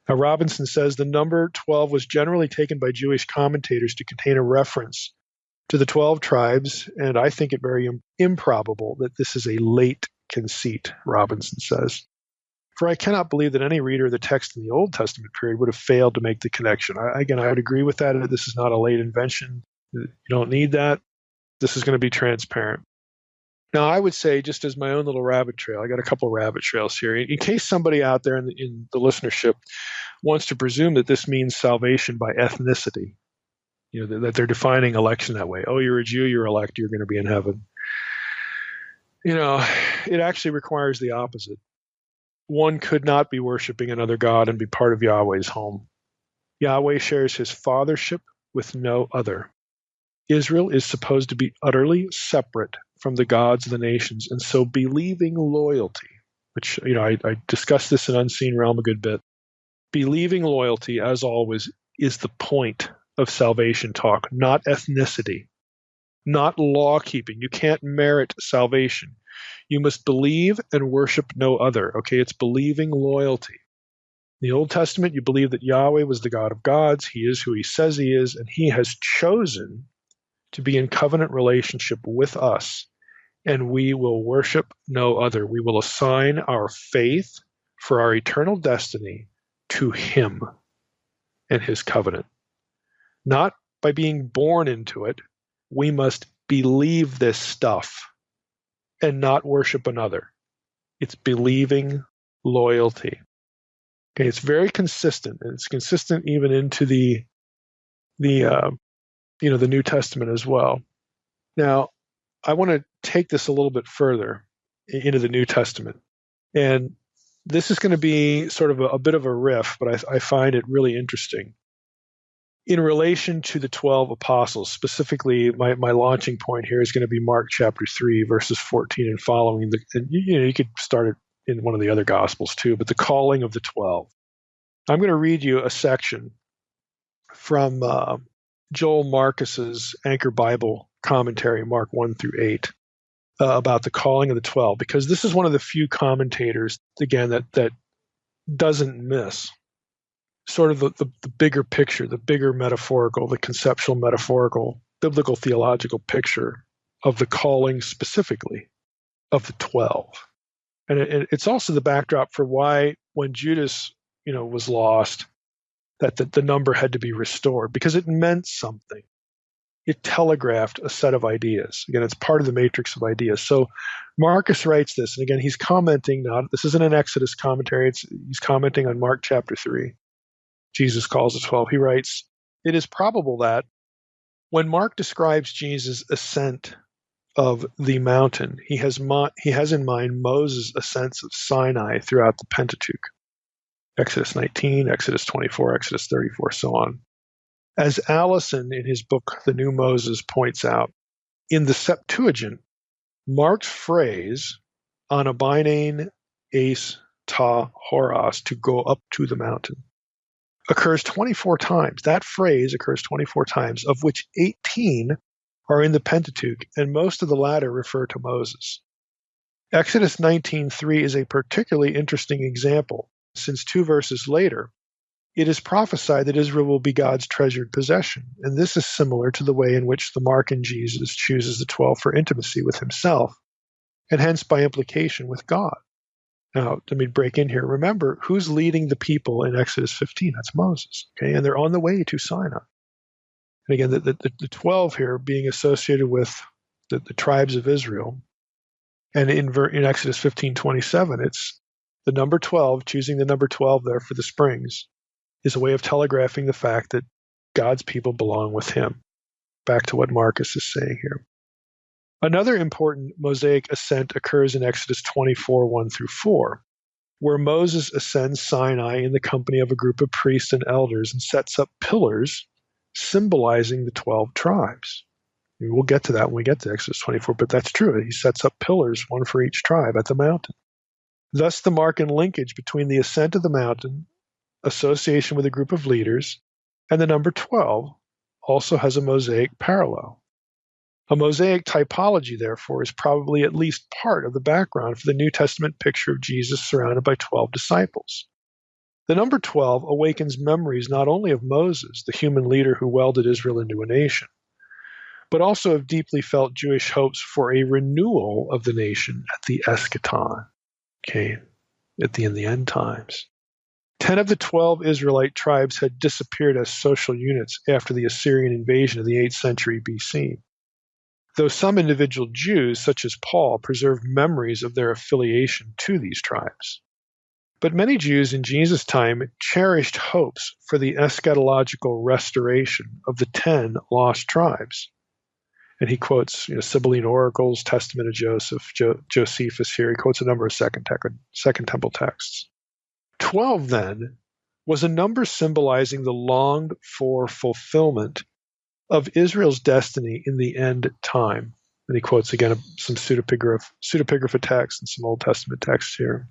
Now, Robinson says the number 12 was generally taken by Jewish commentators to contain a reference to the 12 tribes, and I think it very improbable that this is a late conceit, Robinson says. For I cannot believe that any reader of the text in the Old Testament period would have failed to make the connection. I would agree with that. This is not a late invention. You don't need that. This is going to be transparent. Now, I would say, just as my own little rabbit trail, I got a couple of rabbit trails here. In case somebody out there in the listenership wants to presume that this means salvation by ethnicity, that they're defining election that way. Oh, you're a Jew, you're elect, you're going to be in heaven. It actually requires the opposite. One could not be worshiping another God and be part of Yahweh's home. Yahweh shares his fathership with no other. Israel is supposed to be utterly separate from the gods of the nations, and so believing loyalty, which, I discussed this in Unseen Realm a good bit. Believing loyalty, as always, is the point of salvation talk, not ethnicity, not law keeping. You can't merit salvation. You must believe and worship no other. Okay, it's believing loyalty. In the Old Testament, you believe that Yahweh was the God of gods. He is who he says he is, and he has chosen to be in covenant relationship with us, and we will worship no other. We will assign our faith for our eternal destiny to him and his covenant. Not by being born into it. We must believe this stuff and not worship another. It's believing loyalty. Okay, it's very consistent, and it's consistent even into the New Testament as well. Now, I want to take this a little bit further into the New Testament, and this is going to be sort of a bit of a riff, but I find it really interesting. In relation to the 12 apostles, specifically, my launching point here is going to be Mark chapter 3, verses 14 and following. And you could start it in one of the other Gospels too, but the calling of the 12. I'm going to read you a section from Joel Marcus's Anchor Bible commentary, Mark 1 through 8, about the calling of the 12, because this is one of the few commentators, again, that doesn't miss sort of the bigger picture, the bigger metaphorical, the conceptual metaphorical, biblical theological picture of the calling specifically of the 12. And it's also the backdrop for why when Judas, was lost, that the number had to be restored, because it meant something. It telegraphed a set of ideas. Again, it's part of the matrix of ideas. So Marcus writes this, and again, he's commenting, this isn't an Exodus commentary, he's commenting on Mark chapter 3. Jesus calls the 12. He writes, "It is probable that when Mark describes Jesus' ascent of the mountain, he has in mind Moses' ascents of Sinai throughout the Pentateuch, Exodus 19, Exodus 24, Exodus 34, so on. As Allison in his book, The New Moses, points out, In the Septuagint, Mark's phrase, anabainen eis ta horos, to go up to the mountain, occurs 24 times. That phrase occurs 24 times, of which 18 are in the Pentateuch, and most of the latter refer to Moses. Exodus 19:3 is a particularly interesting example, since 2 verses later, it is prophesied that Israel will be God's treasured possession, and this is similar to the way in which the mark in Jesus chooses the 12 for intimacy with himself, and hence by implication with God. Now, let me break in here. Remember, who's leading the people in Exodus 15? That's Moses, okay? And they're on the way to Sinai. And again, the 12 here being associated with the tribes of Israel. And in Exodus 15:27, it's the number 12, choosing the number 12 there for the springs, is a way of telegraphing the fact that God's people belong with him. Back to what Marcus is saying here. Another important Mosaic ascent occurs in Exodus 24:1-4, where Moses ascends Sinai in the company of a group of priests and elders and sets up pillars symbolizing the 12 tribes. We'll get to that when we get to Exodus 24, but that's true. He sets up pillars, one for each tribe, at the mountain. Thus, the mark and linkage between the ascent of the mountain, association with a group of leaders, and the number 12 also has a Mosaic parallel. A Mosaic typology, therefore, is probably at least part of the background for the New Testament picture of Jesus surrounded by 12 disciples. The number 12 awakens memories not only of Moses, the human leader who welded Israel into a nation, but also of deeply felt Jewish hopes for a renewal of the nation at the eschaton, okay, in the end times. 10 of the 12 Israelite tribes had disappeared as social units after the Assyrian invasion of the 8th century BC. Though some individual Jews, such as Paul, preserved memories of their affiliation to these tribes. But many Jews in Jesus' time cherished hopes for the eschatological restoration of the 10 lost tribes. And he quotes Sibylline oracles, Testament of Josephus here. He quotes a number of Second Temple texts. 12, then, was a number symbolizing the longed-for fulfillment of Israel's destiny in the end time. And he quotes again some pseudepigrapha texts and some Old Testament texts here.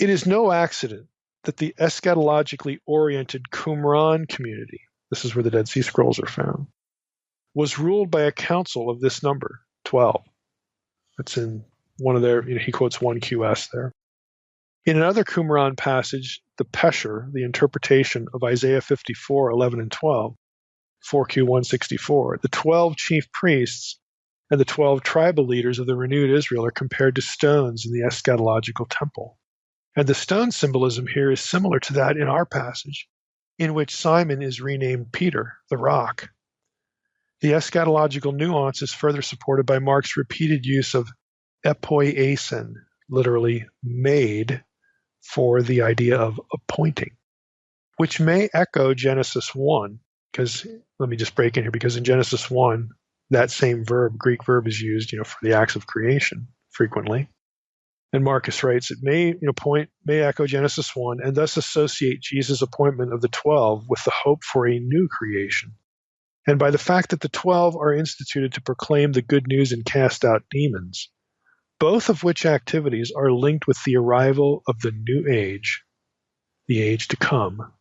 It is no accident that the eschatologically oriented Qumran community, this is where the Dead Sea Scrolls are found, was ruled by a council of this number, 12. That's in one of their, he quotes 1QS there. In another Qumran passage, the Pesher, the interpretation of Isaiah 54:11-12, 4Q164, the 12 chief priests and the 12 tribal leaders of the renewed Israel are compared to stones in the eschatological temple. And the stone symbolism here is similar to that in our passage, in which Simon is renamed Peter, the rock. The eschatological nuance is further supported by Mark's repeated use of epoiesin, literally made, for the idea of appointing, which may echo Genesis 1, because let me just break in here, because in Genesis 1, that same verb, Greek verb, is used, for the acts of creation frequently. And Marcus writes, it may echo Genesis 1 and thus associate Jesus' appointment of the 12 with the hope for a new creation. And by the fact that the 12 are instituted to proclaim the good news and cast out demons, both of which activities are linked with the arrival of the new age, the age to come,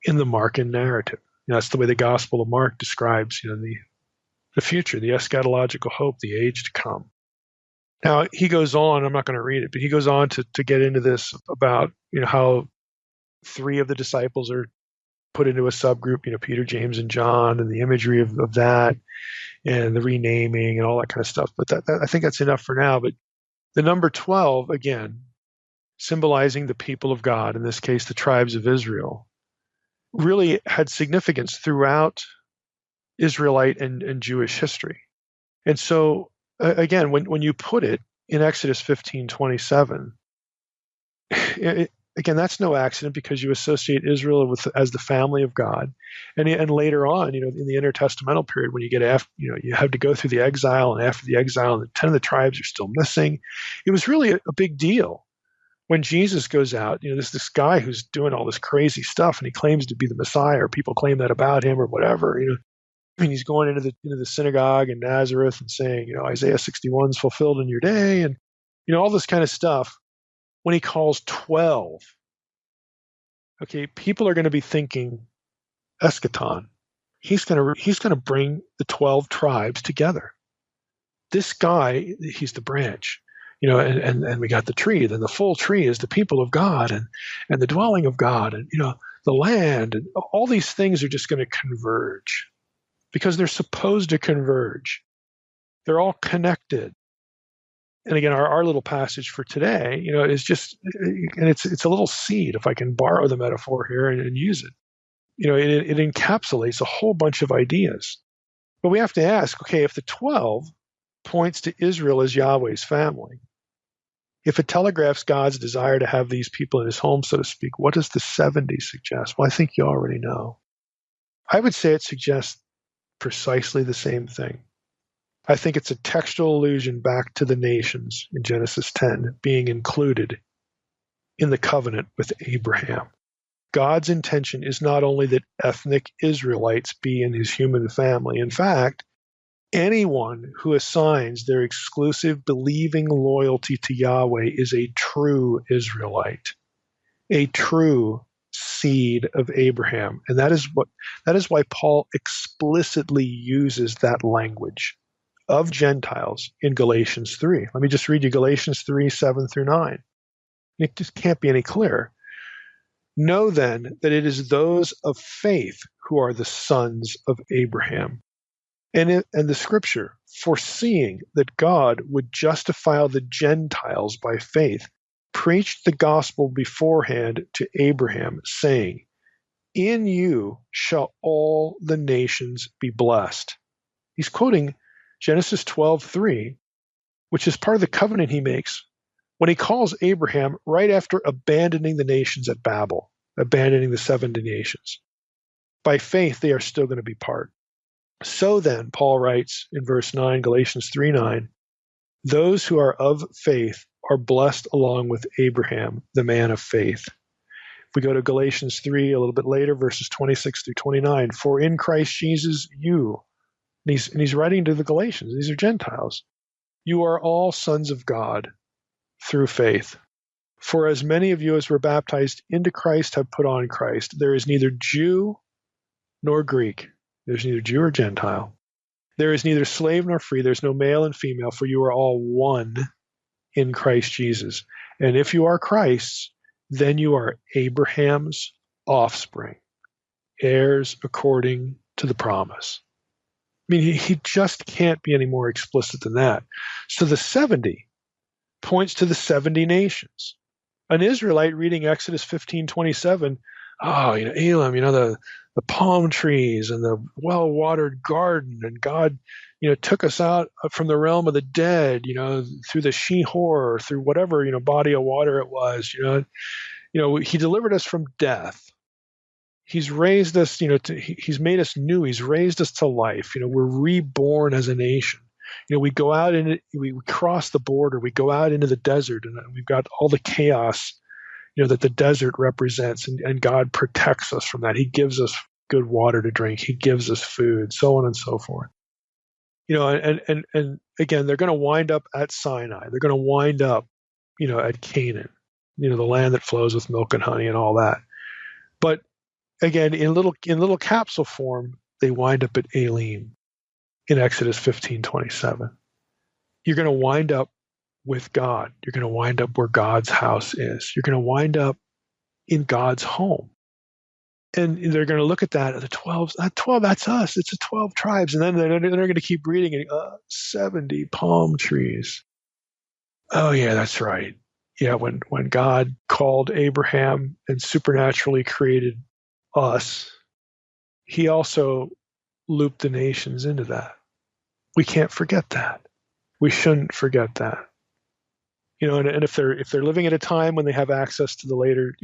in the Markan narrative. That's the way the Gospel of Mark describes, the future, the eschatological hope, the age to come. Now, he goes on, I'm not going to read it, but he goes on to get into this about, how 3 of the disciples are put into a subgroup, Peter, James, and John, and the imagery of that, and the renaming and all that kind of stuff. But that I think that's enough for now. But the number 12, again, symbolizing the people of God, in this case, the tribes of Israel, really had significance throughout Israelite and Jewish history. And so, again, when you put it in Exodus 15:27, again, that's no accident, because you associate Israel as the family of God, and later on, in the intertestamental period, when you get after, you have to go through the exile, and after the exile, and 10 of the tribes are still missing. It was really a big deal when Jesus goes out. There's this guy who's doing all this crazy stuff, and he claims to be the Messiah, or people claim that about him, or whatever. I mean, he's going into the synagogue in Nazareth and saying, Isaiah 61 is fulfilled in your day, and all this kind of stuff. When he calls 12, okay, people are going to be thinking eschaton. He's going to bring the 12 tribes together. This guy, he's the branch, and we got the tree. Then the full tree is the people of God and the dwelling of God, and the land, and all these things are just going to converge because they're supposed to converge. They're all connected. And again, our little passage for today, is just, and it's a little seed, if I can borrow the metaphor here and use it. It encapsulates a whole bunch of ideas. But we have to ask, okay, if the 12 points to Israel as Yahweh's family, if it telegraphs God's desire to have these people in his home, so to speak, what does the 70 suggest? Well, I think you already know. I would say it suggests precisely the same thing. I think it's a textual allusion back to the nations in Genesis 10 being included in the covenant with Abraham. God's intention is not only that ethnic Israelites be in his human family. In fact, anyone who assigns their exclusive believing loyalty to Yahweh is a true Israelite, a true seed of Abraham. And that is why Paul explicitly uses that language of Gentiles in Galatians 3. Let me just read you Galatians 3, 7 through 9. It just can't be any clearer. Know then that it is those of faith who are the sons of Abraham. And the scripture, foreseeing that God would justify the Gentiles by faith, preached the gospel beforehand to Abraham, saying, in you shall all the nations be blessed. He's quoting Genesis 12:3, which is part of the covenant he makes when he calls Abraham right after abandoning the nations at Babel, abandoning the 70 nations. By faith, they are still going to be part. So then, Paul writes in verse 9, Galatians 3:9, those who are of faith are blessed along with Abraham, the man of faith. If we go to Galatians 3 a little bit later, verses 26 through 29, for in Christ Jesus you, and he's writing to the Galatians, these are Gentiles, you are all sons of God through faith. For as many of you as were baptized into Christ have put on Christ. There is neither Jew nor Greek. There's neither Jew or Gentile. There is neither slave nor free. There's no male and female, for you are all one in Christ Jesus. And if you are Christ's, then you are Abraham's offspring, heirs according to the promise. I mean, he just can't be any more explicit than that. So the 70 points to the 70 nations. An Israelite reading Exodus 15:27, Elim, the palm trees and the well-watered garden, and God, took us out from the realm of the dead, through the Shihor, through whatever, body of water it was, he delivered us from death. He's raised us, he's made us new. He's raised us to life. We're reborn as a nation. We go out and we cross the border. We go out into the desert, and we've got all the chaos, that the desert represents, and God protects us from that. He gives us good water to drink. He gives us food, so on and so forth. And again, they're going to wind up at Sinai. They're going to wind up, at Canaan, the land that flows with milk and honey and all that. But again, in little capsule form, they wind up at Elim in Exodus 15:27. You're going to wind up with God. You're going to wind up where God's house is. You're going to wind up in God's home. And they're going to look at that, the 12, that's us. It's the 12 tribes. And then they're going to keep reading it. 70 palm trees. Oh, yeah, that's right. Yeah, when God called Abraham and supernaturally created us, he also looped the nations into that. We can't forget that. We shouldn't forget that. And if they're living at a time when they have access to the later,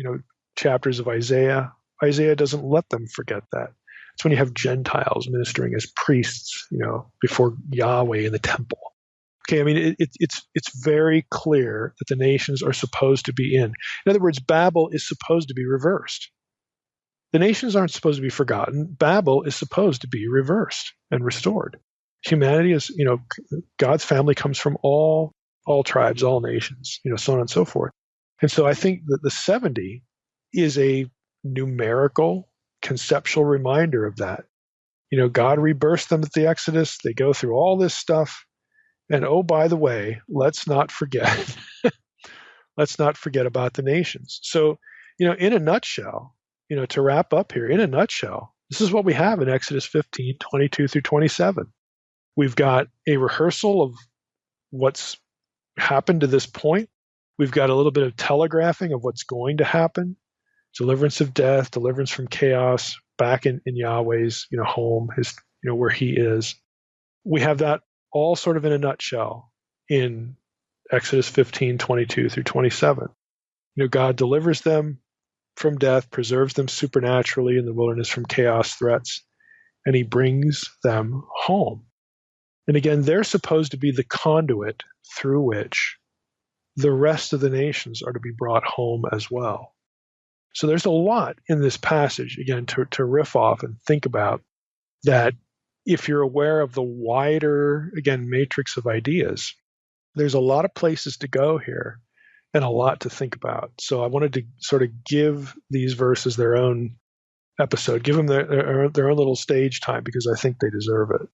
chapters of Isaiah doesn't let them forget that. It's when you have Gentiles ministering as priests, before Yahweh in the temple. Okay, I mean, it's very clear that the nations are supposed to be in. In other words, Babel is supposed to be reversed. The nations aren't supposed to be forgotten. Babel is supposed to be reversed and restored. Humanity is, God's family comes from all tribes, all nations, so on and so forth. And so I think that the 70 is a numerical, conceptual reminder of that. God rebirths them at the Exodus. They go through all this stuff. And oh, by the way, let's not forget, let's not forget about the nations. So, in a nutshell, to wrap up here, in a nutshell, this is what we have in Exodus 15, 22 through 27. We've got a rehearsal of what's happened to this point. We've got a little bit of telegraphing of what's going to happen. Deliverance of death, deliverance from chaos, back in Yahweh's, home, his, where he is. We have that all sort of in a nutshell in Exodus 15, 22 through 27. God delivers them from death, preserves them supernaturally in the wilderness from chaos threats, and he brings them home. And again, they're supposed to be the conduit through which the rest of the nations are to be brought home as well. So there's a lot in this passage, again, to riff off and think about, that if you're aware of the wider, again, matrix of ideas, there's a lot of places to go here and a lot to think about. So I wanted to sort of give these verses their own episode, give them their own little stage time, because I think they deserve it.